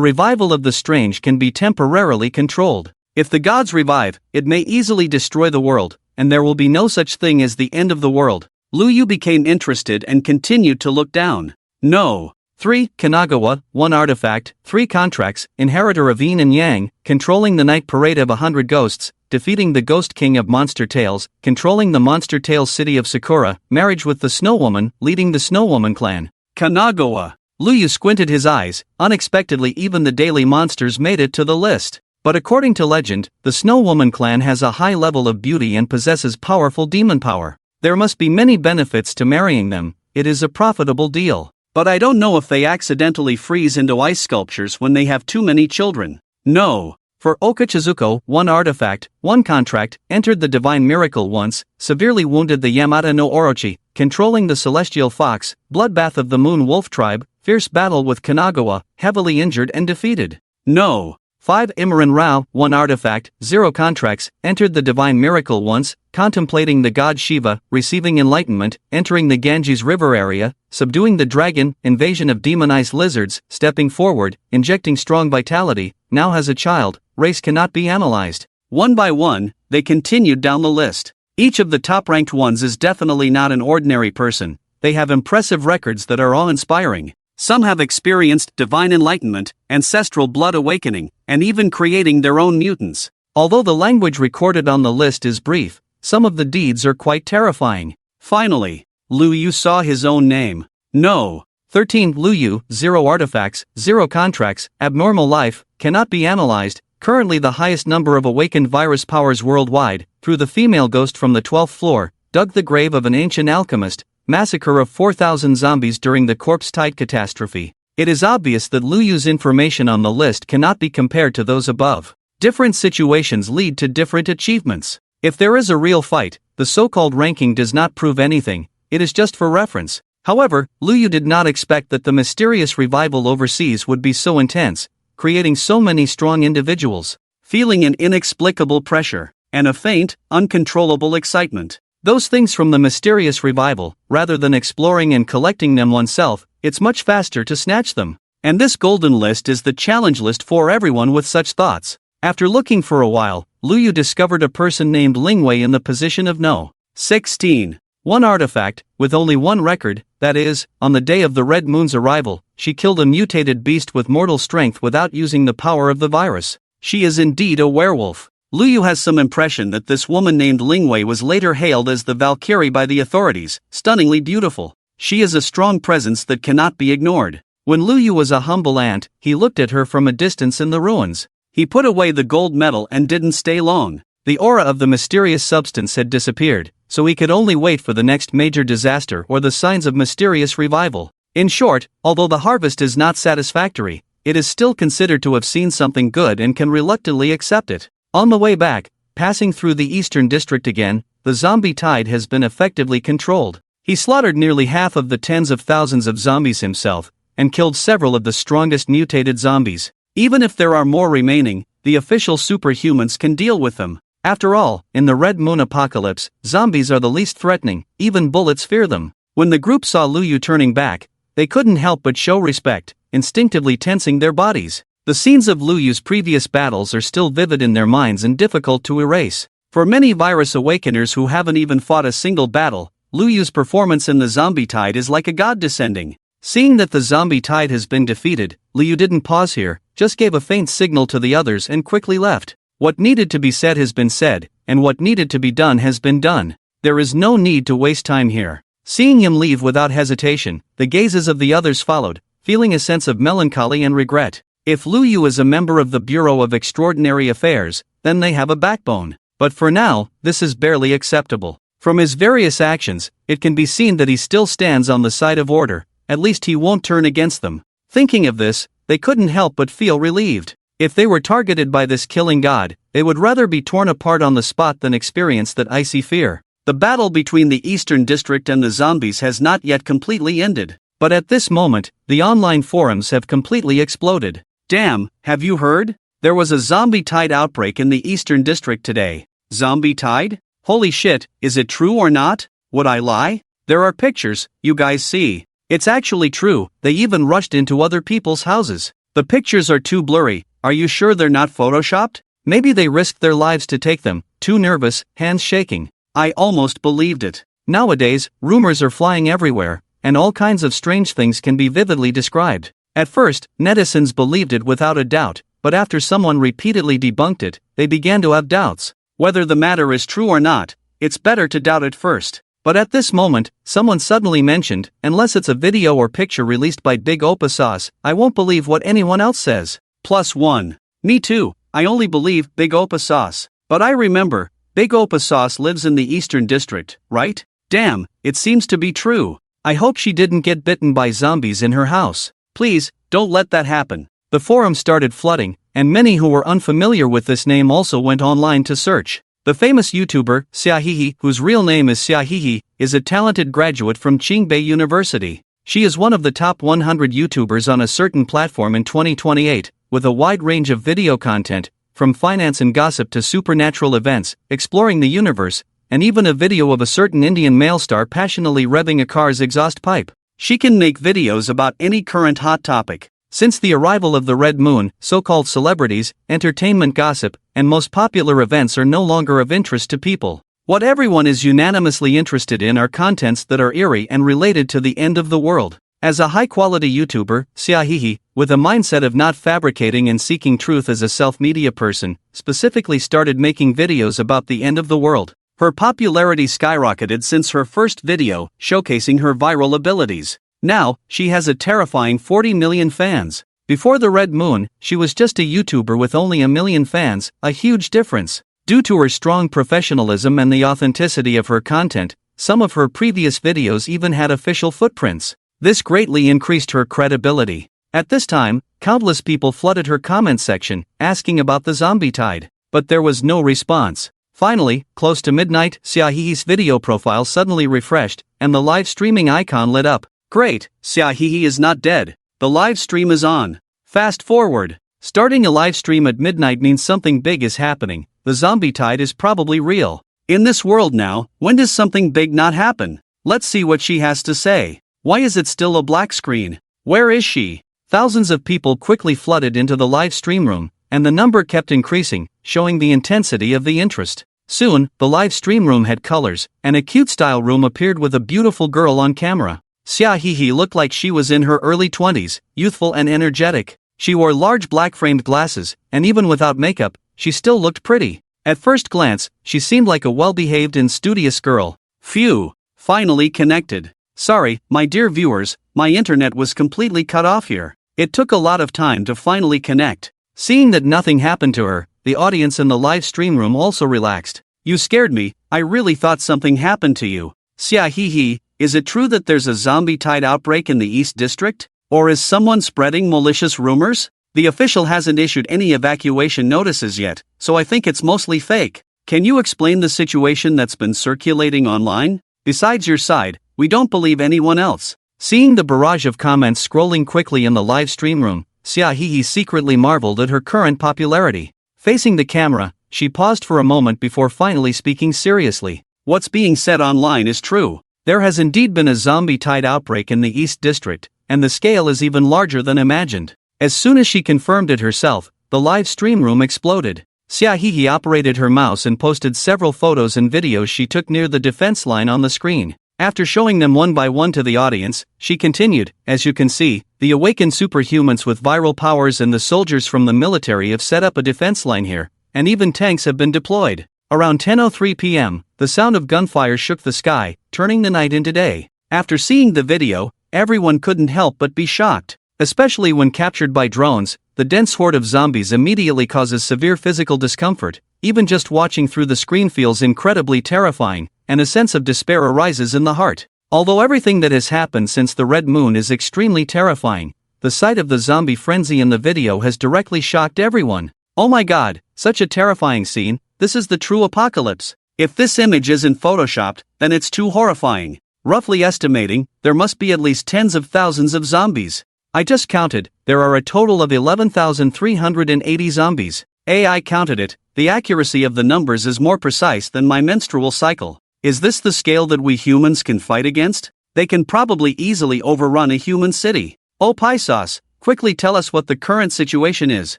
revival of the strange can be temporarily controlled. If the gods revive, it may easily destroy the world, and there will be no such thing as the end of the world. Lu Yu became interested and continued to look down. No. 3 Kanagawa, 1 artifact, 3 contracts, inheritor of Yin and Yang, controlling the night parade of 100 ghosts, defeating the Ghost King of Monster Tales, controlling the Monster Tales city of Sakura, marriage with the Snow Woman, leading the Snow Woman clan. Kanagawa. Luyu squinted his eyes. Unexpectedly, even the daily monsters made it to the list. But according to legend, the Snow Woman clan has a high level of beauty and possesses powerful demon power. There must be many benefits to marrying them. It is a profitable deal. But I don't know if they accidentally freeze into ice sculptures when they have too many children. No. For Okachizuko, one artifact, one contract, entered the divine miracle once, severely wounded the Yamata no Orochi, controlling the celestial fox, bloodbath of the moon wolf tribe, fierce battle with Kanagawa, heavily injured and defeated. No. 5 Imran Rao, 1 artifact, 0 contracts, entered the divine miracle once, contemplating the god Shiva, receiving enlightenment, entering the Ganges River area, subduing the dragon, invasion of demonized lizards, stepping forward, injecting strong vitality, now has a child, race cannot be analyzed. One by one, they continued down the list. Each of the top-ranked ones is definitely not an ordinary person. They have impressive records that are awe-inspiring. Some have experienced divine enlightenment, ancestral blood awakening, and even creating their own mutants. Although the language recorded on the list is brief, some of the deeds are quite terrifying. Finally, Luyu saw his own name. No. 13 Luyu, 0 artifacts, 0 contracts, abnormal life, cannot be analyzed, currently the highest number of awakened virus powers worldwide, through the female ghost from the 12th floor, dug the grave of an ancient alchemist, massacre of 4,000 zombies during the corpse tide catastrophe. It is obvious that Luyu's information on the list cannot be compared to those above. Different situations lead to different achievements. If there is a real fight, the so-called ranking does not prove anything, it is just for reference. However, Luyu did not expect that the mysterious revival overseas would be so intense, creating so many strong individuals, feeling an inexplicable pressure, and a faint, uncontrollable excitement. Those things from the mysterious revival, rather than exploring and collecting them oneself, it's much faster to snatch them. And this golden list is the challenge list for everyone with such thoughts. After looking for a while, Luyu discovered a person named Lingwei in the position of No. 16. One artifact, with only one record, that is, on the day of the Red Moon's arrival, she killed a mutated beast with mortal strength without using the power of the virus. She is indeed a werewolf. Luyu has some impression that this woman named Lingwei was later hailed as the Valkyrie by the authorities, stunningly beautiful. She is a strong presence that cannot be ignored. When Luyu was a humble ant, he looked at her from a distance in the ruins. He put away the gold medal and didn't stay long. The aura of the mysterious substance had disappeared, so he could only wait for the next major disaster or the signs of mysterious revival. In short, although the harvest is not satisfactory, it is still considered to have seen something good and can reluctantly accept it. On the way back, passing through the eastern district again, the zombie tide has been effectively controlled. He slaughtered nearly half of the tens of thousands of zombies himself, and killed several of the strongest mutated zombies. Even if there are more remaining, the official superhumans can deal with them. After all, in the Red Moon apocalypse, zombies are the least threatening, even bullets fear them. When the group saw Luyu turning back, they couldn't help but show respect, instinctively tensing their bodies. The scenes of Luyu's previous battles are still vivid in their minds and difficult to erase. For many virus awakeners who haven't even fought a single battle, Luyu's performance in the zombie tide is like a god descending. Seeing that the zombie tide has been defeated, Luyu didn't pause here, just gave a faint signal to the others and quickly left. What needed to be said has been said, and what needed to be done has been done. There is no need to waste time here. Seeing him leave without hesitation, the gazes of the others followed, feeling a sense of melancholy and regret. If Luyu is a member of the Bureau of Extraordinary Affairs, then they have a backbone. But for now, this is barely acceptable. From his various actions, it can be seen that he still stands on the side of order, at least he won't turn against them. Thinking of this, they couldn't help but feel relieved. If they were targeted by this killing god, they would rather be torn apart on the spot than experience that icy fear. The battle between the Eastern District and the zombies has not yet completely ended. But at this moment, the online forums have completely exploded. Damn, have you heard? There was a zombie tide outbreak in the Eastern District today. Zombie tide? Holy shit, is it true or not? Would I lie? There are pictures, you guys see. It's actually true, they even rushed into other people's houses. The pictures are too blurry, are you sure they're not photoshopped? Maybe they risked their lives to take them, too nervous, hands shaking. I almost believed it. Nowadays, rumors are flying everywhere, and all kinds of strange things can be vividly described. At first, netizens believed it without a doubt, but after someone repeatedly debunked it, they began to have doubts. Whether the matter is true or not, it's better to doubt it first. But at this moment, someone suddenly mentioned, unless it's a video or picture released by Big Oppa Sauce, I won't believe what anyone else says. +1. Me too, I only believe Big Oppa Sauce. But I remember, Big Oppa Sauce lives in the Eastern District, right? Damn, it seems to be true. I hope she didn't get bitten by zombies in her house. Please, don't let that happen. The forum started flooding, and many who were unfamiliar with this name also went online to search. The famous YouTuber, Xiahihi, whose real name is Xiahihi, is a talented graduate from Qingbei University. She is one of the top 100 YouTubers on a certain platform in 2028, with a wide range of video content, from finance and gossip to supernatural events, exploring the universe, and even a video of a certain Indian male star passionately revving a car's exhaust pipe. She can make videos about any current hot topic. Since the arrival of the Red Moon, so-called celebrities, entertainment gossip, and most popular events are no longer of interest to people. What everyone is unanimously interested in are contents that are eerie and related to the end of the world. As a high-quality YouTuber, Xiahihi, with a mindset of not fabricating and seeking truth as a self-media person, specifically started making videos about the end of the world. Her popularity skyrocketed since her first video, showcasing her viral abilities. Now, she has a terrifying 40 million fans. Before the Red Moon, she was just a YouTuber with only a million fans, a huge difference. Due to her strong professionalism and the authenticity of her content, some of her previous videos even had official footprints. This greatly increased her credibility. At this time, countless people flooded her comment section, asking about the zombie tide. But there was no response. Finally, close to midnight, Xiahihi's video profile suddenly refreshed, and the live streaming icon lit up. Great, Xiahihi is not dead. The live stream is on. Fast forward. Starting a live stream at midnight means something big is happening. The zombie tide is probably real. In this world now, when does something big not happen? Let's see what she has to say. Why is it still a black screen? Where is she? Thousands of people quickly flooded into the live stream room, and the number kept increasing, showing the intensity of the interest. Soon, the live stream room had colors, and a cute style room appeared with a beautiful girl on camera. Xiahihi looked like she was in her early 20s, youthful and energetic. She wore large black-framed glasses, and even without makeup, she still looked pretty. At first glance, she seemed like a well-behaved and studious girl. Phew! Finally connected. Sorry, my dear viewers, my internet was completely cut off here. It took a lot of time to finally connect. Seeing that nothing happened to her, the audience in the live stream room also relaxed. You scared me, I really thought something happened to you. Xiahihi, is it true that there's a zombie tide outbreak in the East District? Or is someone spreading malicious rumors? The official hasn't issued any evacuation notices yet, so I think it's mostly fake. Can you explain the situation that's been circulating online? Besides your side, we don't believe anyone else. Seeing the barrage of comments scrolling quickly in the live stream room, Xiahihi secretly marveled at her current popularity. Facing the camera, she paused for a moment before finally speaking seriously. What's being said online is true. There has indeed been a zombie tide outbreak in the East District, and the scale is even larger than imagined. As soon as she confirmed it herself, the live stream room exploded. Xiahihi operated her mouse and posted several photos and videos she took near the defense line on the screen. After showing them one by one to the audience, she continued, as you can see, the awakened superhumans with viral powers and the soldiers from the military have set up a defense line here, and even tanks have been deployed. Around 10:03 p.m., the sound of gunfire shook the sky, turning the night into day. After seeing the video, everyone couldn't help but be shocked. Especially when captured by drones, the dense horde of zombies immediately causes severe physical discomfort. Even just watching through the screen feels incredibly terrifying, and a sense of despair arises in the heart. Although everything that has happened since the Red Moon is extremely terrifying, the sight of the zombie frenzy in the video has directly shocked everyone. Oh my god, such a terrifying scene, this is the true apocalypse. If this image isn't photoshopped, then it's too horrifying. Roughly estimating, there must be at least tens of thousands of zombies. I just counted, there are a total of 11,380 zombies. AI counted it, the accuracy of the numbers is more precise than my menstrual cycle. Is this the scale that we humans can fight against? They can probably easily overrun a human city. Oh Paisos, quickly tell us what the current situation is.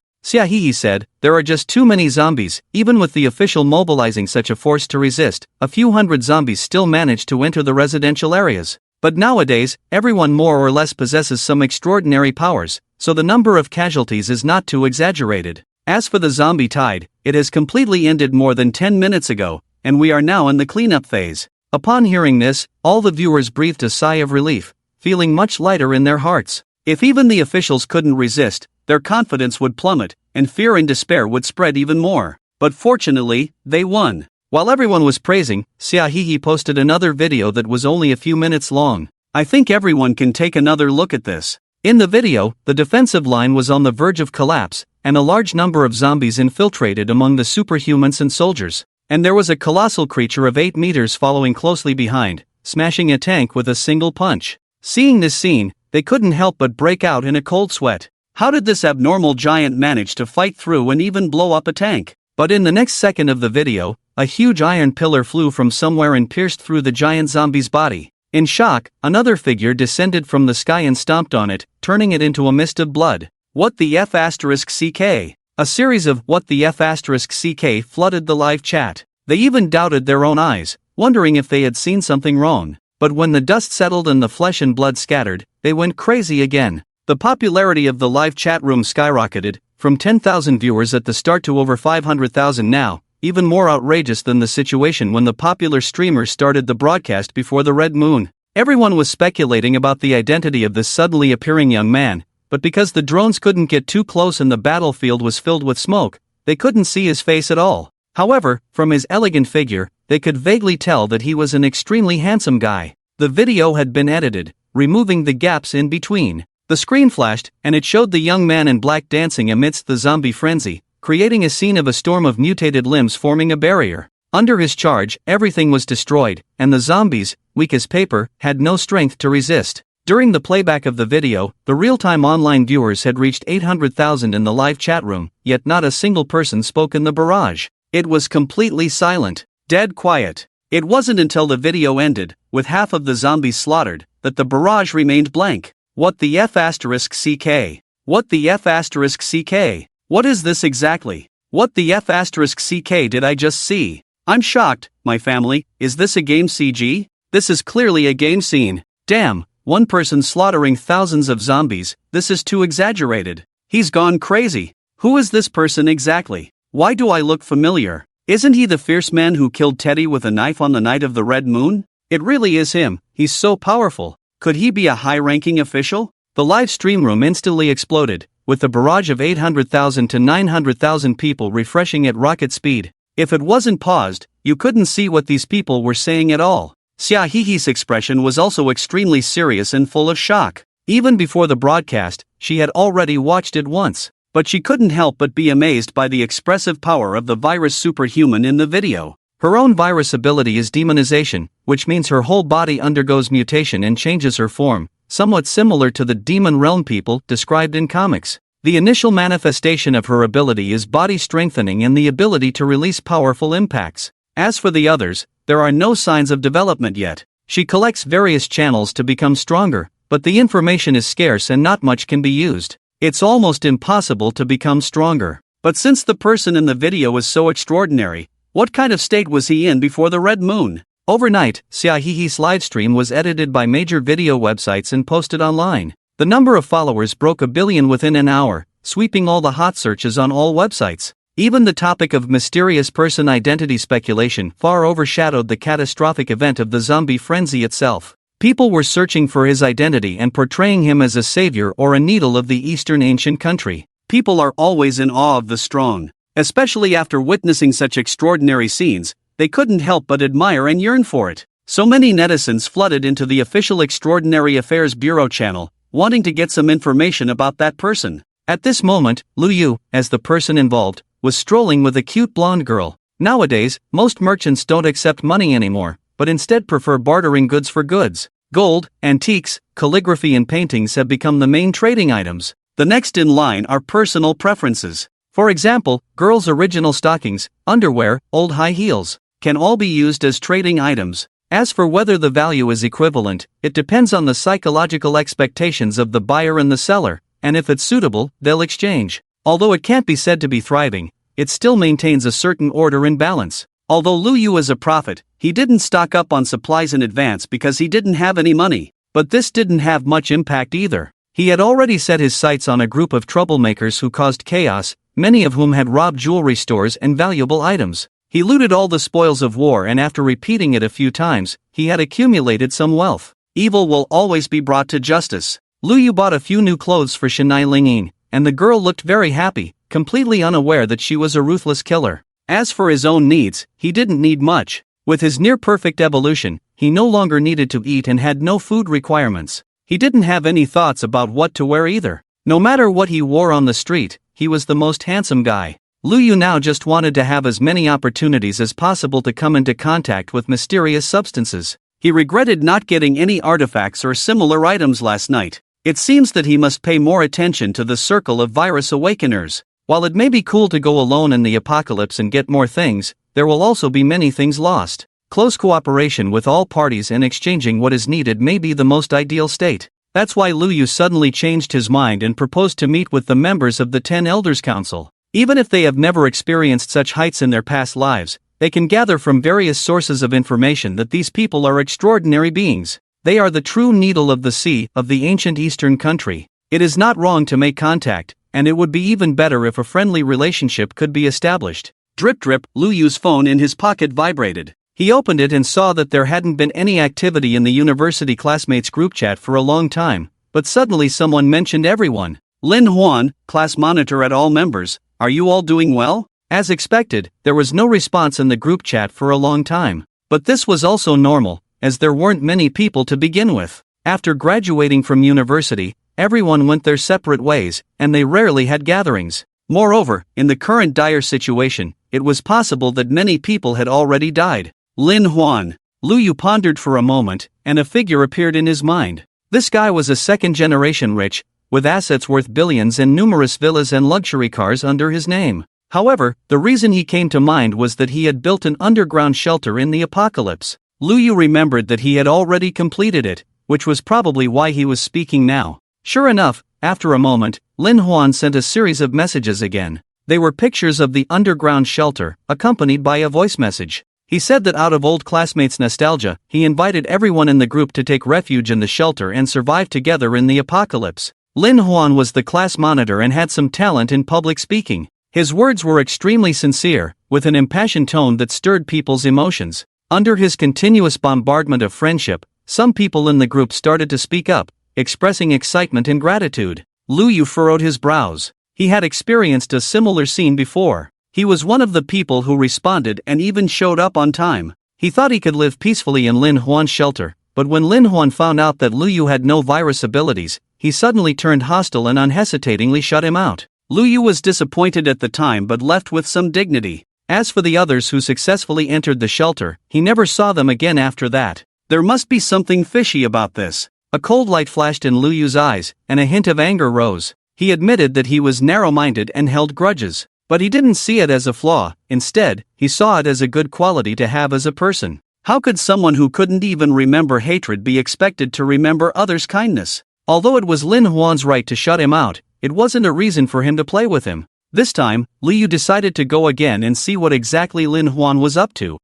Xiahihi said, there are just too many zombies. Even with the official mobilizing such a force to resist, a few hundred zombies still manage to enter the residential areas. But nowadays, everyone more or less possesses some extraordinary powers, so the number of casualties is not too exaggerated. As for the zombie tide, it has completely ended more than 10 minutes ago, and we are now in the cleanup phase. Upon hearing this, all the viewers breathed a sigh of relief, feeling much lighter in their hearts. If even the officials couldn't resist, their confidence would plummet, and fear and despair would spread even more. But fortunately, they won. While everyone was praising, Xiaohihi posted another video that was only a few minutes long. I think everyone can take another look at this. In the video, the defensive line was on the verge of collapse, and a large number of zombies infiltrated among the superhumans and soldiers. And there was a colossal creature of 8 meters following closely behind, smashing a tank with a single punch. Seeing this scene, they couldn't help but break out in a cold sweat. How did this abnormal giant manage to fight through and even blow up a tank? But in the next second of the video, a huge iron pillar flew from somewhere and pierced through the giant zombie's body. In shock, another figure descended from the sky and stomped on it, turning it into a mist of blood. What the F***CK? A series of "What the F***CK" flooded the live chat. They even doubted their own eyes, wondering if they had seen something wrong. But when the dust settled and the flesh and blood scattered, they went crazy again. The popularity of the live chat room skyrocketed, from 10,000 viewers at the start to over 500,000 now, even more outrageous than the situation when the popular streamer started the broadcast before the red moon. Everyone was speculating about the identity of this suddenly appearing young man, but because the drones couldn't get too close and the battlefield was filled with smoke, they couldn't see his face at all. However, from his elegant figure, they could vaguely tell that he was an extremely handsome guy. The video had been edited, removing the gaps in between. The screen flashed, and it showed the young man in black dancing amidst the zombie frenzy, creating a scene of a storm of mutated limbs forming a barrier. Under his charge, everything was destroyed, and the zombies, weak as paper, had no strength to resist. During the playback of the video, the real-time online viewers had reached 800,000 in the live chat room, yet not a single person spoke in the barrage. It was completely silent, dead quiet. It wasn't until the video ended, with half of the zombies slaughtered, that the barrage remained blank. What the F***CK? What the F***CK? What is this exactly? What the F***CK did I just see? I'm shocked, my family. Is this a game CG? This is clearly a game scene. Damn, one person slaughtering thousands of zombies, this is too exaggerated. He's gone crazy. Who is this person exactly? Why do I look familiar? Isn't he the fierce man who killed Teddy with a knife on the night of the red moon? It really is him, he's so powerful. Could he be a high-ranking official? The live stream room instantly exploded, with a barrage of 800,000 to 900,000 people refreshing at rocket speed. If it wasn't paused, you couldn't see what these people were saying at all. Xiaohihi's expression was also extremely serious and full of shock. Even before the broadcast, she had already watched it once, but she couldn't help but be amazed by the expressive power of the virus superhuman in the video. Her own virus ability is demonization, which means her whole body undergoes mutation and changes her form, somewhat similar to the demon realm people described in comics. The initial manifestation of her ability is body strengthening and the ability to release powerful impacts. As for the others, there are no signs of development yet. She collects various channels to become stronger, but the information is scarce and not much can be used. It's almost impossible to become stronger. But since the person in the video is so extraordinary, what kind of state was he in before the red moon? Overnight, Xiaohihi's livestream was edited by major video websites and posted online. The number of followers broke 1 billion within an hour, sweeping all the hot searches on all websites. Even the topic of mysterious person identity speculation far overshadowed the catastrophic event of the zombie frenzy itself. People were searching for his identity and portraying him as a savior or a needle of the Eastern ancient country. People are always in awe of the strong. Especially after witnessing such extraordinary scenes, they couldn't help but admire and yearn for it. So many netizens flooded into the official Extraordinary Affairs Bureau channel, wanting to get some information about that person. At this moment, Lu Yu, as the person involved, was strolling with a cute blonde girl. Nowadays, most merchants don't accept money anymore, but instead prefer bartering goods for goods. Gold, antiques, calligraphy and paintings have become the main trading items. The next in line are personal preferences. For example, girls' original stockings, underwear, old high heels, can all be used as trading items. As for whether the value is equivalent, it depends on the psychological expectations of the buyer and the seller, and if it's suitable, they'll exchange. Although it can't be said to be thriving, it still maintains a certain order and balance. Although Lu Yu is a prophet, he didn't stock up on supplies in advance because he didn't have any money. But this didn't have much impact either. He had already set his sights on a group of troublemakers who caused chaos, many of whom had robbed jewelry stores and valuable items. He looted all the spoils of war, and after repeating it a few times, he had accumulated some wealth. Evil will always be brought to justice. Lu Yu bought a few new clothes for Shanai Lingyin, and the girl looked very happy, completely unaware that she was a ruthless killer. As for his own needs, he didn't need much. With his near-perfect evolution, he no longer needed to eat and had no food requirements. He didn't have any thoughts about what to wear either. No matter what he wore on the street, he was the most handsome guy. Lu Yu now just wanted to have as many opportunities as possible to come into contact with mysterious substances. He regretted not getting any artifacts or similar items last night. It seems that he must pay more attention to the circle of virus awakeners. While it may be cool to go alone in the apocalypse and get more things, there will also be many things lost. Close cooperation with all parties and exchanging what is needed may be the most ideal state. That's why Lu Yu suddenly changed his mind and proposed to meet with the members of the 10 Elders Council. Even if they have never experienced such heights in their past lives, they can gather from various sources of information that these people are extraordinary beings. They are the true needle of the sea of the ancient Eastern country. It is not wrong to make contact, and it would be even better if a friendly relationship could be established. Drip drip, Lu Yu's phone in his pocket vibrated. He opened it and saw that there hadn't been any activity in the university classmates group chat for a long time, but suddenly someone mentioned everyone. Lin Huan, class monitor at all members, are you all doing well? As expected, there was no response in the group chat for a long time. But this was also normal, as there weren't many people to begin with. After graduating from university, everyone went their separate ways, and they rarely had gatherings. Moreover, in the current dire situation, it was possible that many people had already died. Lin Huan. Lu Yu pondered for a moment, and a figure appeared in his mind. This guy was a second-generation rich, with assets worth billions and numerous villas and luxury cars under his name. However, the reason he came to mind was that he had built an underground shelter in the apocalypse. Lu Yu remembered that he had already completed it, which was probably why he was speaking now. Sure enough, after a moment, Lin Huan sent a series of messages again. They were pictures of the underground shelter, accompanied by a voice message. He said that out of old classmates' nostalgia, he invited everyone in the group to take refuge in the shelter and survive together in the apocalypse. Lin Huan was the class monitor and had some talent in public speaking. His words were extremely sincere, with an impassioned tone that stirred people's emotions. Under his continuous bombardment of friendship, some people in the group started to speak up, expressing excitement and gratitude. Lu Yu furrowed his brows. He had experienced a similar scene before. He was one of the people who responded and even showed up on time. He thought he could live peacefully in Lin Huan's shelter, but when Lin Huan found out that Lu Yu had no virus abilities, he suddenly turned hostile and unhesitatingly shut him out. Lu Yu was disappointed at the time but left with some dignity. As for the others who successfully entered the shelter, he never saw them again after that. There must be something fishy about this. A cold light flashed in Lu Yu's eyes, and a hint of anger rose. He admitted that he was narrow-minded and held grudges. But he didn't see it as a flaw. Instead, he saw it as a good quality to have as a person. How could someone who couldn't even remember hatred be expected to remember others' kindness? Although it was Lin Huan's right to shut him out, it wasn't a reason for him to play with him. This time, Lu Yu decided to go again and see what exactly Lin Huan was up to.